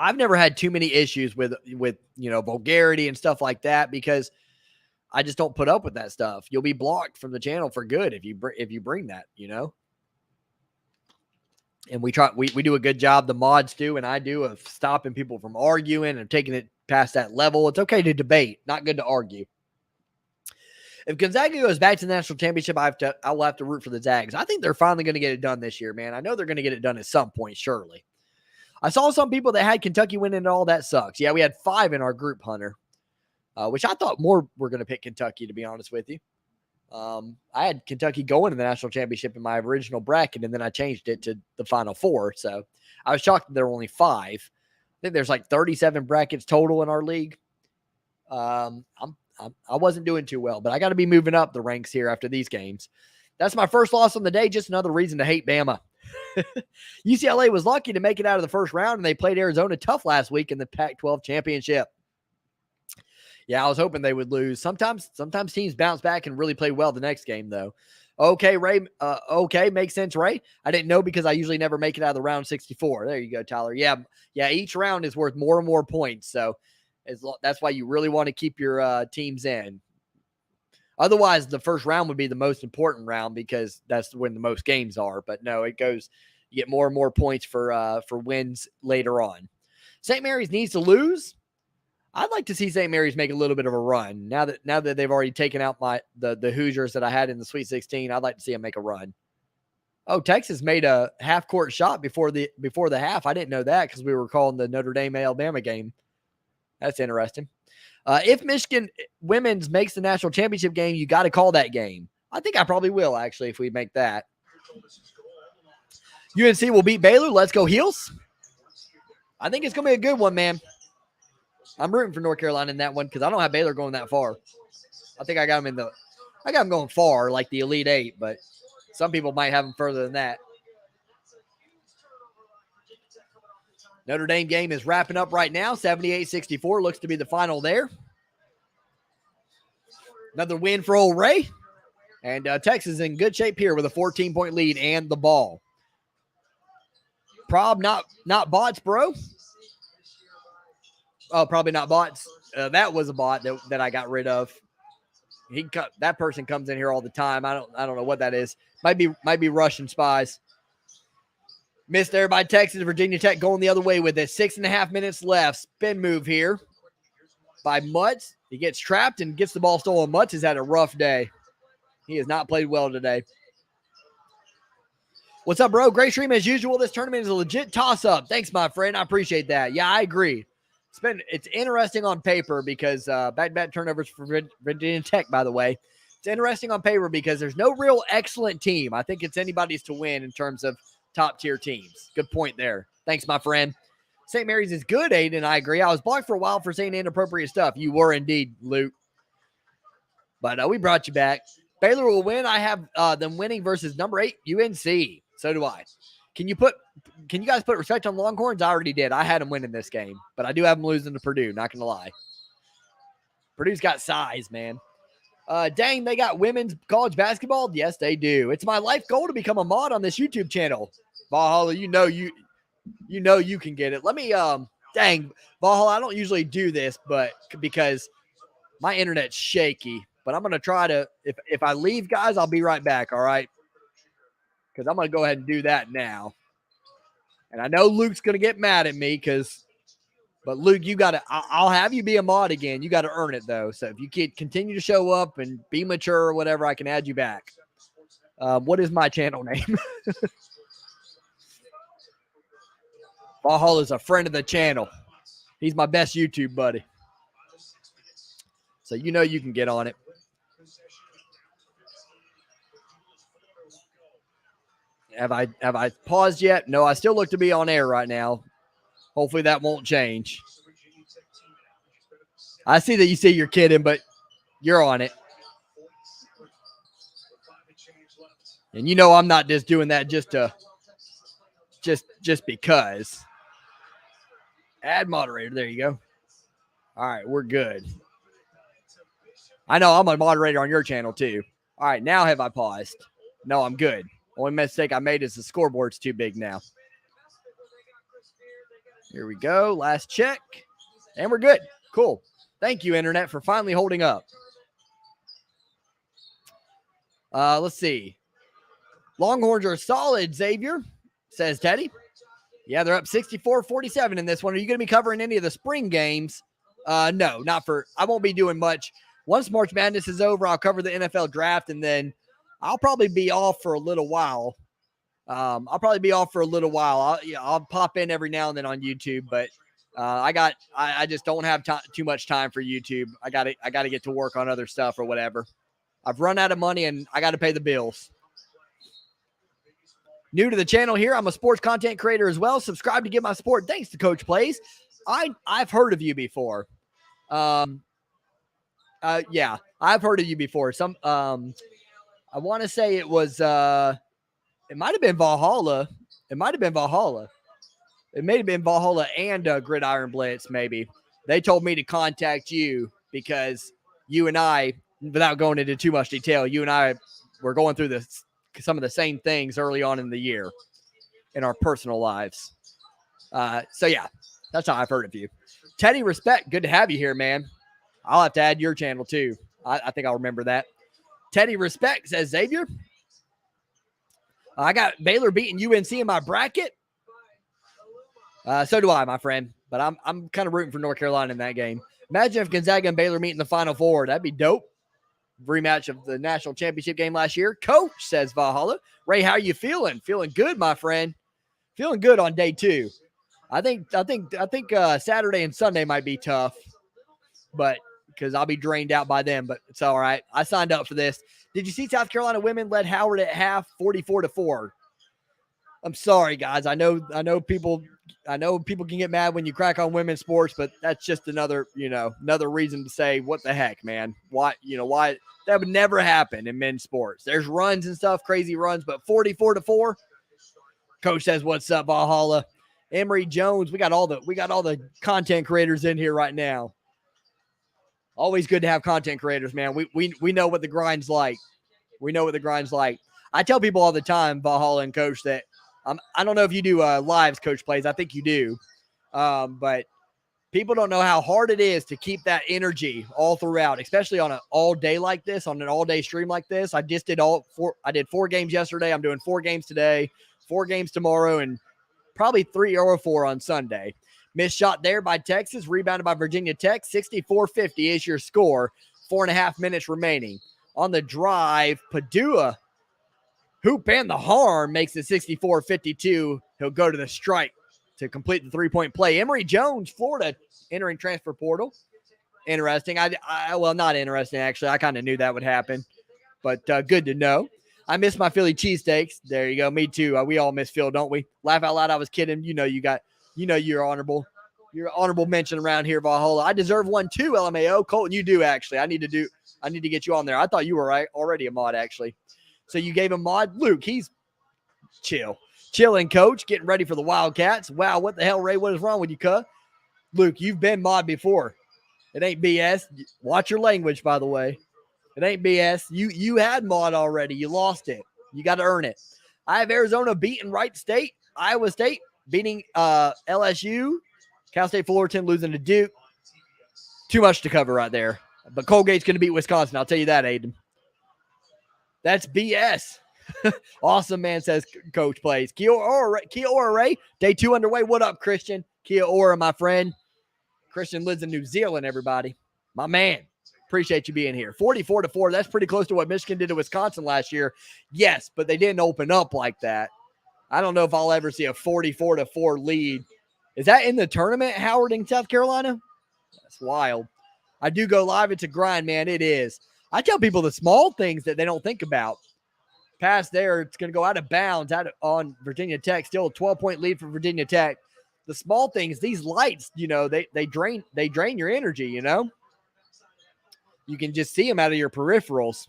I've never had too many issues with vulgarity and stuff like that because I just don't put up with that stuff. You'll be blocked from the channel for good if you bring that, And we do a good job, the mods do, and I do, of stopping people from arguing and taking it past that level. It's okay to debate, not good to argue. If Gonzaga goes back to the national championship, I will have to root for the Zags. I think they're finally going to get it done this year, man. I know they're going to get it done at some point, surely. I saw some people that had Kentucky winning and all that sucks. Yeah, we had 5 in our group, Hunter, which I thought more were going to pick Kentucky, to be honest with you. I had Kentucky going to the national championship in my original bracket, and then I changed it to the Final Four. So I was shocked that there were only 5. I think there's like 37 brackets total in our league. I wasn't doing too well, but I got to be moving up the ranks here after these games. That's my first loss on the day. Just another reason to hate Bama. UCLA was lucky to make it out of the first round, and they played Arizona tough last week in the Pac-12 championship. Yeah, I was hoping they would lose. Sometimes teams bounce back and really play well the next game, though. Okay, Ray. Okay, makes sense, Ray. I didn't know because I usually never make it out of the round 64. There you go, Tyler. Yeah. Each round is worth more and more points, so that's why you really want to keep your teams in. Otherwise, the first round would be the most important round because that's when the most games are. But no, it goes. You get more and more points for wins later on. St. Mary's needs to lose. I'd like to see St. Mary's make a little bit of a run now that they've already taken out the Hoosiers that I had in the Sweet 16. I'd like to see them make a run. Oh, Texas made a half-court shot before the half. I didn't know that because we were calling the Notre Dame-Alabama game. That's interesting. If Michigan women's makes the national championship game, you got to call that game. I think I probably will, actually, if we make that. UNC will beat Baylor. Let's go Heels. I think it's going to be a good one, man. I'm rooting for North Carolina in that one because I don't have Baylor going that far. I think I got them going far, like the Elite Eight, but some people might have them further than that. Notre Dame game is wrapping up right now. 78-64 looks to be the final there. Another win for old Ray. And Texas is in good shape here with a 14-point lead and the ball. Prob not bots, bro. Oh, probably not bots. That was a bot that I got rid of. That person comes in here all the time. I don't know what that is. Might be Russian spies. Missed there by Texas. Virginia Tech going the other way with it. 6.5 minutes left. Spin move here by Mutts. He gets trapped and gets the ball stolen. Mutts has had a rough day. He has not played well today. What's up, bro? Great stream as usual. This tournament is a legit toss-up. Thanks, my friend. I appreciate that. Yeah, I agree. It's interesting on paper because back-to-back turnovers for Virginia Tech, by the way. It's interesting on paper because there's no real excellent team. I think it's anybody's to win in terms of top-tier teams. Good point there. Thanks, my friend. St. Mary's is good, Aiden. I agree. I was blocked for a while for saying inappropriate stuff. You were indeed, Luke. But we brought you back. Baylor will win. I have them winning versus number 8, UNC. So do I. Can you guys put respect on Longhorns? I already did. I had them winning this game. But I do have them losing to Purdue. Not going to lie. Purdue's got size, man. Dang, they got women's college basketball? Yes, they do. It's my life goal to become a mod on this YouTube channel. Valhalla, you know you can get it. Let me dang, Valhalla, I don't usually do this, but because my internet's shaky. But I'm gonna try to if I leave, guys, I'll be right back, all right? Because I'm gonna go ahead and do that now. And I know Luke's gonna get mad at me but Luke, you gotta I'll have you be a mod again. You gotta earn it though. So if you can continue to show up and be mature or whatever, I can add you back. What is my channel name? Valhalla is a friend of the channel. He's my best YouTube buddy. So you know you can get on it. Have I paused yet? No, I still look to be on air right now. Hopefully that won't change. I see that you say you're kidding, but you're on it. And you know I'm not just doing that just because. Add moderator. There you go. All right, we're good. I know I'm a moderator on your channel too. All right, now have I paused? No, I'm good. Only mistake I made is the scoreboard's too big now. Here we go. Last check. And we're good. Cool. Thank you, Internet, for finally holding up. Let's see. Longhorns are solid, Xavier, says Teddy. Yeah, they're up 64-47 in this one. Are you going to be covering any of the spring games? No, not for – I won't be doing much. Once March Madness is over, I'll cover the NFL draft, and then I'll probably be off for a little while. I'll pop in every now and then on YouTube, but I just don't have too much time for YouTube. I got to get to work on other stuff or whatever. I've run out of money, and I got to pay the bills. New to the channel here, I'm a sports content creator as well. Subscribe to get my support. Thanks to Coach Plays. I've heard of you before. Yeah, I've heard of you before. I want to say it was it might have been Valhalla. It may have been Valhalla and Gridiron Blitz, maybe. They told me to contact you because you and I, without going into too much detail, you and I were going through some of the same things early on in the year in our personal lives. So, yeah, that's how I've heard of you. Teddy, respect. Good to have you here, man. I'll have to add your channel, too. I think I'll remember that. Teddy, respect, says Xavier. I got Baylor beating UNC in my bracket. So do I, my friend. But I'm kind of rooting for North Carolina in that game. Imagine if Gonzaga and Baylor meet in the Final Four. That'd be dope. Rematch of the national championship game last year. Coach, says Valhalla. Ray, how are you feeling? Feeling good, my friend. Feeling good on day 2. I think Saturday and Sunday might be tough, but because I'll be drained out by them. But it's all right. I signed up for this. Did you see South Carolina women led Howard at half, 44-4? I'm sorry, guys. I know people can get mad when you crack on women's sports, but that's just another reason to say, what the heck, man? Why that would never happen in men's sports. There's runs and stuff, crazy runs, but 44-4. Coach says, "What's up, Valhalla?" Emory Jones, we got all the content creators in here right now. Always good to have content creators, man. We know what the grind's like. We know what the grind's like. I tell people all the time, Valhalla and Coach, that I don't know if you do lives, Coach Plays. I think you do. But people don't know how hard it is to keep that energy all throughout, especially on an all-day like this, on an all-day stream like this. I just did I did 4 games yesterday. I'm doing 4 games today, 4 games tomorrow, and probably 3 or 4 on Sunday. Missed shot there by Texas, rebounded by Virginia Tech. 64-50 is your score. 4.5 minutes remaining. On the drive, Padua, hoop and the harm, makes it 64-52. He'll go to the strike to complete the 3-point play. Emory Jones, Florida, entering transfer portal. Interesting. Well, not interesting, actually. I kind of knew that would happen, but good to know. I miss my Philly cheesesteaks. There you go. Me too. We all miss Phil, don't we? Laugh out loud. I was kidding. You're honorable. You're an honorable mention around here, Valhalla. I deserve one too, LMAO. Colton, you do actually. I need to get you on there. I thought you were already a mod, actually. So you gave him mod. Luke, he's chilling, Coach, getting ready for the Wildcats. Wow, what the hell, Ray? What is wrong with you, cuh? Luke, you've been mod before. It ain't BS. Watch your language, by the way. It ain't BS. You had Maud already. You lost it. You got to earn it. I have Arizona beating Wright State, Iowa State beating LSU, Cal State Fullerton losing to Duke. Too much to cover right there. But Colgate's going to beat Wisconsin. I'll tell you that, Aiden. That's BS. Awesome, man, says Coach Plays. Kia Ora, day 2 underway. What up, Christian? Kia Ora, my friend. Christian lives in New Zealand, everybody. My man. Appreciate you being here. 44-4. That's pretty close to what Michigan did to Wisconsin last year. Yes, but they didn't open up like that. I don't know if I'll ever see a 44-4 lead. Is that in the tournament, Howard, in South Carolina? That's wild. I do go live. It's a grind, man. It is. I tell people the small things that they don't think about. Pass there. It's going to go out of bounds on Virginia Tech. Still a 12-point lead for Virginia Tech. The small things, these lights, they drain your energy, You can just see them out of your peripherals.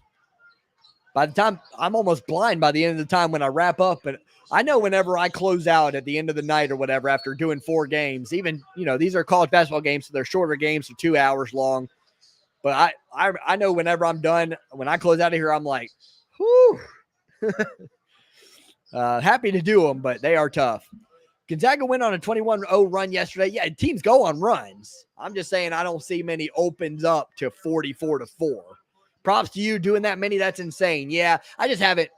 By the time I'm almost blind by the end of the time when I wrap up, but I know whenever I close out at the end of the night or whatever, after doing 4 games, even, these are college basketball games, so they're shorter games, so 2 hours long. But I know whenever I'm done, when I close out of here, I'm like, whew. Happy to do them, but they are tough. Gonzaga went on a 21-0 run yesterday. Yeah, teams go on runs. I'm just saying I don't see many opens up to 44-4. Props to you doing that many. That's insane. Yeah, I just haven't.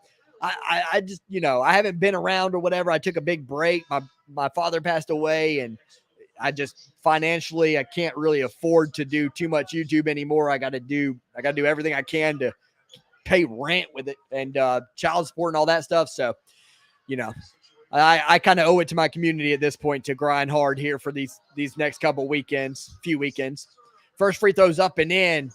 I just, I haven't been around or whatever. I took a big break. My father passed away, and I just financially I can't really afford to do too much YouTube anymore. I got to do everything I can to pay rent with it and child support and all that stuff. So, I kind of owe it to my community at this point to grind hard here for these next few weekends. First free throws up and in.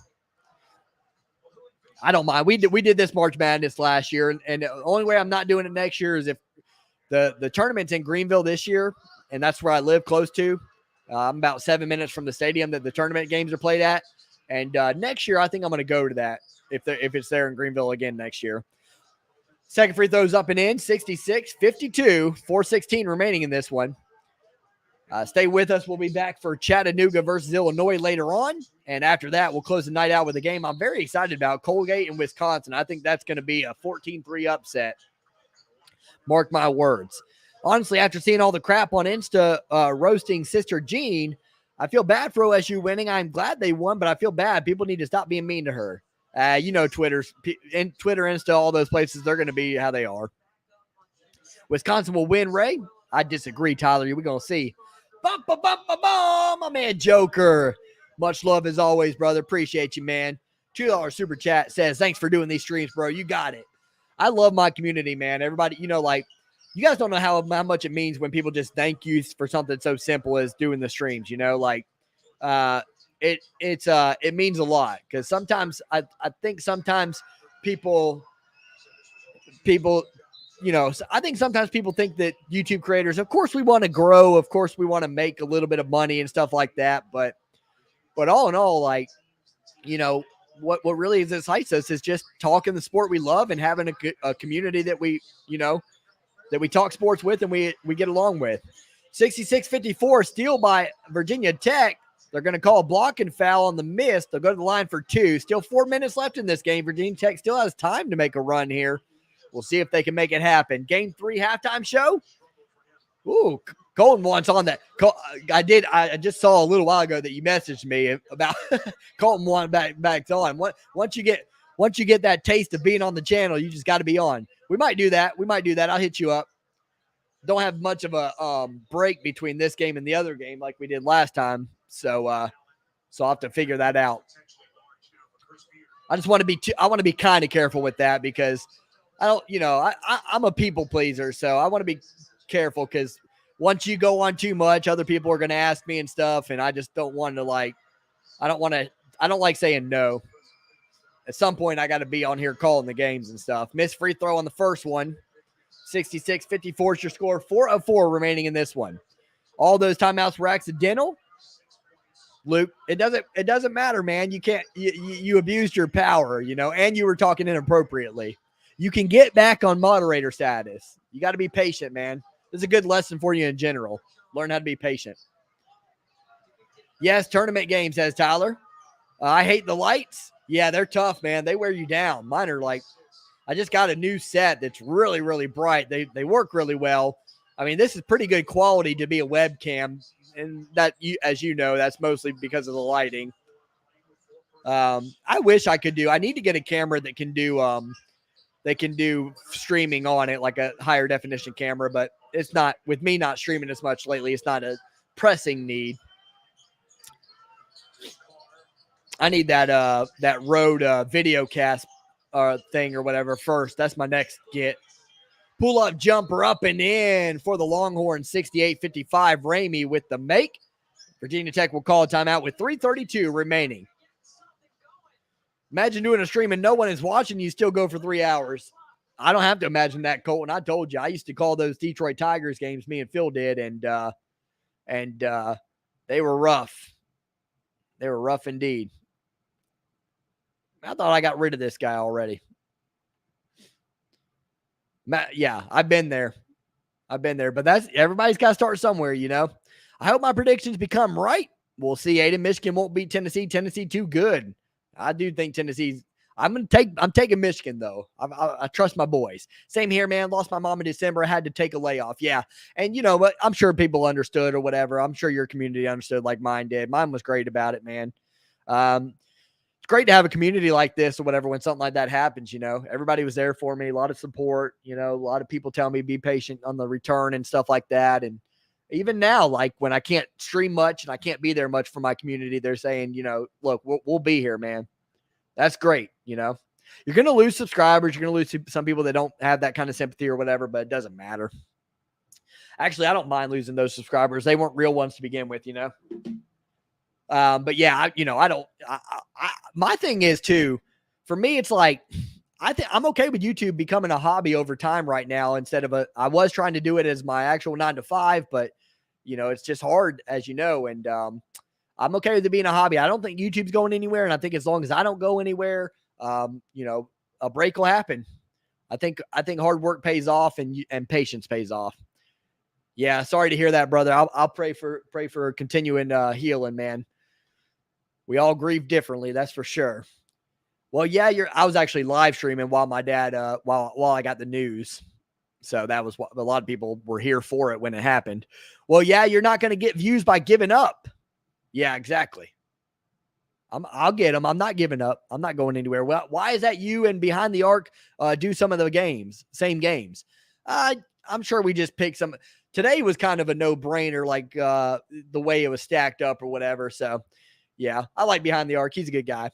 I don't mind. We did this March Madness last year, and the only way I'm not doing it next year is if the tournament's in Greenville this year, and that's where I live close to. I'm about 7 minutes from the stadium that the tournament games are played at, and next year I think I'm going to go to that if it's there in Greenville again next year. Second free throws up and in, 66-52, 4:16 remaining in this one. Stay with us. We'll be back for Chattanooga versus Illinois later on. And after that, we'll close the night out with a game I'm very excited about, Colgate and Wisconsin. I think that's going to be a 14-3 upset. Mark my words. Honestly, after seeing all the crap on Insta roasting Sister Jean, I feel bad for OSU winning. I'm glad they won, but I feel bad. People need to stop being mean to her. Twitter, Insta, all those places, they're going to be how they are. Wisconsin will win, Ray. I disagree, Tyler. We're going to see. My man Joker. Much love as always, brother. Appreciate you, man. $2 super chat says, thanks for doing these streams, bro. You got it. I love my community, man. Everybody, you guys don't know how much it means when people just thank you for something so simple as doing the streams, it means a lot because sometimes I think sometimes people I think sometimes people think that YouTube creators, of course we want to grow, of course we want to make a little bit of money and stuff like that, but all in all, what really excites us is just talking the sport we love and having a community that we talk sports with and we get along with. 66-54 steal by Virginia Tech. They're going to call a block and foul on the miss. They'll go to the line for 2. Still 4 minutes left in this game. Virginia Tech still has time to make a run here. We'll see if they can make it happen. Game 3 halftime show. Ooh, Colton wants on that. I just saw a little while ago that you messaged me about Colton wanting back on. Once you get that taste of being on the channel, you just got to be on. We might do that. I'll hit you up. Don't have much of a break between this game and the other game like we did last time. So I'll have to figure that out. I just want to be kind of careful with that because I'm a people pleaser. So I want to be careful because once you go on too much, other people are going to ask me and stuff. And I just don't want to I don't like saying no. At some point I got to be on here calling the games and stuff. Missed free throw on the first one. 66-54 is your score. 4 of 4 remaining in this one. All those timeouts were accidental. Luke, it doesn't matter, man. You can't, you abused your power, and you were talking inappropriately. You can get back on moderator status. You got to be patient, man. This is a good lesson for you in general. Learn how to be patient. Yes, tournament game, says Tyler. I hate the lights. Yeah, they're tough, man. They wear you down. Mine are like, I just got a new set that's really, really bright. They work really well. I mean, this is pretty good quality to be a webcam, and that as you know, that's mostly because of the lighting. I wish I could do. I need to get a camera that can do streaming on it, like a higher definition camera, but it's not, with me not streaming as much lately, it's not a pressing need. I need that Rode video cast thing or whatever first. That's my next get. Pull up jumper up and in for the Longhorns, 68-55. Ramey with the make. Virginia Tech will call a timeout with 3:32 remaining. Imagine doing a stream and no one is watching, you still go for 3 hours. I don't have to imagine that, Colton. I told you, I used to call those Detroit Tigers games, me and Phil did, and they were rough. They were rough indeed. I thought I got rid of this guy already. Yeah, I've been there. But everybody's got to start somewhere, you know. I hope my predictions become right. We'll see. Aiden, Michigan won't beat Tennessee. Tennessee too good. I do think Tennessee's. I'm taking Michigan though. I trust my boys. Same here, man. Lost my mom in December. I had to take a layoff. Yeah, and you know what? I'm sure people understood or whatever. I'm sure your community understood like mine did. Mine was great about it, man. It's great to have a community like this or whatever when something like that happens. You know, everybody was there for me. A lot of support. You know, a lot of people tell me be patient on the return and stuff like that. And even now, like when I can't stream much and I can't be there much for my community, they're saying, you know, look, we'll be here, man. That's great. You know, you're going to lose subscribers. You're going to lose some people that don't have that kind of sympathy or whatever, but it doesn't matter. Actually, I don't mind losing those subscribers. They weren't real ones to begin with, you know? But yeah, my thing is too, for me, it's like, I'm okay with YouTube becoming a hobby over time right now instead of I was trying to do it as my actual 9 to 5, but you know, it's just hard as you know. And, I'm okay with it being a hobby. I don't think YouTube's going anywhere. And I think as long as I don't go anywhere, you know, a break will happen. I think hard work pays off and patience pays off. Yeah. Sorry to hear that, brother. I'll pray for continuing, healing, man. We all grieve differently. That's for sure. Well, yeah, I was actually live streaming while my dad, while I got the news. So that was what a lot of people were here for it when it happened. Well, yeah, you're not going to get views by giving up. Yeah, exactly. I'll get them. I'm not giving up. I'm not going anywhere. Well, why is that you and Behind the Arc do some of the same games? I'm sure we just picked some. Today was kind of a no-brainer, like the way it was stacked up or whatever. So, yeah, I like Behind the Arc. He's a good guy.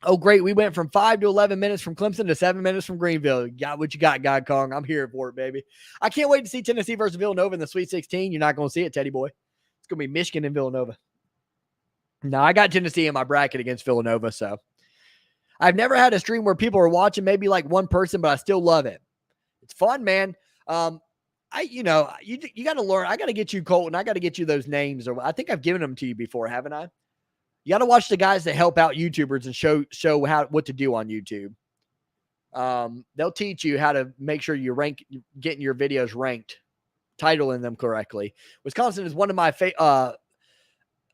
Oh, great. We went from 5 to 11 minutes from Clemson to 7 minutes from Greenville. Got what you got, God Kong. I'm here for it, baby. I can't wait to see Tennessee versus Villanova in the Sweet 16. You're not going to see it, Teddy boy. It's going to be Michigan and Villanova. No, I got Tennessee in my bracket against Villanova, so. I've never had a stream where people are watching, maybe like one person, but I still love it. It's fun, man. You got to learn. I got to get you, Colton. I got to get you those names. Or I think I've given them to you before, haven't I? You got to watch the guys that help out YouTubers and show what to do on YouTube. They'll teach you how to make sure you getting your videos ranked, titling them correctly. Wisconsin is one of my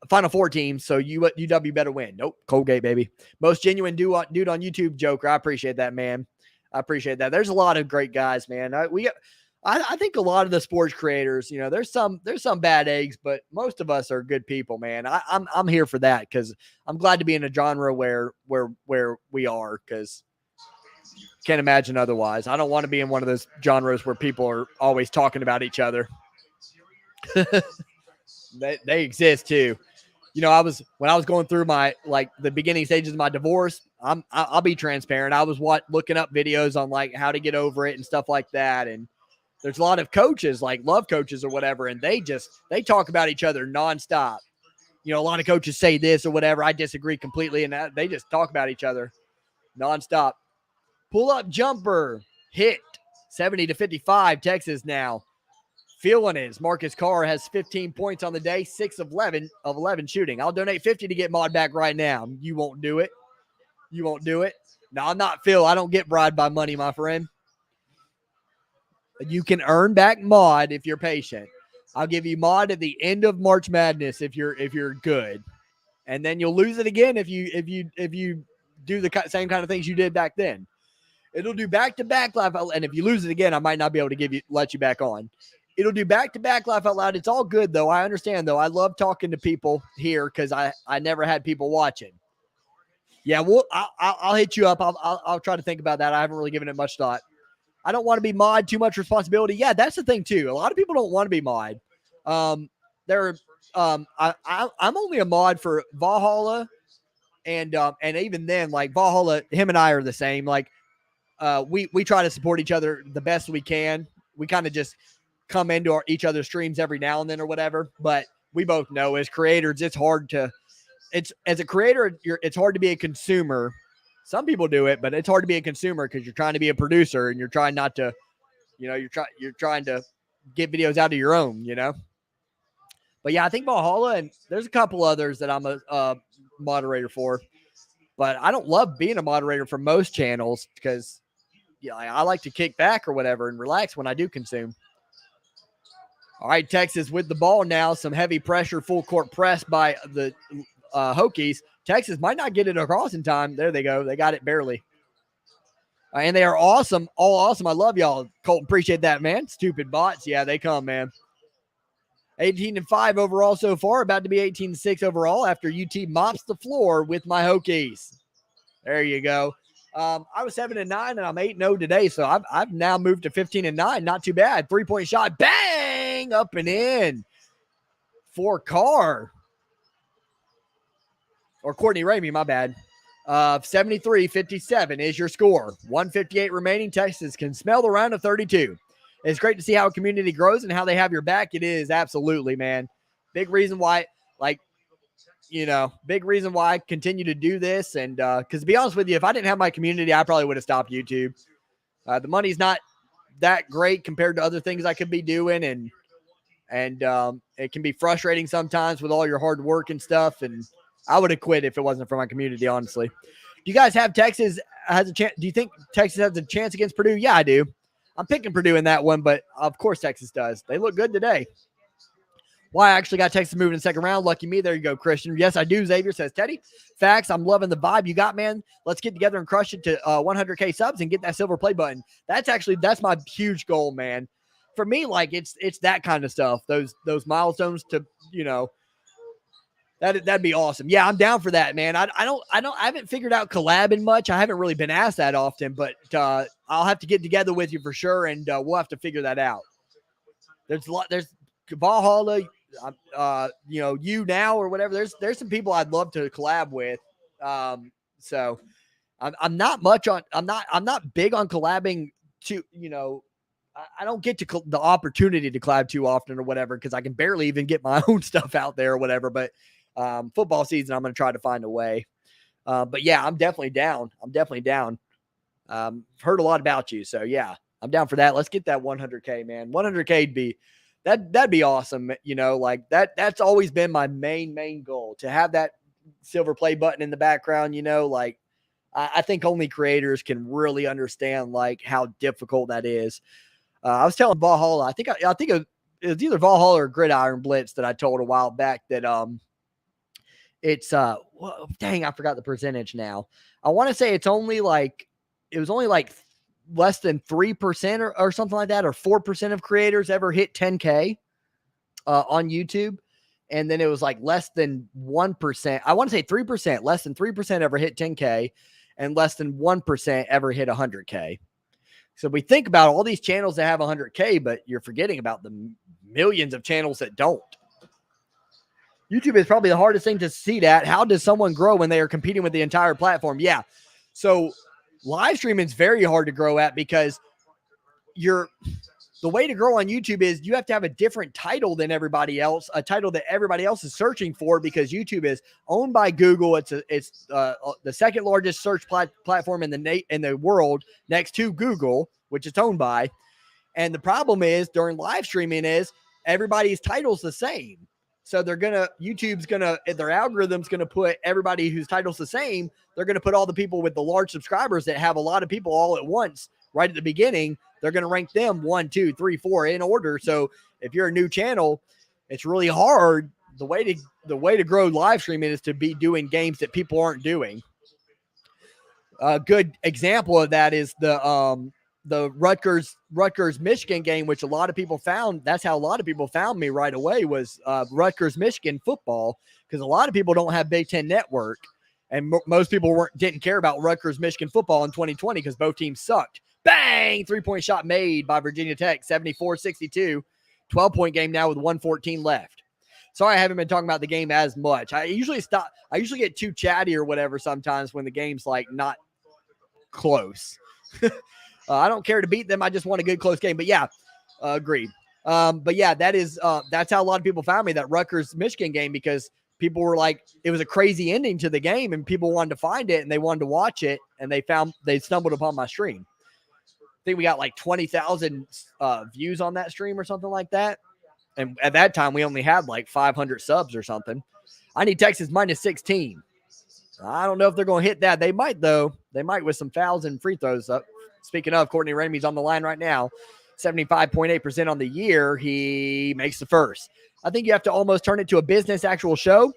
Final Four teams, so UW better win. Nope, Colgate, baby. Most genuine dude on YouTube, Joker. I appreciate that, man. I appreciate that. There's a lot of great guys, man. I think a lot of the sports creators, you know, there's some bad eggs, but most of us are good people, man. I'm here for that because I'm glad to be in a genre where we are, because can't imagine otherwise. I don't want to be in one of those genres where people are always talking about each other. They exist too. You know, when I was going through my, like, the beginning stages of my divorce, I'll be transparent. I was looking up videos on like how to get over it and stuff like that. And there's a lot of coaches, like love coaches or whatever, and they talk about each other nonstop. You know, a lot of coaches say this or whatever. I disagree completely, and they just talk about each other nonstop. Pull up jumper hit 70-55. Texas now feeling it. Marcus Carr has 15 points on the day, 6 of 11 shooting. I'll donate 50 to get Mod back right now. You won't do it. You won't do it. No, I'm not Phil. I don't get bribed by money, my friend. You can earn back Mod if you're patient. I'll give you Mod at the end of March Madness if you're good, and then you'll lose it again if you do the same kind of things you did back then. It'll do back-to-back Laugh Out Loud. And if you lose it again, I might not be able to let you back on. It'll do back-to-back Laugh Out Loud. It's all good, though. I understand, though. I love talking to people here because I never had people watching. Yeah, I'll hit you up. I'll try to think about that. I haven't really given it much thought. I don't want to be mod, too much responsibility. Yeah, that's the thing, too. A lot of people don't want to be mod. I'm only a mod for Valhalla, and even then, like Valhalla, him and I are the same. Like, we try to support each other the best we can. We kind of just come into each other's streams every now and then or whatever. But we both know as creators, it's hard to. As a creator, it's hard to be a consumer. Some people do it, but it's hard to be a consumer because you're trying to be a producer and you're trying not to, you're trying to get videos out of your own, But yeah, I think Valhalla, and there's a couple others that I'm a moderator for. But I don't love being a moderator for most channels because I like to kick back or whatever and relax when I do consume. All right, Texas with the ball now. Some heavy pressure, full court press by the Hokies. Texas might not get it across in time. There they go. They got it barely. And they are awesome. All awesome. I love y'all. Colton, appreciate that, man. Stupid bots. Yeah, they come, man. 18-5 overall so far. About to be 18-6 overall after UT mops the floor with my Hokies. There you go. I was 7-9 and I'm 8-0 today, so I've now moved to 15-9. Not too bad. 3-point shot, bang, up and in for Carr or Courtney Ramey. My bad. 73-57 is your score. 1:58 remaining. Texas can smell the round of 32. It's great to see how a community grows and how they have your back. It is absolutely, man. Big reason why, big reason why I continue to do this. And because to be honest with you, if I didn't have my community, I probably would have stopped YouTube. The money's not that great compared to other things I could be doing. And it can be frustrating sometimes with all your hard work and stuff. And I would have quit if it wasn't for my community, honestly. Do you guys have Texas has a chance? Do you think Texas has a chance against Purdue? Yeah, I do. I'm picking Purdue in that one, but of course Texas does. They look good today. Why I actually got Texas moving in the second round. Lucky me. There you go, Christian. Yes, I do. Xavier says, Teddy, facts. I'm loving the vibe you got, man. Let's get together and crush it to 100K subs and get that silver play button. That's my huge goal, man. For me, like it's that kind of stuff. Those milestones to, that'd be awesome. Yeah, I'm down for that, man. I haven't figured out collabing much. I haven't really been asked that often, but I'll have to get together with you for sure, and we'll have to figure that out. There's Valhalla, you now or whatever. There's some people I'd love to collab with. So I'm not big on collabing too. I don't get to the opportunity to collab too often or whatever because I can barely even get my own stuff out there or whatever. But football season, I'm going to try to find a way. But yeah, I'm definitely down. Heard a lot about you. So yeah, I'm down for that. Let's get that 100K, man. 100K that'd be awesome. That's always been my main goal, to have that silver play button in the background. I think only creators can really understand how difficult that is. I was telling Valhalla, I think it was either Valhalla or Gridiron Blitz that I told a while back that it's dang, I forgot the percentage now. I want to say it was only less than 3% or something like that, or 4% of creators ever hit 10K on YouTube. And then it was less than 1%. I want to say 3%, less than 3% ever hit 10K, and less than 1% ever hit 100K. So we think about all these channels that have 100K, but you're forgetting about the millions of channels that don't. YouTube is probably the hardest thing to see that. How does someone grow when they are competing with the entire platform? Yeah. So live streaming is very hard to grow at because the way to grow on YouTube is you have to have a different title than everybody else, a title that everybody else is searching for, because YouTube is owned by Google. It's the second largest search platform in the world, next to Google, which it's owned by. And the problem is during live streaming is everybody's title's the same. So YouTube's their algorithm's gonna put everybody whose title's the same. They're gonna put all the people with the large subscribers that have a lot of people all at once right at the beginning. They're gonna rank them 1, 2, 3, 4 in order. So if you're a new channel, it's really hard. The way to grow live streaming is to be doing games that people aren't doing. A good example of that is the Rutgers Michigan game, which a lot of people found. That's how a lot of people found me right away, was Rutgers Michigan football, because a lot of people don't have Big Ten Network, and most people didn't care about Rutgers Michigan football in 2020 because both teams sucked. Bang! 3-point shot made by Virginia Tech, 74-62. 12-point game now with 1:14 left. Sorry, I haven't been talking about the game as much. I usually get too chatty or whatever sometimes when the game's like not close. I don't care to beat them. I just want a good close game. But yeah, agreed. But yeah, that's how a lot of people found me, that Rutgers Michigan game, because people were like, it was a crazy ending to the game and people wanted to find it and they wanted to watch it, and they stumbled upon my stream. I think we got like 20,000 views on that stream or something like that. And at that time, we only had like 500 subs or something. I need Texas minus 16. I don't know if they're going to hit that. They might, though. They might with some fouls and free throws up. Speaking of, Courtney Ramey's on the line right now. 75.8% on the year. He makes the first. I think you have to almost turn it to a business actual show.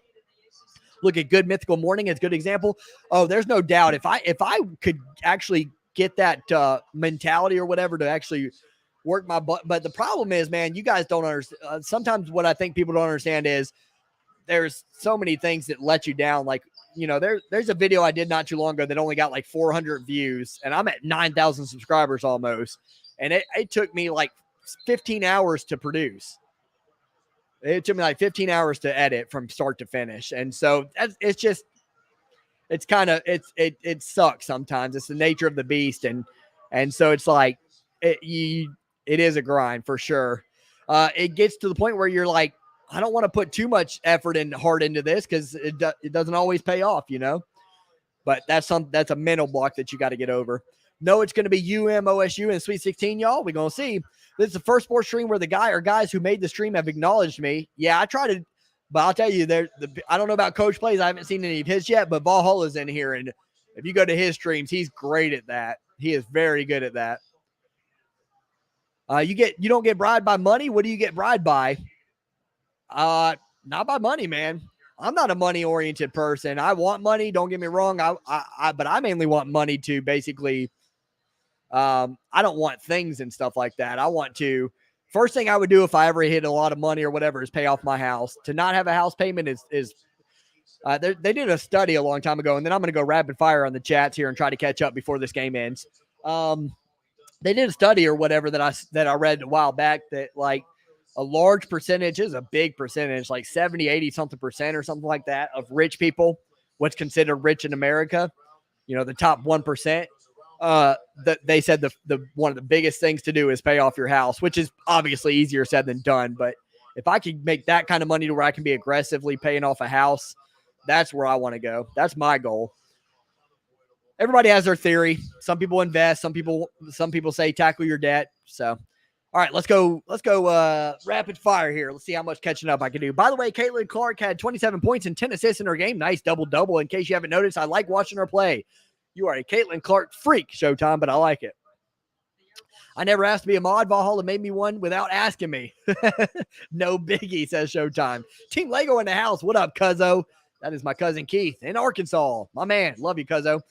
Look at Good Mythical Morning as a good example. Oh, there's no doubt. If I could actually get that mentality or whatever to actually work my butt. But the problem is, man, you guys don't understand. Sometimes what I think people don't understand is there's so many things that let you down. Like, there's a video I did not too long ago that only got like 400 views, and I'm at 9,000 subscribers almost. And it took me like 15 hours to produce. It took me like 15 hours to edit from start to finish. And so it sucks sometimes. It's the nature of the beast. And so it's like, it is a grind for sure. It gets to the point where you're like, I don't want to put too much effort and heart into this because it doesn't always pay off, but that's a mental block that you got to get over. No, it's going to be OSU in Sweet 16, y'all. We're going to see. This is the first sports stream where the guys who made the stream have acknowledged me. Yeah, I tried to, but I'll tell you, I don't know about Coach Plays. I haven't seen any of his yet, but Valhalla's in here, and if you go to his streams, he's great at that. He is very good at that. You don't get bribed by money. What do you get bribed by? Not by money, man. I'm not a money-oriented person. I want money. Don't get me wrong. But I mainly want money to basically. I don't want things and stuff like that. First thing I would do if I ever hit a lot of money or whatever is pay off my house. To not have a house payment is they did a study a long time ago, and then I'm going to go rapid fire on the chats here and try to catch up before this game ends. They did a study or whatever that I read a while back that like a large percentage is a big percentage, like 70, 80 something percent or something like that of rich people, what's considered rich in America, the top 1%. That they said the one of the biggest things to do is pay off your house, which is obviously easier said than done. But if I could make that kind of money to where I can be aggressively paying off a house, that's where I want to go. That's my goal. Everybody has their theory. Some people invest. Some people say tackle your debt. So, all right, let's go rapid fire here. Let's see how much catching up I can do. By the way, Caitlin Clark had 27 points and 10 assists in her game. Nice double-double. In case you haven't noticed, I like watching her play. You are a Caitlin Clark freak, Showtime, but I like it. I never asked to be a mod. Valhalla made me one without asking me. No biggie, says Showtime. Team Lego in the house. What up, Cuzzo? That is my cousin Keith in Arkansas. My man. Love you, Cuzzo.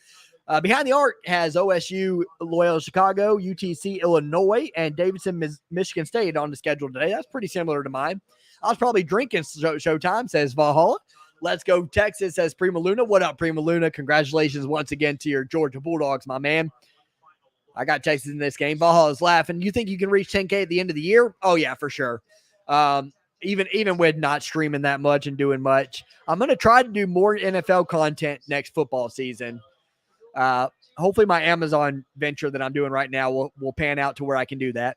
Behind the Arc has OSU, Loyola Chicago, UTC, Illinois, and Davidson, Michigan State on the schedule today. That's pretty similar to mine. I was probably drinking Showtime, says Valhalla. Let's go Texas, says Prima Luna. What up, Prima Luna? Congratulations once again to your Georgia Bulldogs, my man. I got Texas in this game. Valhalla's laughing. You think you can reach 10K at the end of the year? Oh, yeah, for sure. Even with not streaming that much and doing much. I'm going to try to do more NFL content next football season. Hopefully my Amazon venture that I'm doing right now will pan out to where I can do that.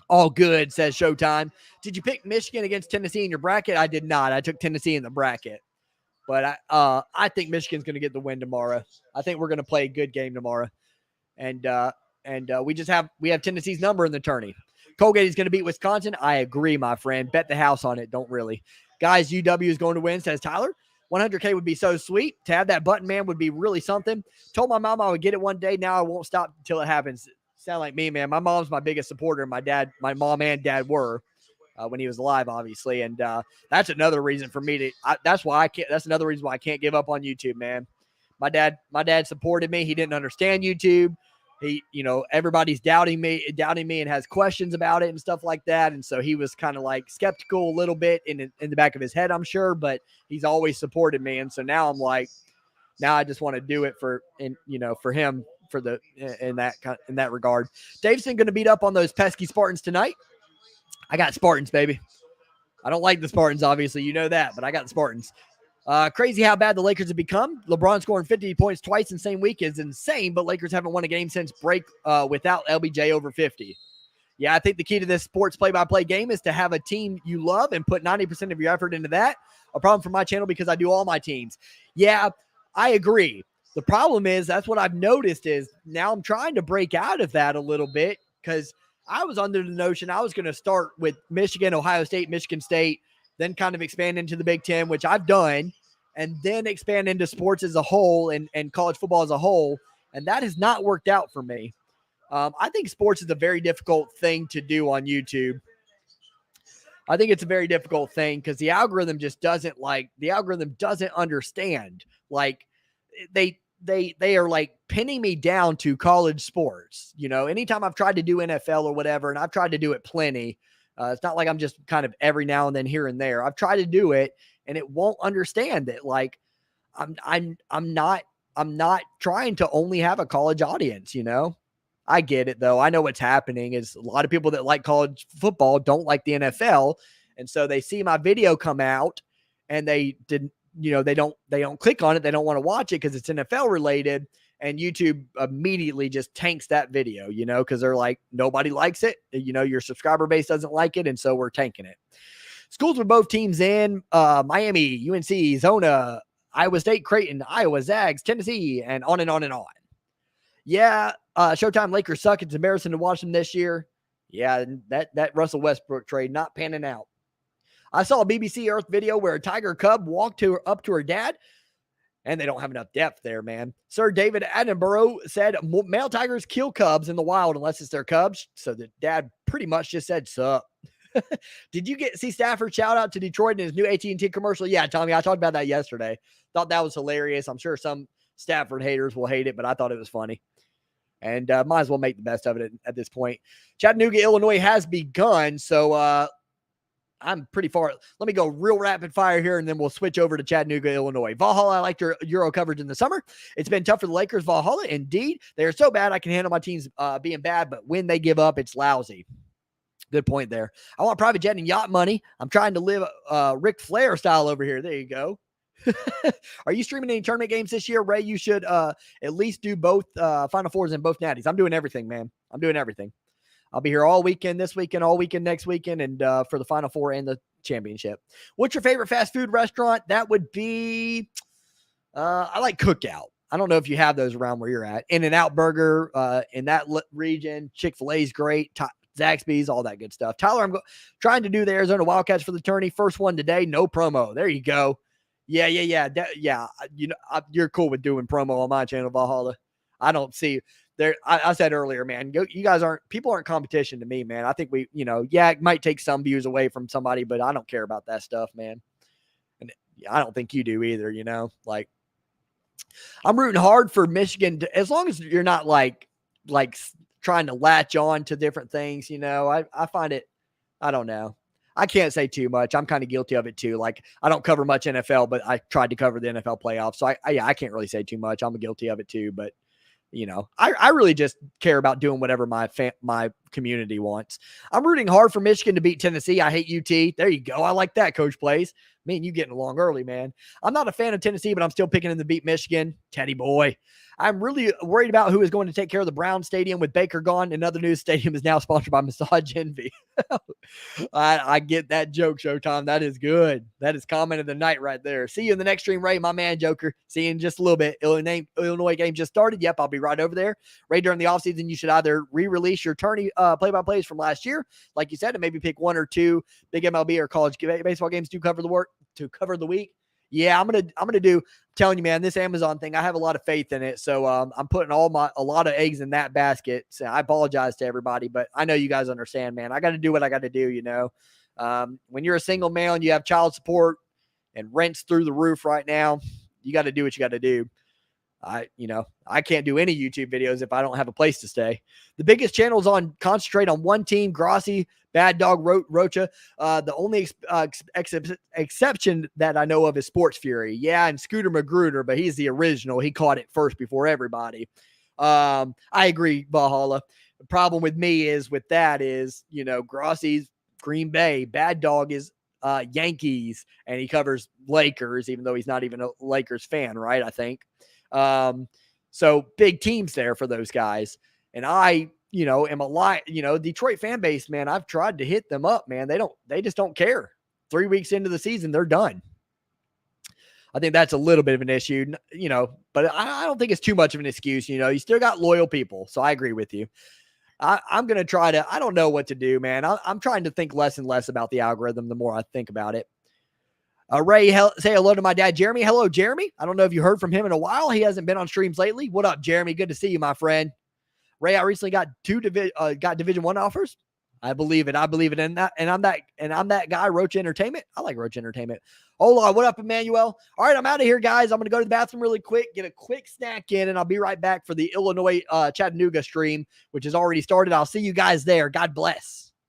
All good, says Showtime. Did you pick Michigan against Tennessee in your bracket? I did not. I took Tennessee in the bracket. But I think Michigan's going to get the win tomorrow. I think we're going to play a good game tomorrow. And we have Tennessee's number in the tourney. Colgate is going to beat Wisconsin. I agree, my friend. Bet the house on it. Don't really. Guys, UW is going to win, says Tyler. 100K would be so sweet. To have that button, man, would be really something. Told my mom I would get it one day. Now I won't stop until it happens. Sound like me, man. My mom's my biggest supporter. My mom and dad were when he was alive, obviously. And that's another reason for me to. That's another reason why I can't give up on YouTube, man. My dad supported me. He didn't understand YouTube. He, everybody's doubting me and has questions about it and stuff like that. And so he was kind of like skeptical a little bit in the back of his head, I'm sure, but he's always supported me. And so now I'm like, now I just want to do it for him in that regard. Davidson going to beat up on those pesky Spartans tonight. I got Spartans, baby. I don't like the Spartans, obviously. You know that, but I got the Spartans. Crazy how bad the Lakers have become. LeBron scoring 50 points twice in the same week is insane, but Lakers haven't won a game since break without LBJ over 50. Yeah, I think the key to this sports play-by-play game is to have a team you love and put 90% of your effort into that. A problem for my channel because I do all my teams. Yeah, I agree. The problem is that's what I've noticed is now I'm trying to break out of that a little bit because I was under the notion I was going to start with Michigan, Ohio State, Michigan State, then kind of expand into the Big Ten, which I've done, and then expand into sports as a whole and college football as a whole. And that has not worked out for me. I think sports is a very difficult thing to do on YouTube. I think it's a very difficult thing because the algorithm doesn't understand. Like they are like pinning me down to college sports. Anytime I've tried to do NFL or whatever, and I've tried to do it plenty, it's not like I'm just kind of every now and then here and there. I've tried to do it and it won't understand it. Like I'm not trying to only have a college audience, I get it though. I know what's happening is a lot of people that like college football don't like the NFL. And so they see my video come out and they don't click on it. They don't want to watch it because it's NFL related. And YouTube immediately just tanks that video, because they're like, nobody likes it. Your subscriber base doesn't like it. And so we're tanking it. Schools with both teams in Miami, UNC, Zona, Iowa State, Creighton, Iowa, Zags, Tennessee, and on and on and on. Yeah, Showtime Lakers suck. It's embarrassing to watch them this year. Yeah, that Russell Westbrook trade not panning out. I saw a BBC Earth video where a tiger cub walked up to her dad, and they don't have enough depth there, man. Sir David Attenborough said male tigers kill cubs in the wild unless it's their cubs. So the dad pretty much just said, sup. Did you see Stafford shout out to Detroit in his new AT&T commercial? Yeah, Tommy, I talked about that yesterday. Thought that was hilarious. I'm sure some Stafford haters will hate it, but I thought it was funny. And might as well make the best of it at this point. Chattanooga, Illinois has begun. So I'm pretty far. Let me go real rapid fire here, and then we'll switch over to Chattanooga, Illinois. Valhalla, I liked your Euro coverage in the summer. It's been tough for the Lakers. Valhalla, indeed. They are so bad I can handle my teams being bad, but when they give up, it's lousy. Good point there. I want private jet and yacht money. I'm trying to live Ric Flair style over here. There you go. Are you streaming any tournament games this year, Ray? You should at least do both Final Fours and both Natties. I'm doing everything, man. I'm doing everything. I'll be here all weekend, this weekend, all weekend, next weekend, and for the Final Four and the championship. What's your favorite fast food restaurant? That would be, I like Cookout. I don't know if you have those around where you're at. In-N-Out Burger in that region. Chick-fil-A is great. Zaxby's, all that good stuff. Tyler, I'm trying to do the Arizona Wildcats for the tourney. First one today, no promo. There you go. Yeah. You're cool with doing promo on my channel, Valhalla. I don't see there. I said earlier, man, you guys people aren't competition to me, man. I think it might take some views away from somebody, but I don't care about that stuff, man. And I don't think you do either, like I'm rooting hard for Michigan as long as you're not like trying to latch on to different things. I find it, I don't know. I can't say too much. I'm kind of guilty of it too. Like I don't cover much NFL, but I tried to cover the NFL playoffs. So I can't really say too much. I'm guilty of it too, but I really just care about doing whatever my community wants. I'm rooting hard for Michigan to beat Tennessee. I hate UT. There you go. I like that, Coach Plays. Me and you getting along early, man. I'm not a fan of Tennessee, but I'm still picking them to beat Michigan. Teddy boy. I'm really worried about who is going to take care of the Brown Stadium with Baker gone. Another news stadium is now sponsored by Massage Envy. I get that joke, Showtime. That is good. That is comment of the night right there. See you in the next stream, Ray, my man, Joker. See you in just a little bit. Illinois game just started. Yep, I'll be right over there. Ray, during the offseason, you should either re-release your tourney play-by-plays from last year, like you said, and maybe pick one or two big MLB or college baseball games to cover the week. Yeah, I'm gonna do. I'm telling you, man, this Amazon thing, I have a lot of faith in it. So I'm putting a lot of eggs in that basket. So I apologize to everybody, but I know you guys understand, man. I got to do what I got to do. When you're a single male and you have child support and rents through the roof right now, you got to do what you got to do. I can't do any YouTube videos if I don't have a place to stay. The biggest channels concentrate on one team, Grossi, Bad Dog, Rocha. The only exception that I know of is Sports Fury. Yeah, and Scooter Magruder, but he's the original. He caught it first before everybody. I agree, Valhalla. The problem with me is Grossi's Green Bay. Bad Dog is Yankees, and he covers Lakers, even though he's not even a Lakers fan, right? I think. So big teams there for those guys. And I, am a lot, Detroit fan base, man, I've tried to hit them up, man. They just don't care. 3 weeks into the season, they're done. I think that's a little bit of an issue, but I don't think it's too much of an excuse. You still got loyal people. So I agree with you. I'm going to try to, I don't know what to do, man. I'm trying to think less and less about the algorithm the more I think about it. Ray, say hello to my dad, Jeremy. Hello, Jeremy. I don't know if you heard from him in a while. He hasn't been on streams lately. What up, Jeremy? Good to see you, my friend. Ray, I recently got Division I offers. I believe it. In that. And I'm that guy, Roach Entertainment. I like Roach Entertainment. Hola, what up, Emmanuel? All right, I'm out of here, guys. I'm going to go to the bathroom really quick, get a quick snack in, and I'll be right back for the Illinois Chattanooga stream, which has already started. I'll see you guys there. God bless.